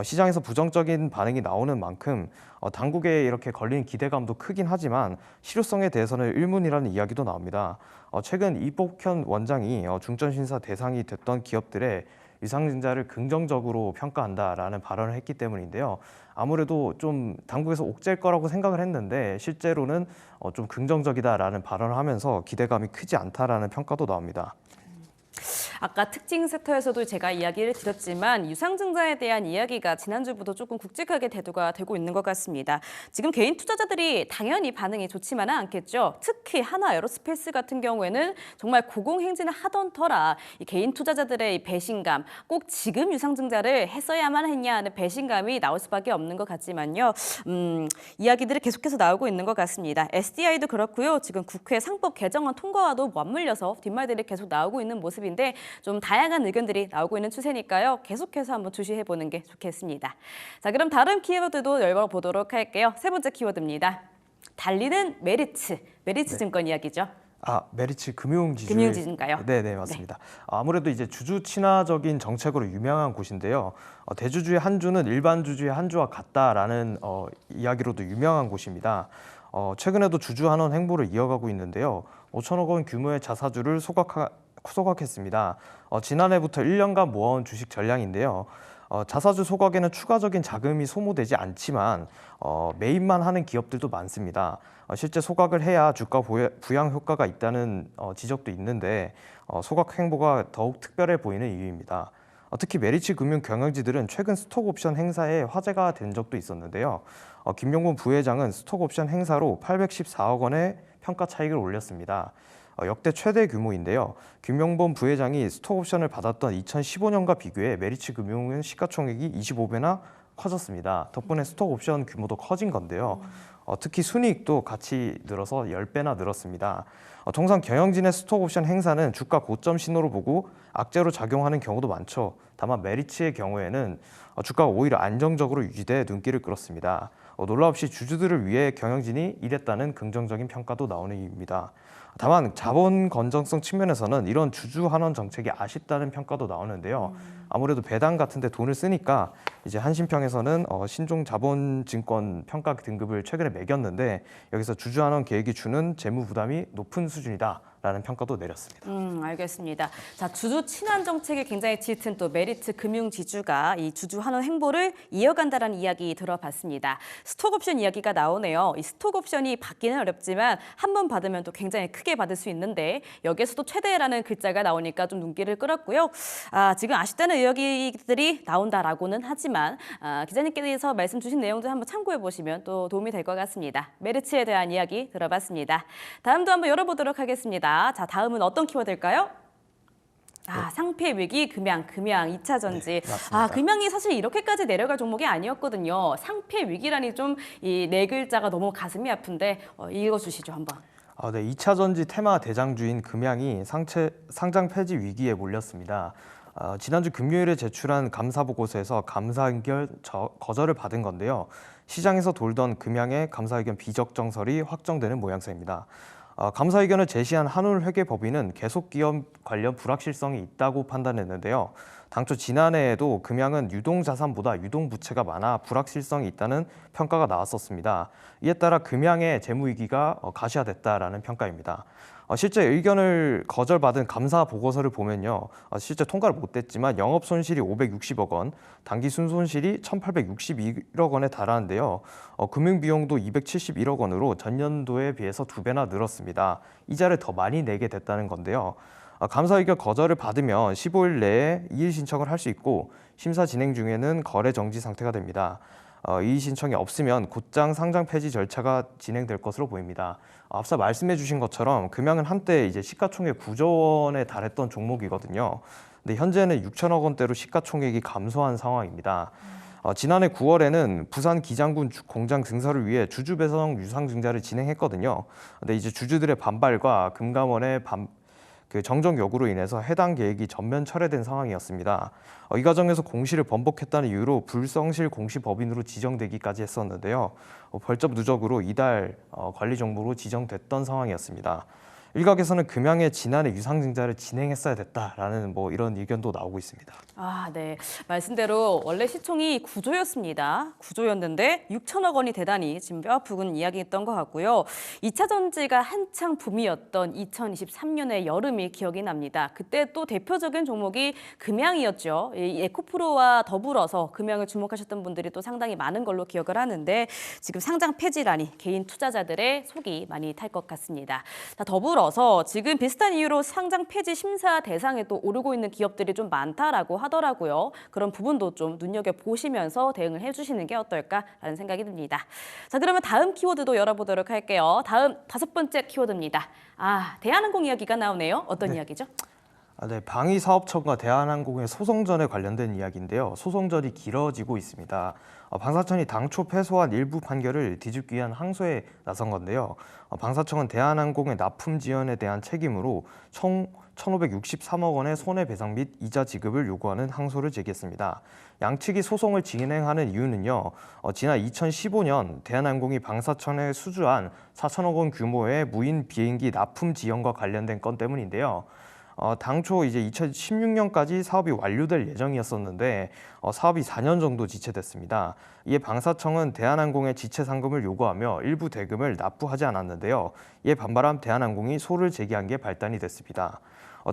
시장에서 부정적인 반응이 나오는 만큼 당국에 이렇게 걸린 기대감도 크긴 하지만 실효성에 대해서는 의문이라는 이야기도 나옵니다. 최근 이복현 원장이 중점 심사 대상이 됐던 기업들의 유상증자를 긍정적으로 평가한다라는 발언을 했기 때문인데요. 아무래도 좀 당국에서 옥죄일 거라고 생각을 했는데 실제로는 좀 긍정적이다라는 발언을 하면서 기대감이 크지 않다라는 평가도 나옵니다. 아까 특징 섹터에서도 제가 이야기를 드렸지만 유상증자에 대한 이야기가 지난주부터 조금 굵직하게 대두가 되고 있는 것 같습니다. 지금 개인 투자자들이 당연히 반응이 좋지만은 않겠죠. 특히 하나에어로스페이스 같은 경우에는 정말 고공행진을 하던 터라 이 개인 투자자들의 이 배신감, 꼭 지금 유상증자를 했어야만 했냐 하는 배신감이 나올 수밖에 없는 것 같지만요. 이야기들이 계속해서 나오고 있는 것 같습니다. SDI도 그렇고요. 지금 국회 상법 개정안 통과와도 맞물려서 뒷말들이 계속 나오고 있는 모습인데 좀 다양한 의견들이 나오고 있는 추세니까요. 계속해서 한번 주시해보는 게 좋겠습니다. 자, 그럼 다른 키워드도 열어보도록 할게요. 세 번째 키워드입니다. 달리는 메리츠 증권 이야기죠. 메리츠 금융지주. 금융지주인가요? 네, 맞습니다. 아무래도 이제 주주 친화적인 정책으로 유명한 곳인데요. 대주주의 한 주는 일반 주주의 한 주와 같다라는 이야기로도 유명한 곳입니다. 최근에도 주주 환원 행보를 이어가고 있는데요. 5천억 원 규모의 자사주를 소각했습니다. 지난해부터 1년간 모아온 주식 전량인데요. 자사주 소각에는 추가적인 자금이 소모되지 않지만 매입만 하는 기업들도 많습니다. 실제 소각을 해야 주가 부양 효과가 있다는 지적도 있는데 소각 행보가 더욱 특별해 보이는 이유입니다. 특히 메리츠 금융 경영지들은 최근 스톡옵션 행사에 화제가 된 적도 있었는데요. 김용범 부회장은 스톡옵션 행사로 814억 원의 평가 차익을 올렸습니다. 역대 최대 규모인데요. 김용범 부회장이 스톡옵션을 받았던 2015년과 비교해 메리츠 금융은 시가총액이 25배나 커졌습니다. 덕분에 스톡옵션 규모도 커진 건데요. 특히 순이익도 같이 늘어서 10배나 늘었습니다. 통상 경영진의 스톡옵션 행사는 주가 고점 신호로 보고 악재로 작용하는 경우도 많죠. 다만 메리츠의 경우에는 주가가 오히려 안정적으로 유지돼 눈길을 끌었습니다. 놀라 없이 주주들을 위해 경영진이 일했다는 긍정적인 평가도 나오는 이유입니다. 다만 자본 건전성 측면에서는 이런 주주 환원 정책이 아쉽다는 평가도 나오는데요. 아무래도 배당 같은 데 돈을 쓰니까 이제 한신평에서는 신종 자본증권 평가 등급을 최근에 매겼는데 여기서 주주 환원 계획이 주는 재무 부담이 높은 수준이다라는 평가도 내렸습니다. 알겠습니다. 자, 주주 친환 정책에 굉장히 짙은 또 메리츠 금융지주가 이 주주 환원 행보를 이어간다는 이야기 들어봤습니다. 스톡옵션 이야기가 나오네요. 이 스톡옵션이 받기는 어렵지만 한 번 받으면 또 굉장히 크게 받을 수 있는데 여기에서도 최대라는 글자가 나오니까 좀 눈길을 끌었고요. 지금 아쉽다는 이야기들이 나온다라고는 하지만 기자님께서 말씀 주신 내용들 한번 참고해 보시면 또 도움이 될 것 같습니다. 메리츠에 대한 이야기 들어봤습니다. 다음도 한번 열어보도록 하겠습니다. 자, 다음은 어떤 키워드일까요? 상폐 위기, 금양 2차 전지. 맞습니다. 금양이 사실 이렇게까지 내려갈 종목이 아니었거든요. 상폐 위기라니 좀 이 네 글자가 너무 가슴이 아픈데 읽어주시죠 한번. 네, 2차 전지 테마 대장주인 금양이 상장 폐지 위기에 몰렸습니다. 지난주 금요일에 제출한 감사 보고서에서 감사 의견 거절을 받은 건데요. 시장에서 돌던 금양의 감사 의견 비적정설이 확정되는 모양새입니다. 감사 의견을 제시한 한울회계법인은 계속 기업 관련 불확실성이 있다고 판단했는데요. 당초 지난해에도 금양은 유동자산보다 유동부채가 많아 불확실성이 있다는 평가가 나왔었습니다. 이에 따라 금양의 재무위기가 가시화됐다라는 평가입니다. 실제 의견을 거절받은 감사 보고서를 보면요. 실제 통과를 못했지만 영업 손실이 560억 원, 당기 순손실이 1,861억 원에 달하는데요. 금융 비용도 271억 원으로 전년도에 비해서 2배나 늘었습니다. 이자를 더 많이 내게 됐다는 건데요. 감사 의견 거절을 받으면 15일 내에 이의 신청을 할 수 있고 심사 진행 중에는 거래 정지 상태가 됩니다. 이의 신청이 없으면 곧장 상장 폐지 절차가 진행될 것으로 보입니다. 앞서 말씀해 주신 것처럼 금양은 한때 이제 시가총액 9조 원에 달했던 종목이거든요. 근데 현재는 6천억 원대로 시가총액이 감소한 상황입니다. 지난해 9월에는 부산 기장군 공장 증설을 위해 주주 배당 유상 증자를 진행했거든요. 근데 이제 주주들의 반발과 금감원의 정정 요구로 인해서 해당 계획이 전면 철회된 상황이었습니다. 이 과정에서 공시를 번복했다는 이유로 불성실 공시법인으로 지정되기까지 했었는데요. 벌점 누적으로 이달 관리 정보로 지정됐던 상황이었습니다. 일각에서는 금양의 지난해 유상증자를 진행했어야 됐다라는 이런 의견도 나오고 있습니다. 네. 말씀대로 원래 시총이 9조였습니다. 9조였는데 6천억 원이 되다니 지금 뼈 아프군 이야기했던 것 같고요. 2차 전지가 한창 붐이었던 2023년의 여름이 기억이 납니다. 그때 또 대표적인 종목이 금양이었죠. 이 에코프로와 더불어서 금양을 주목하셨던 분들이 또 상당히 많은 걸로 기억을 하는데 지금 상장 폐지라니 개인 투자자들의 속이 많이 탈 것 같습니다. 자, 더불어서 지금 비슷한 이유로 상장 폐지 심사 대상에 또 오르고 있는 기업들이 좀 많다라고 하더라고요. 그런 부분도 좀 눈여겨보시면서 대응을 해주시는 게 어떨까라는 생각이 듭니다. 자, 그러면 다음 키워드도 열어보도록 할게요. 다음 5번째 키워드입니다. 대한항공 이야기가 나오네요. 어떤 이야기죠? 네, 방위사업청과 대한항공의 소송전에 관련된 이야기인데요. 소송전이 길어지고 있습니다. 방사청이 당초 패소한 일부 판결을 뒤집기 위한 항소에 나선 건데요. 방사청은 대한항공의 납품 지연에 대한 책임으로 총 1,563억 원의 손해배상 및 이자 지급을 요구하는 항소를 제기했습니다. 양측이 소송을 진행하는 이유는요. 지난 2015년 대한항공이 방사청에 수주한 4천억 원 규모의 무인 비행기 납품 지연과 관련된 건 때문인데요. 당초 이제 2016년까지 사업이 완료될 예정이었었는데 사업이 4년 정도 지체됐습니다. 이에 방사청은 대한항공의 지체 상금을 요구하며 일부 대금을 납부하지 않았는데요. 이에 반발한 대한항공이 소를 제기한 게 발단이 됐습니다.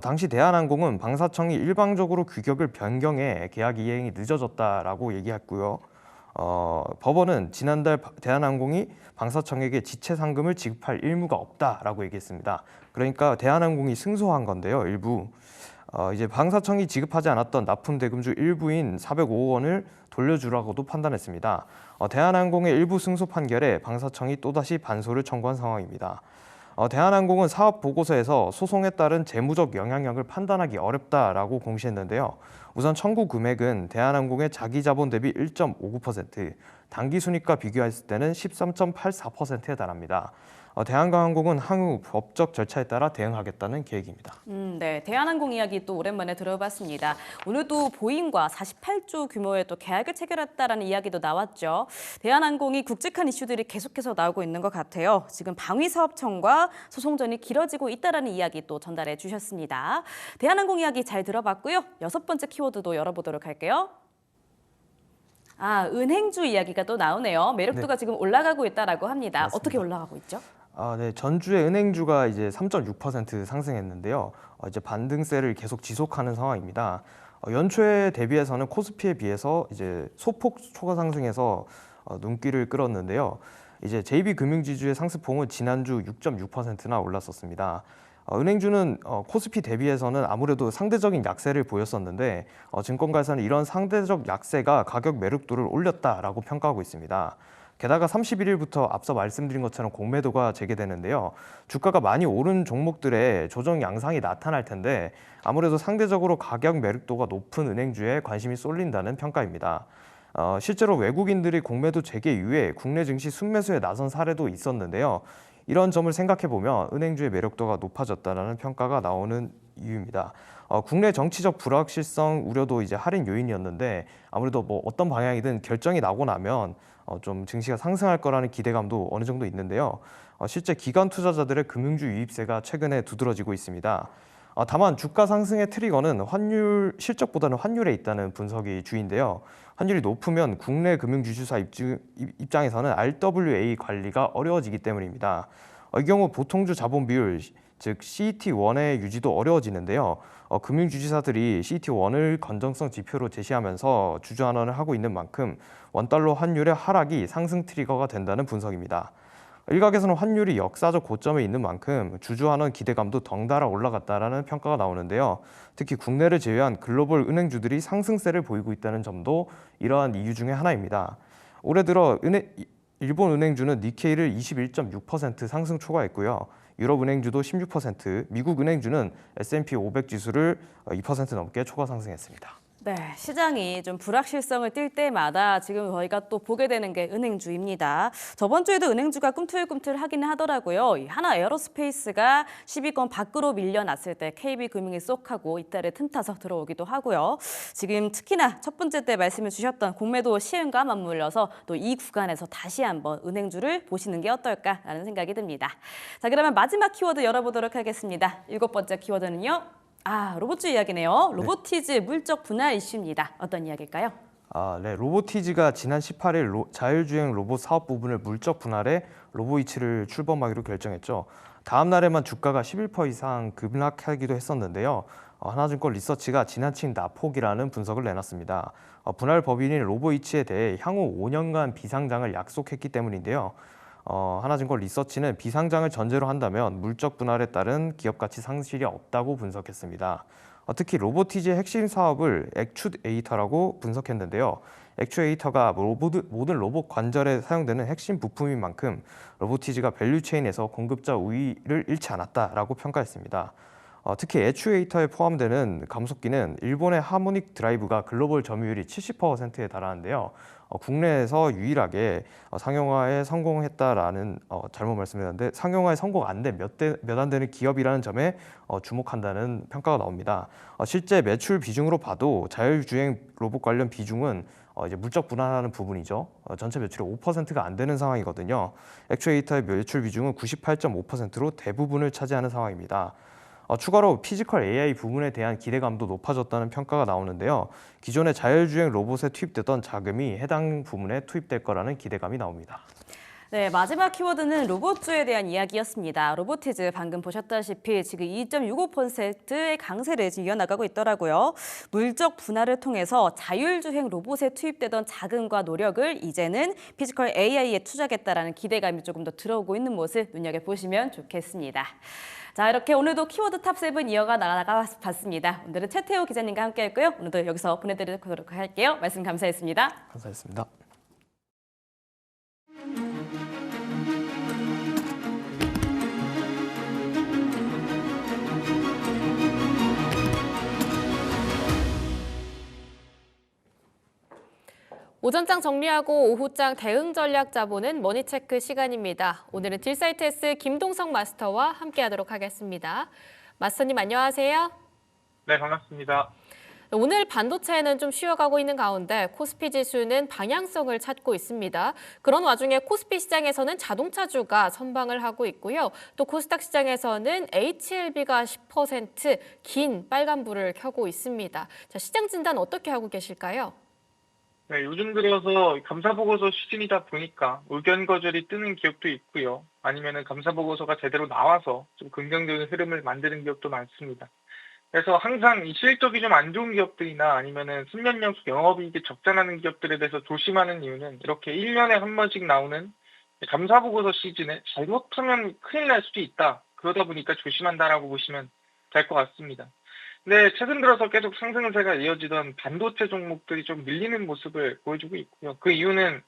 당시 대한항공은 방사청이 일방적으로 규격을 변경해 계약 이행이 늦어졌다라고 얘기했고요. 법원은 지난달 대한항공이 방사청에게 지체 상금을 지급할 의무가 없다라고 얘기했습니다. 그러니까 대한항공이 승소한 건데요. 일부 이제 방사청이 지급하지 않았던 납품 대금 중 일부인 405억 원을 돌려주라고도 판단했습니다. 대한항공의 일부 승소 판결에 방사청이 또다시 반소를 청구한 상황입니다. 대한항공은 사업 보고서에서 소송에 따른 재무적 영향력을 판단하기 어렵다라고 공시했는데요. 우선 청구 금액은 대한항공의 자기 자본 대비 1.59%, 당기 순이익과 비교했을 때는 13.84%에 달합니다. 대한항공은 향후 법적 절차에 따라 대응하겠다는 계획입니다. 네, 대한항공 이야기 또 오랜만에 들어봤습니다. 오늘도 보잉과 48조 규모의 또 계약을 체결했다라는 이야기도 나왔죠. 대한항공이 굵직한 이슈들이 계속해서 나오고 있는 것 같아요. 지금 방위사업청과 소송전이 길어지고 있다라는 이야기 또 전달해 주셨습니다. 대한항공 이야기 잘 들어봤고요. 6번째 키워드도 열어보도록 할게요. 은행주 이야기가 또 나오네요. 매력도가 지금 올라가고 있다라고 합니다. 맞습니다. 어떻게 올라가고 있죠? 네, 전주의 은행주가 이제 3.6% 상승했는데요. 이제 반등세를 계속 지속하는 상황입니다. 연초에 대비해서는 코스피에 비해서 이제 소폭 초과 상승해서 눈길을 끌었는데요. 이제 JB금융지주의 상승폭은 지난주 6.6%나 올랐었습니다. 은행주는 코스피 대비해서는 아무래도 상대적인 약세를 보였었는데 증권가에서는 이런 상대적 약세가 가격 매력도를 올렸다라고 평가하고 있습니다. 게다가 31일부터 앞서 말씀드린 것처럼 공매도가 재개되는데요. 주가가 많이 오른 종목들의 조정 양상이 나타날 텐데 아무래도 상대적으로 가격 매력도가 높은 은행주에 관심이 쏠린다는 평가입니다. 실제로 외국인들이 공매도 재개 이후에 국내 증시 순매수에 나선 사례도 있었는데요. 이런 점을 생각해 보면 은행주의 매력도가 높아졌다는 평가가 나오는 이유입니다. 국내 정치적 불확실성 우려도 이제 할인 요인이었는데 아무래도 뭐 어떤 방향이든 결정이 나고 나면 좀 증시가 상승할 거라는 기대감도 어느 정도 있는데요. 실제 기관 투자자들의 금융주 유입세가 최근에 두드러지고 있습니다. 다만 주가 상승의 트리거는 환율 실적보다는 환율에 있다는 분석이 주인데요. 환율이 높으면 국내 금융주주사 입장에서는 RWA 관리가 어려워지기 때문입니다. 이 경우 보통주 자본 비율, 즉 CET1의 유지도 어려워지는데요. 금융주지사들이 CET1을 건전성 지표로 제시하면서 주주환원을 하고 있는 만큼 원달러 환율의 하락이 상승 트리거가 된다는 분석입니다. 일각에서는 환율이 역사적 고점에 있는 만큼 주주환원 기대감도 덩달아 올라갔다라는 평가가 나오는데요. 특히 국내를 제외한 글로벌 은행주들이 상승세를 보이고 있다는 점도 이러한 이유 중에 하나입니다. 올해 들어 일본 은행주는 니케이를 21.6% 상승 초과했고요. 유럽 은행주도 16%, 미국 은행주는 S&P 500 지수를 2% 넘게 초과 상승했습니다. 네, 시장이 좀 불확실성을 띌 때마다 지금 저희가 또 보게 되는 게 은행주입니다. 저번 주에도 은행주가 꿈틀꿈틀하기는 하더라고요. 이 하나 에어로스페이스가 10위권 밖으로 밀려났을 때 KB금융이 쏙하고 이달에 틈타서 들어오기도 하고요. 지금 특히나 첫 번째 때 말씀해 주셨던 공매도 시행과 맞물려서 또 이 구간에서 다시 한번 은행주를 보시는 게 어떨까라는 생각이 듭니다. 자, 그러면 마지막 키워드 열어보도록 하겠습니다. 7번째 키워드는요. 로봇주 이야기네요. 로보티즈 물적 분할 이슈입니다. 어떤 이야기일까요? 네, 로보티즈가 지난 18일 자율주행 로봇 사업 부분을 물적 분할해 로보이츠를 출범하기로 결정했죠. 다음 날에만 주가가 11% 이상 급락하기도 했었는데요. 하나증권 리서치가 지나친 낙폭이라는 분석을 내놨습니다. 분할 법인인 로보이츠에 대해 향후 5년간 비상장을 약속했기 때문인데요. 하나증권 리서치는 비상장을 전제로 한다면 물적 분할에 따른 기업 가치 상실이 없다고 분석했습니다. 특히 로보티즈의 핵심 사업을 액추에이터라고 분석했는데요. 액추에이터가 모든 로봇 관절에 사용되는 핵심 부품인 만큼 로보티즈가 밸류체인에서 공급자 우위를 잃지 않았다라고 평가했습니다. 특히 액추에이터에 포함되는 감속기는 일본의 하모닉 드라이브가 글로벌 점유율이 70%에 달하는데요. 국내에서 유일하게 상용화에 성공했다라는 잘못 말씀드렸는데 상용화에 성공 안 된 몇 안 되는 기업이라는 점에 주목한다는 평가가 나옵니다. 실제 매출 비중으로 봐도 자율주행 로봇 관련 비중은 이제 물적 분할하는 부분이죠. 전체 매출의 5%가 안 되는 상황이거든요. 액추에이터의 매출 비중은 98.5%로 대부분을 차지하는 상황입니다. 추가로 피지컬 AI 부분에 대한 기대감도 높아졌다는 평가가 나오는데요. 기존의 자율주행 로봇에 투입되던 자금이 해당 부문에 투입될 거라는 기대감이 나옵니다. 네, 마지막 키워드는 로봇주에 대한 이야기였습니다. 로보티즈 방금 보셨다시피 지금 2.65%의 강세를 지금 이어나가고 있더라고요. 물적 분할을 통해서 자율주행 로봇에 투입되던 자금과 노력을 이제는 피지컬 AI에 투자하겠다라는 기대감이 조금 더 들어오고 있는 모습 눈여겨보시면 좋겠습니다. 자, 이렇게 오늘도 키워드 탑7 이어가 나가봤습니다. 오늘은 최태호 기자님과 함께했고요. 오늘도 여기서 보내드리도록 할게요. 말씀 감사했습니다. 감사했습니다. 오전장 정리하고 오후장 대응 전략 짜보는 머니체크 시간입니다. 오늘은 딜사이트S 김동석 마스터와 함께하도록 하겠습니다. 마스터님 안녕하세요. 네, 반갑습니다. 오늘 반도체는 좀 쉬어가고 있는 가운데 코스피 지수는 방향성을 찾고 있습니다. 그런 와중에 코스피 시장에서는 자동차주가 선방을 하고 있고요. 또 코스닥 시장에서는 HLB가 10% 긴 빨간불을 켜고 있습니다. 자, 시장 진단 어떻게 하고 계실까요? 네, 요즘 들어서 감사보고서 시즌이다 보니까 의견 거절이 뜨는 기업도 있고요. 아니면은 감사보고서가 제대로 나와서 좀 긍정적인 흐름을 만드는 기업도 많습니다. 그래서 항상 이 실적이 좀 안 좋은 기업들이나 아니면은 10년 연속 영업이익이 적자나는 기업들에 대해서 조심하는 이유는 이렇게 1년에 한 번씩 나오는 감사보고서 시즌에 잘못하면 큰일 날 수도 있다. 그러다 보니까 조심한다라고 보시면 될 것 같습니다. 네, 최근 들어서 계속 상승세가 이어지던 반도체 종목들이 좀 밀리는 모습을 보여주고 있고요. 그 이유는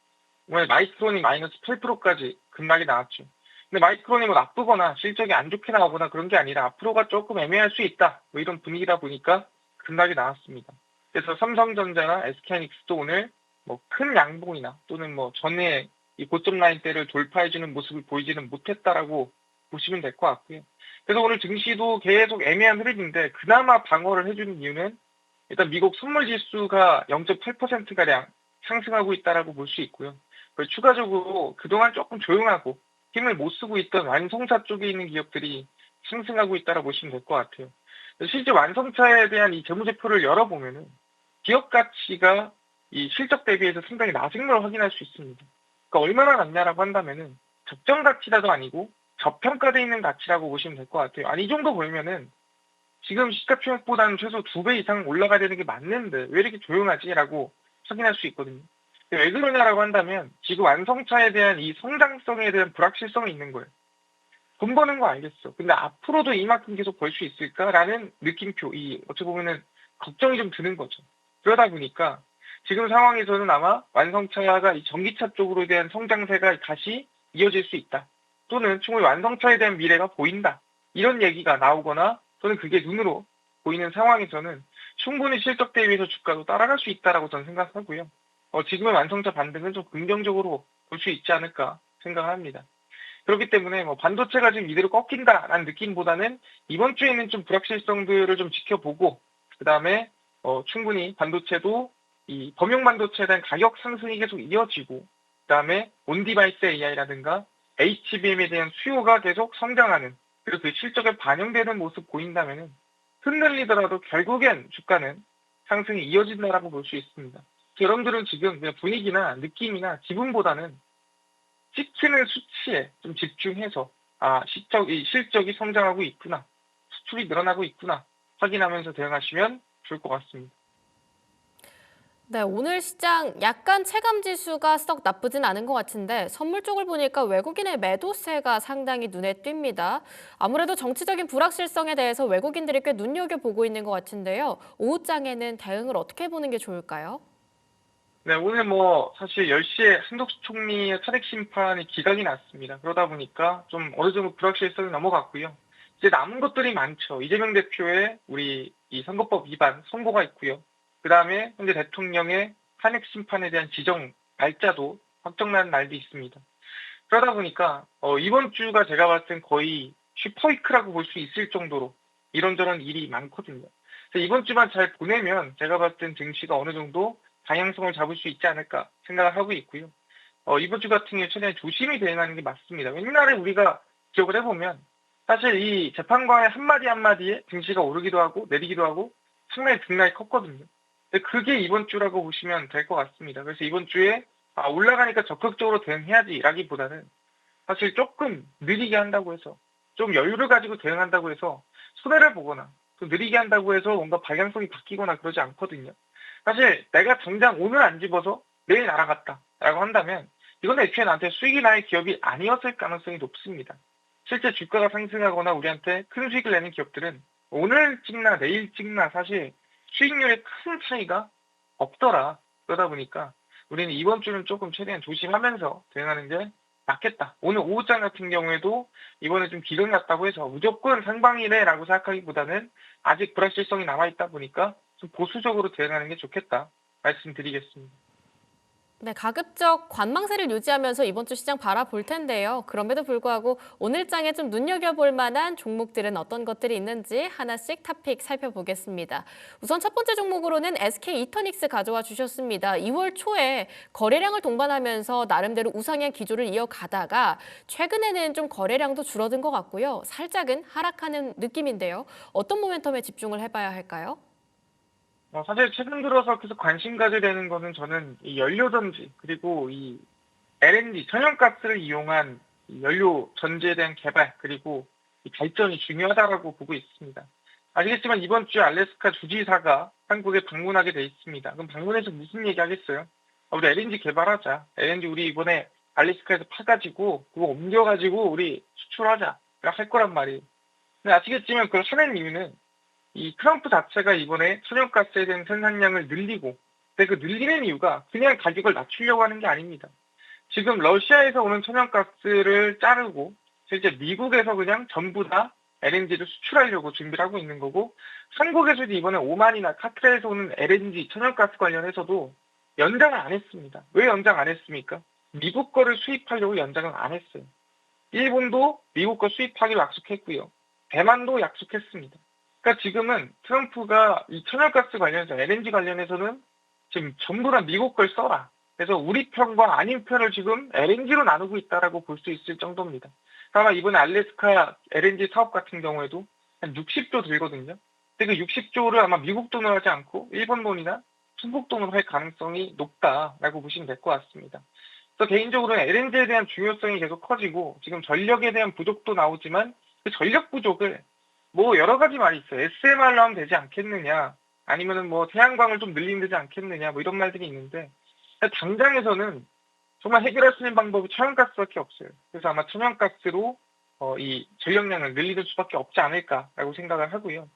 오늘 마이크론이 마이너스 8%까지 급락이 나왔죠. 근데 마이크론이 뭐 나쁘거나 실적이 안 좋게 나오거나 그런 게 아니라 앞으로가 조금 애매할 수 있다. 뭐 이런 분위기다 보니까 급락이 나왔습니다. 그래서 삼성전자나 SK하이닉스도 오늘 뭐 큰 양봉이나 또는 뭐 전에 이 고점 라인대를 돌파해주는 모습을 보이지는 못했다라고 보시면 될 것 같고요. 그래서 오늘 증시도 계속 애매한 흐름인데 그나마 방어를 해주는 이유는 일단 미국 선물 지수가 0.8%가량 상승하고 있다라고 볼 수 있고요. 그리고 추가적으로 그동안 조금 조용하고 힘을 못 쓰고 있던 완성차 쪽에 있는 기업들이 상승하고 있다라고 보시면 될 것 같아요. 실제 완성차에 대한 이 재무제표를 열어보면은 기업 가치가 이 실적 대비해서 상당히 낮은 걸 확인할 수 있습니다. 그러니까 얼마나 낮냐라고 한다면은 적정 가치라도 아니고 저평가되어 있는 가치라고 보시면 될 것 같아요. 아니, 이 정도 보면은 지금 시가총액보다는 최소 2배 이상 올라가야 되는 게 맞는데 왜 이렇게 조용하지라고 확인할 수 있거든요. 왜 그러냐라고 한다면 지금 완성차에 대한 이 성장성에 대한 불확실성이 있는 거예요. 돈 버는 거 알겠어. 근데 앞으로도 이만큼 계속 벌 수 있을까라는 느낌표, 어찌 보면은 걱정이 좀 드는 거죠. 그러다 보니까 지금 상황에서는 아마 완성차가 이 전기차 쪽으로 대한 성장세가 다시 이어질 수 있다. 또는 충분히 완성차에 대한 미래가 보인다. 이런 얘기가 나오거나 또는 그게 눈으로 보이는 상황에서는 충분히 실적 대비해서 주가도 따라갈 수 있다라고 저는 생각하고요. 지금의 완성차 반등은 좀 긍정적으로 볼 수 있지 않을까 생각합니다. 그렇기 때문에 뭐 반도체가 지금 이대로 꺾인다라는 느낌보다는 이번 주에는 좀 불확실성들을 좀 지켜보고 그다음에 충분히 반도체도 이 범용 반도체에 대한 가격 상승이 계속 이어지고 그다음에 온디바이스 AI라든가 HBM에 대한 수요가 계속 성장하는 그리고 그 실적에 반영되는 모습 보인다면은 흔들리더라도 결국엔 주가는 상승이 이어진다라고 볼 수 있습니다. 여러분들은 지금 그냥 분위기나 느낌이나 기분보다는 찍히는 수치에 좀 집중해서 실적이 성장하고 있구나, 수출이 늘어나고 있구나 확인하면서 대응하시면 좋을 것 같습니다. 네, 오늘 시장 약간 체감 지수가 썩 나쁘진 않은 것 같은데 선물 쪽을 보니까 외국인의 매도세가 상당히 눈에 띕니다. 아무래도 정치적인 불확실성에 대해서 외국인들이 꽤 눈여겨보고 있는 것 같은데요. 오후장에는 대응을 어떻게 보는 게 좋을까요? 네, 오늘 사실 10시에 한덕수 총리의 탄핵 심판이 기각이 났습니다. 그러다 보니까 좀 어느 정도 불확실성이 넘어갔고요. 이제 남은 것들이 많죠. 이재명 대표의 우리 이 선거법 위반 선고가 있고요. 그 다음에 현재 대통령의 탄핵 심판에 대한 지정 날짜도 확정나는 날도 있습니다. 그러다 보니까 이번 주가 제가 봤을 땐 거의 슈퍼위크라고 볼 수 있을 정도로 이런저런 일이 많거든요. 그래서 이번 주만 잘 보내면 제가 봤을 땐 증시가 어느 정도 방향성을 잡을 수 있지 않을까 생각을 하고 있고요. 이번 주 같은 경우에 최대한 조심히 대응하는 게 맞습니다. 옛날에 우리가 기억을 해보면 사실 이 재판관의 한마디 한마디에 증시가 오르기도 하고 내리기도 하고 상당히 등락이 컸거든요. 근데 그게 이번 주라고 보시면 될 것 같습니다. 그래서 이번 주에 올라가니까 적극적으로 대응해야지라기보다는 사실 조금 느리게 한다고 해서 좀 여유를 가지고 대응한다고 해서 손해를 보거나 또 느리게 한다고 해서 뭔가 방향성이 바뀌거나 그러지 않거든요. 사실 내가 당장 오늘 안 집어서 내일 날아갔다라고 한다면 이건 애초에 나한테 수익이 날 기업이 아니었을 가능성이 높습니다. 실제 주가가 상승하거나 우리한테 큰 수익을 내는 기업들은 오늘 찍나 내일 찍나 사실 수익률에 큰 차이가 없더라. 그러다 보니까 우리는 이번 주는 조금 최대한 조심하면서 대응하는 게 낫겠다. 오늘 오후장 같은 경우에도 이번에 좀 기름 났다고 해서 무조건 상방이래라고 생각하기보다는 아직 불확실성이 남아있다 보니까 좀 보수적으로 대응하는 게 좋겠다 말씀드리겠습니다. 네, 가급적 관망세를 유지하면서 이번 주 시장 바라볼 텐데요. 그럼에도 불구하고 오늘 장에 좀 눈여겨볼 만한 종목들은 어떤 것들이 있는지 하나씩 토픽 살펴보겠습니다. 우선 첫 번째 종목으로는 SK 이터닉스 가져와 주셨습니다. 2월 초에 거래량을 동반하면서 나름대로 우상향 기조를 이어가다가 최근에는 좀 거래량도 줄어든 것 같고요. 살짝은 하락하는 느낌인데요. 어떤 모멘텀에 집중을 해봐야 할까요? 사실 최근 들어서 계속 관심 가져야 되는 거는 저는 이 연료전지 그리고 이 LNG 천연가스를 이용한 이 연료 전지에 대한 개발 그리고 이 발전이 중요하다라고 보고 있습니다. 아시겠지만 이번 주에 알래스카 주지사가 한국에 방문하게 돼 있습니다. 그럼 방문해서 무슨 얘기 하겠어요? 우리 LNG 개발하자. LNG 우리 이번에 알래스카에서 파가지고 그거 옮겨가지고 우리 수출하자. 할 거란 말이에요. 근데 아시겠지만 그걸 하는 이유는 이 트럼프 자체가 이번에 천연가스에 대한 생산량을 늘리고, 근데 그 늘리는 이유가 그냥 가격을 낮추려고 하는 게 아닙니다. 지금 러시아에서 오는 천연가스를 자르고 실제 미국에서 그냥 전부 다 LNG를 수출하려고 준비를 하고 있는 거고, 한국에서도 이번에 오만이나 카타르에서 오는 LNG 천연가스 관련해서도 연장을 안 했습니다. 왜 연장 안 했습니까? 미국 거를 수입하려고 연장을 안 했어요. 일본도 미국 거 수입하기로 약속했고요. 대만도 약속했습니다. 그러니까 지금은 트럼프가 이 천연가스 관련해서 LNG 관련해서는 지금 전부 다 미국 걸 써라. 그래서 우리 편과 아닌 편을 지금 LNG로 나누고 있다라고 볼 수 있을 정도입니다. 아마 이번에 알래스카 LNG 사업 같은 경우에도 한 60조 들거든요. 근데 그 60조를 아마 미국 돈으로 하지 않고 일본 돈이나 중국 돈으로 할 가능성이 높다라고 보시면 될 것 같습니다. 그래서 개인적으로는 LNG에 대한 중요성이 계속 커지고 지금 전력에 대한 부족도 나오지만 그 전력 부족을 뭐 여러 가지 말이 있어요. SMR로 하면 되지 않겠느냐, 아니면은 뭐 태양광을 좀 늘리면 되지 않겠느냐, 뭐 이런 말들이 있는데 당장에서는 정말 해결할 수 있는 방법이 천연가스밖에 없어요. 그래서 아마 천연가스로 이 전력량을 늘리는 수밖에 없지 않을까라고 생각을 하고요.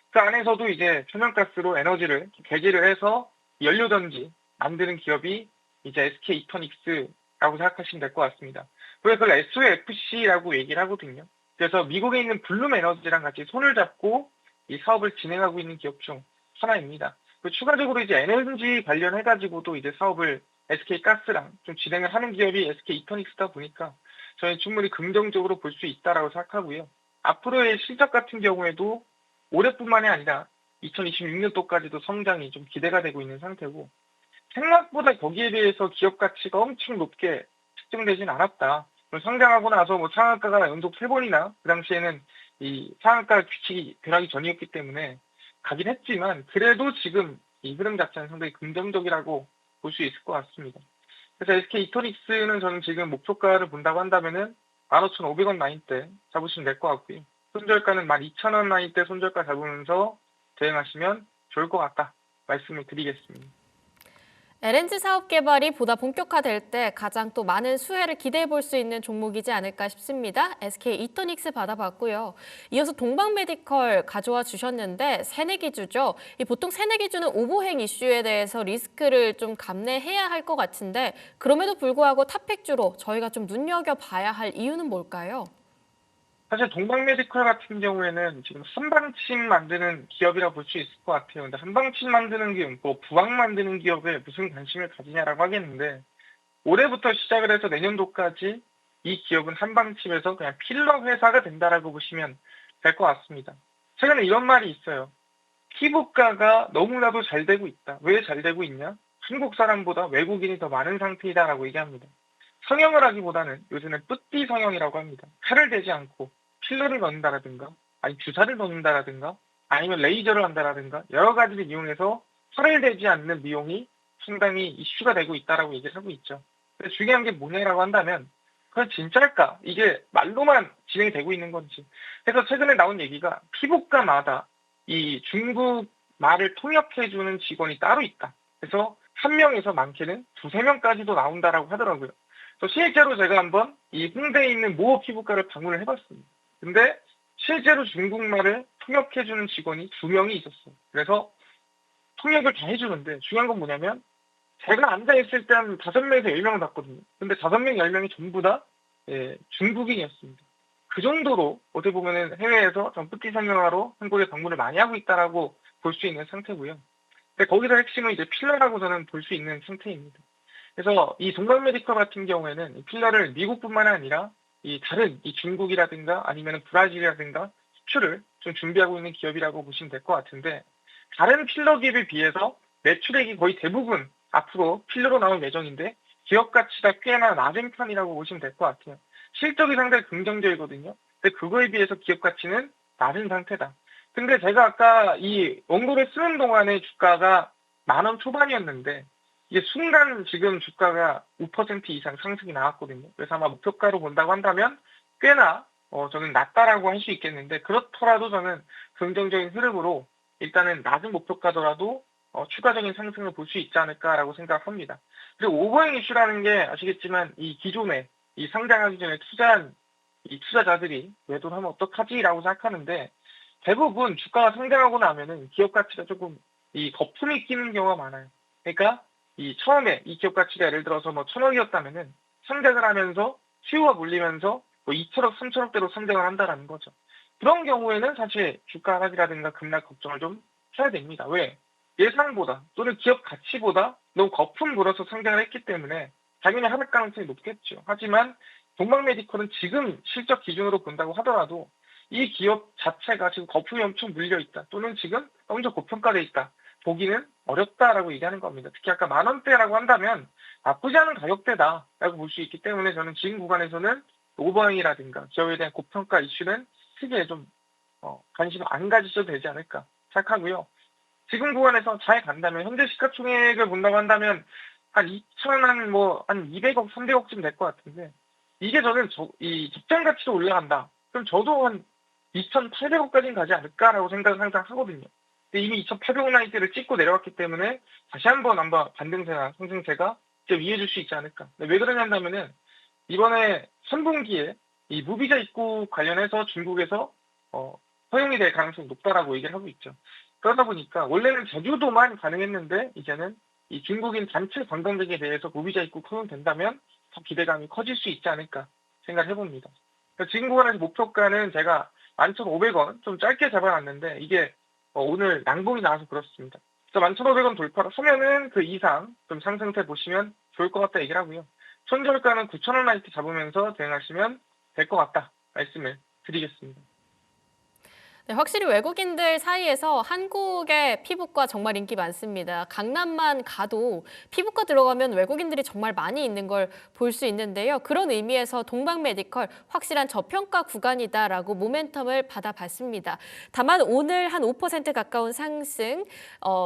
그 안에서도 이제 천연가스로 에너지를 개개를 해서 연료전지 만드는 기업이 이제 SK 이터닉스라고 생각하시면 될 것 같습니다. 그래서 그걸 SOFC라고 얘기를 하거든요. 그래서 미국에 있는 블룸 에너지랑 같이 손을 잡고 이 사업을 진행하고 있는 기업 중 하나입니다. 그리고 추가적으로 이제 에너지 관련해가지고도 이제 사업을 SK 가스랑 좀 진행을 하는 기업이 SK 이터닉스다 보니까 저는 충분히 긍정적으로 볼 수 있다라고 생각하고요. 앞으로의 실적 같은 경우에도 올해뿐만이 아니라 2026년도까지도 성장이 좀 기대가 되고 있는 상태고, 생각보다 거기에 대해서 기업 가치가 엄청 높게 측정되진 않았다. 성장하고 나서 뭐 상한가가 연속 3번이나 그 당시에는 이 상한가 규칙이 변하기 전이었기 때문에 가긴 했지만 그래도 지금 이 흐름 자체는 상당히 긍정적이라고 볼 수 있을 것 같습니다. 그래서 SK 이터닉스는 저는 지금 목표가를 본다고 한다면은 15,500원 라인대 잡으시면 될 것 같고요. 손절가는 12,000원 라인대 손절가 잡으면서 대응하시면 좋을 것 같다 말씀을 드리겠습니다. LNG 사업 개발이 보다 본격화될 때 가장 또 많은 수혜를 기대해 볼 수 있는 종목이지 않을까 싶습니다. SK 이터닉스 받아봤고요. 이어서 동방메디컬 가져와 주셨는데 새내기주죠. 보통 새내기주는 오보행 이슈에 대해서 리스크를 좀 감내해야 할 것 같은데 그럼에도 불구하고 탑픽주로 저희가 좀 눈여겨봐야 할 이유는 뭘까요? 사실 동방메디컬 같은 경우에는 지금 한방침 만드는 기업이라 볼 수 있을 것 같아요. 근데 한방침 만드는 기업, 뭐 부항 만드는 기업에 무슨 관심을 가지냐라고 하겠는데, 올해부터 시작을 해서 내년도까지 이 기업은 한방침에서 그냥 필러 회사가 된다라고 보시면 될 것 같습니다. 최근에 이런 말이 있어요. 피부과가 너무나도 잘 되고 있다. 왜 잘 되고 있냐? 한국 사람보다 외국인이 더 많은 상태이다라고 얘기합니다. 성형을 하기보다는 요새는 뿌띠 성형이라고 합니다. 칼을 대지 않고 필러를 넣는다라든가, 아니 주사를 넣는다라든가, 아니면 레이저를 한다라든가 여러 가지를 이용해서 칼을 대지 않는 미용이 상당히 이슈가 되고 있다라고 얘기를 하고 있죠. 근데 중요한 게 뭐냐라고 한다면 그건 진짜일까? 이게 말로만 진행되고 있는 건지. 그래서 최근에 나온 얘기가 피부과마다 이 중국 말을 통역해주는 직원이 따로 있다. 그래서 한 명에서 많게는 두세 명까지도 나온다라고 하더라고요. 그래서 실제로 제가 한번 이 홍대에 있는 모 피부과를 방문을 해봤습니다. 근데 실제로 중국말을 통역해주는 직원이 2명이 있었어요. 그래서 통역을 다 해주는데 중요한 건 뭐냐면 제가 앉아있을 때 한 5명에서 10명을 봤거든요. 근데 5명, 10명이 전부 다 중국인이었습니다. 그 정도로 어떻게 보면 해외에서 전프티 성형화로 한국에 방문을 많이 하고 있다라고 볼 수 있는 상태고요. 근데 거기서 핵심은 이제 필러라고 저는 볼 수 있는 상태입니다. 그래서 이 동방 메디컬 같은 경우에는 이 필러를 미국뿐만 아니라 이 다른 이 중국이라든가 아니면 브라질이라든가 수출을 좀 준비하고 있는 기업이라고 보시면 될 것 같은데 다른 필러 기업에 비해서 매출액이 거의 대부분 앞으로 필러로 나올 예정인데 기업 가치가 꽤나 낮은 편이라고 보시면 될 것 같아요. 실적이 상당히 긍정적이거든요. 근데 그거에 비해서 기업 가치는 낮은 상태다. 근데 제가 아까 이 원고를 쓰는 동안에 주가가 10,000원 초반이었는데 이게 순간 지금 주가가 5% 이상 상승이 나왔거든요. 그래서 아마 목표가로 본다고 한다면 꽤나 저는 낮다라고 할 수 있겠는데 그렇더라도 저는 긍정적인 흐름으로 일단은 낮은 목표가더라도 추가적인 상승을 볼 수 있지 않을까라고 생각합니다. 그리고 오버행 이슈라는 게 아시겠지만 이 기존에 이 상장하기 전에 투자한 이 투자자들이 매도를 하면 어떡하지라고 생각하는데 대부분 주가가 상장하고 나면은 기업 가치가 조금 이 거품이 끼는 경우가 많아요. 그러니까 이 처음에 이 기업 가치가 예를 들어서 뭐 1,000억이었다면은 상장을 하면서 수요가 몰리면서 뭐 2천억, 3천억대로 상장을 한다라는 거죠. 그런 경우에는 사실 주가 하락이라든가 급락 걱정을 좀 해야 됩니다. 왜? 예상보다 또는 기업 가치보다 너무 거품 불어서 상장을 했기 때문에 당연히 하락 가능성이 높겠죠. 하지만 동방메디컬은 지금 실적 기준으로 본다고 하더라도 이 기업 자체가 지금 거품이 엄청 물려 있다. 또는 지금 엄청 고평가돼 있다. 보기는 어렵다라고 얘기하는 겁니다. 특히 아까 10,000원대라고 한다면 나쁘지 않은 가격대다라고 볼 수 있기 때문에 저는 지금 구간에서는 오버행이라든가 기업에 대한 고평가 이슈는 크게 좀 관심 안 가지셔도 되지 않을까 생각하고요. 지금 구간에서 잘 간다면 현재 시가총액을 본다고 한다면 한 200억, 300억쯤 될 것 같은데 이게 저는 이 적정 가치로 올라간다. 그럼 저도 한 2,800억까지는 가지 않을까라고 생각을 항상 하거든요. 근데 이미 2,800억 라인대를 찍고 내려왔기 때문에 다시 한번 반등세나 상승세가 좀 이해해줄 수 있지 않을까. 왜 그러냐면은 이번에 3분기에 이 무비자 입국 관련해서 중국에서 허용이 될 가능성이 높다라고 얘기를 하고 있죠. 그러다 보니까 원래는 제주도만 가능했는데 이제는 이 중국인 단체 관광객에 대해서 무비자 입국 허용된다면 더 기대감이 커질 수 있지 않을까 생각을 해봅니다. 지금 구간에서 목표가는 제가 11,500원 좀 짧게 잡아놨는데 이게 오늘 양봉이 나와서 그렇습니다. 그래서 11,500원 돌파를 하면은 그 이상 좀 상승세 보시면 좋을 것 같다 얘기를 하고요. 손절가는 9,000원 라인트 잡으면서 대응하시면 될 것 같다 말씀을 드리겠습니다. 네, 확실히 외국인들 사이에서 한국의 피부과 정말 인기 많습니다. 강남만 가도 피부과 들어가면 외국인들이 정말 많이 있는 걸 볼 수 있는데요. 그런 의미에서 동방메디컬 확실한 저평가 구간이다라고 모멘텀을 받아봤습니다. 다만 오늘 한 5% 가까운 상승,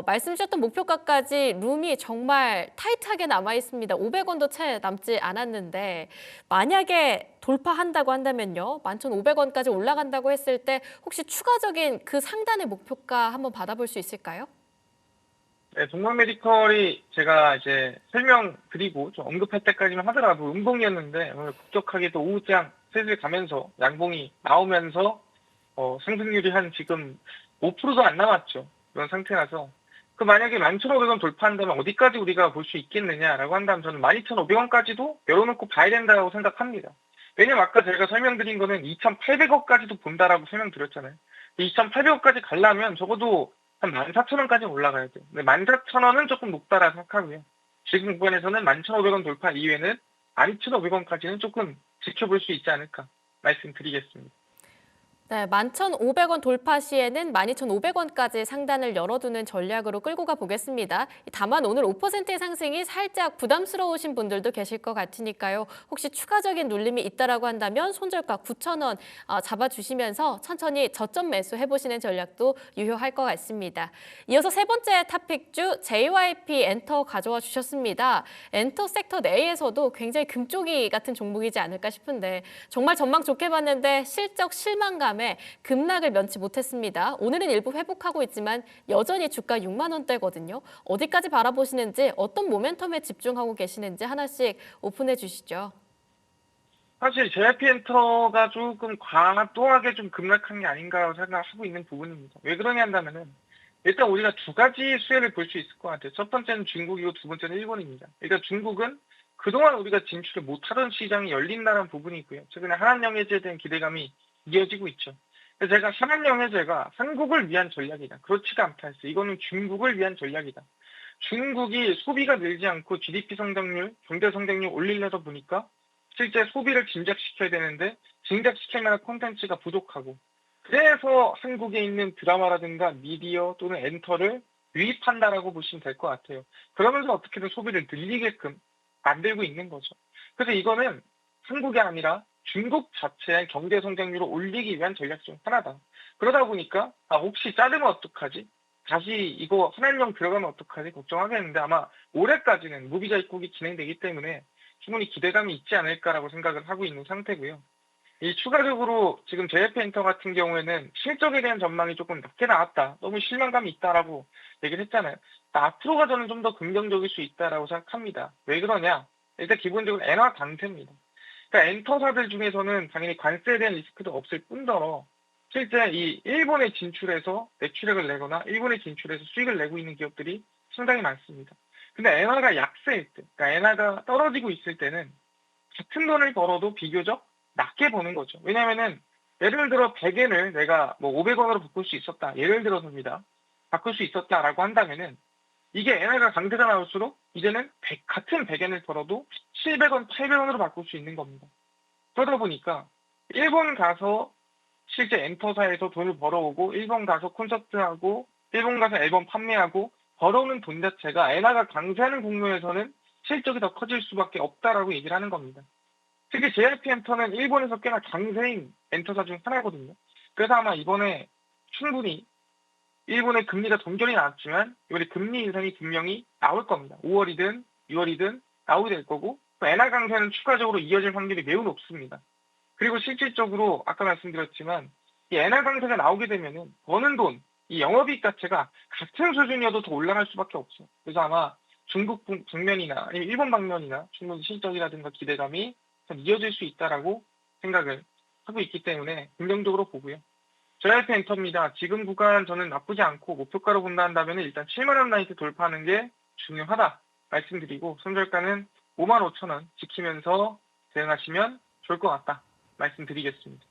말씀 주셨던 목표가까지 룸이 정말 타이트하게 남아 있습니다. 500원도 채 남지 않았는데 만약에 돌파한다고 한다면요. 11,500원까지 올라간다고 했을 때 혹시 추가적인 그 상단의 목표가 한번 받아볼 수 있을까요? 네, 동방메디컬이 제가 이제 설명드리고 좀 언급할 때까지만 하더라도 음봉이었는데 오늘 급격하게 또 오후장 슬슬 가면서 양봉이 나오면서 상승률이 한 지금 5%도 안 남았죠. 그런 상태라서 그 만약에 11,500원 돌파한다면 어디까지 우리가 볼 수 있겠느냐라고 한다면 저는 12,500원까지도 열어놓고 봐야 된다고 생각합니다. 왜냐면 아까 제가 설명드린 거는 2,800억까지도 본다라고 설명드렸잖아요. 2,800억까지 가려면 적어도 한 14,000원까지 올라가야 돼요. 근데 14,000원은 조금 높다라고 생각하고요. 지금 구간에서는 11,500원 돌파 이후에는 12,500원까지는 조금 지켜볼 수 있지 않을까 말씀드리겠습니다. 네, 11,500원 돌파 시에는 12,500원까지 상단을 열어두는 전략으로 끌고 가 보겠습니다. 다만 오늘 5%의 상승이 살짝 부담스러우신 분들도 계실 것 같으니까요. 혹시 추가적인 눌림이 있다라고 한다면 손절가 9,000원 잡아주시면서 천천히 저점 매수해보시는 전략도 유효할 것 같습니다. 이어서 세 번째 탑픽주 JYP 엔터 가져와 주셨습니다. 엔터 섹터 내에서도 굉장히 금쪽이 같은 종목이지 않을까 싶은데 정말 전망 좋게 봤는데 실적 실망감 급락을 면치 못했습니다. 오늘은 일부 회복하고 있지만 여전히 주가 6만 원대거든요. 어디까지 바라보시는지 어떤 모멘텀에 집중하고 계시는지 하나씩 오픈해 주시죠. 사실 JYP 엔터가 조금 과도하게 좀 급락한 게 아닌가라고 생각하고 있는 부분입니다. 왜 그러냐 한다면은 일단 우리가 두 가지 수혜를 볼 수 있을 것 같아요. 첫 번째는 중국이고 두 번째는 일본입니다. 일단 중국은 그동안 우리가 진출을 못하던 시장이 열린다는 부분이 있고요. 최근에 한한영해제에 대한 기대감이 이어지고 있죠. 그래서 제가 한한영해제가 한국을 위한 전략이다. 그렇지가 않다 했어요. 이거는 중국을 위한 전략이다. 중국이 소비가 늘지 않고 GDP 성장률, 경제 성장률 올리려다 보니까 실제 소비를 진작시켜야 되는데 진작시킬 만한 콘텐츠가 부족하고 그래서 한국에 있는 드라마라든가 미디어 또는 엔터를 유입한다라고 보시면 될 것 같아요. 그러면서 어떻게든 소비를 늘리게끔 만들고 있는 거죠. 그래서 이거는 한국이 아니라 중국 자체의 경제 성장률을 올리기 위한 전략 중 하나다. 그러다 보니까 혹시 자르면 어떡하지? 다시 이거 한한령 들어가면 어떡하지? 걱정하겠는데 아마 올해까지는 무비자 입국이 진행되기 때문에 충분히 기대감이 있지 않을까라고 생각을 하고 있는 상태고요. 이 추가적으로 지금 JYP 엔터 같은 경우에는 실적에 대한 전망이 조금 낮게 나왔다. 너무 실망감이 있다라고 얘기를 했잖아요. 앞으로가 저는 좀 더 긍정적일 수 있다라고 생각합니다. 왜 그러냐? 일단 기본적으로 엔화 강세입니다. 그러니까 엔터사들 중에서는 당연히 관세에 대한 리스크도 없을 뿐더러 실제 이 일본에 진출해서 매출액을 내거나 일본에 진출해서 수익을 내고 있는 기업들이 상당히 많습니다. 근데 엔화가 약세일 때, 그러니까 엔화가 떨어지고 있을 때는 같은 돈을 벌어도 비교적 낮게 버는 거죠. 왜냐하면은 예를 들어 100엔을 내가 뭐 500원으로 바꿀 수 있었다. 예를 들어서입니다. 바꿀 수 있었다라고 한다면은 이게 엔화가 강세가 나올수록 이제는 같은 100엔을 벌어도 700원, 800원으로 바꿀 수 있는 겁니다. 그러다 보니까 일본 가서 실제 엔터사에서 돈을 벌어오고 일본 가서 콘서트하고 일본 가서 앨범 판매하고 벌어오는 돈 자체가 엔화가 강세하는 국면에서는 실적이 더 커질 수밖에 없다라고 얘기를 하는 겁니다. 특히 JYP 엔터는 일본에서 꽤나 강세인 엔터사 중 하나거든요. 그래서 아마 이번에 충분히 일본의 금리가 동결이 나왔지만 이번에 금리 인상이 분명히 나올 겁니다. 5월이든 6월이든 나오게 될 거고 엔화 강세는 추가적으로 이어질 확률이 매우 높습니다. 그리고 실질적으로 아까 말씀드렸지만 이 엔화 강세가 나오게 되면은 버는 돈, 이 영업이익 자체가 같은 수준이어도 더 올라갈 수밖에 없어요. 그래서 아마 중국 방면이나 아니면 일본 방면이나 충분히 실적이라든가 기대감이 좀 이어질 수 있다라고 생각을 하고 있기 때문에 긍정적으로 보고요. JYP 엔터입니다. 지금 구간 저는 나쁘지 않고 목표가로 본다 한다면 일단 7만 원 라인 돌파하는 게 중요하다 말씀드리고 손절가는 5만 5천 원 지키면서 대응하시면 좋을 것 같다 말씀드리겠습니다.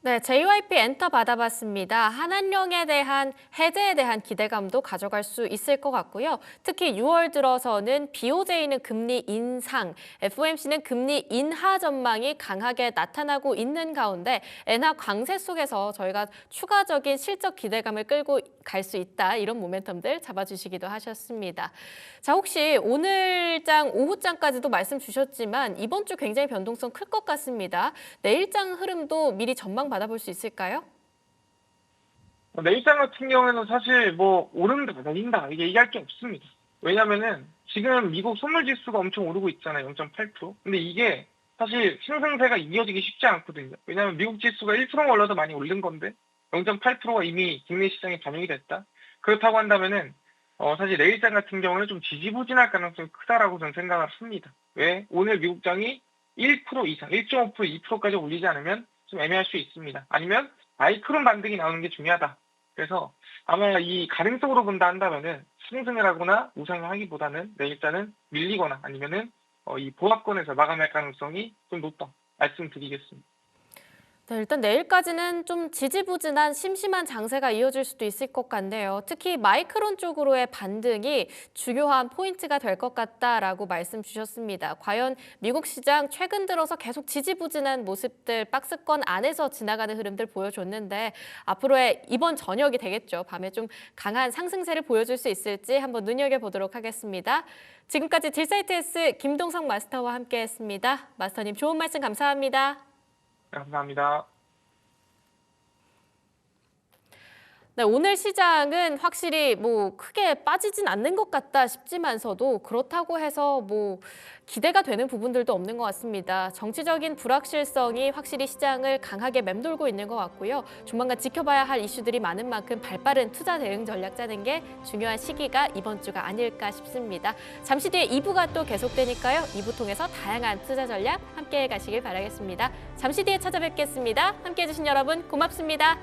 네, JYP 엔터 받아봤습니다. 한한령에 대한 해제에 대한 기대감도 가져갈 수 있을 것 같고요. 특히 6월 들어서는 BOJ는 금리 인상, FOMC는 금리 인하 전망이 강하게 나타나고 있는 가운데 엔화 강세 속에서 저희가 추가적인 실적 기대감을 끌고 갈 수 있다. 이런 모멘텀들 잡아주시기도 하셨습니다. 자, 혹시 오늘장, 오후장까지도 말씀 주셨지만 이번 주 굉장히 변동성 클 것 같습니다. 내일장 흐름도 미리 전망 받아볼 수 있을까요? 내일장 같은 경우에는 사실 뭐 오른다 내린다 이게 얘기할 게 없습니다. 왜냐면은 지금 미국 선물 지수가 엄청 오르고 있잖아요. 0.8%. 근데 이게 사실 상승세가 이어지기 쉽지 않거든요. 왜냐하면 미국 지수가 1%만 올라도 많이 오른 건데 0.8%가 이미 국내 시장에 반영이 됐다. 그렇다고 한다면은 사실 내일장 같은 경우는 좀 지지부진할 가능성이 크다라고 저는 생각을 합니다. 왜? 오늘 미국장이 1% 이상, 1.5%, 2%까지 올리지 않으면 좀 애매할 수 있습니다. 아니면 마이크론 반등이 나오는 게 중요하다. 그래서 아마 이 가능성으로 본다 한다면은 상승을 하거나 우상을 하기보다는 내일자는 밀리거나 아니면은 이 보합권에서 마감할 가능성이 좀 높다 말씀드리겠습니다. 네, 일단 내일까지는 좀 지지부진한 심심한 장세가 이어질 수도 있을 것 같네요. 특히 마이크론 쪽으로의 반등이 중요한 포인트가 될 것 같다라고 말씀 주셨습니다. 과연 미국 시장 최근 들어서 계속 지지부진한 모습들 박스권 안에서 지나가는 흐름들 보여줬는데 앞으로의 이번 저녁이 되겠죠. 밤에 좀 강한 상승세를 보여줄 수 있을지 한번 눈여겨보도록 하겠습니다. 지금까지 딜사이트S 김동석 마스터와 함께했습니다. 마스터님 좋은 말씀 감사합니다. 감사합니다. 네, 오늘 시장은 확실히 크게 빠지진 않는 것 같다 싶지만서도 그렇다고 해서 기대가 되는 부분들도 없는 것 같습니다. 정치적인 불확실성이 확실히 시장을 강하게 맴돌고 있는 것 같고요. 조만간 지켜봐야 할 이슈들이 많은 만큼 발빠른 투자 대응 전략 짜는 게 중요한 시기가 이번 주가 아닐까 싶습니다. 잠시 뒤에 2부가 또 계속되니까요. 2부 통해서 다양한 투자 전략 함께해 가시길 바라겠습니다. 잠시 뒤에 찾아뵙겠습니다. 함께해 주신 여러분 고맙습니다.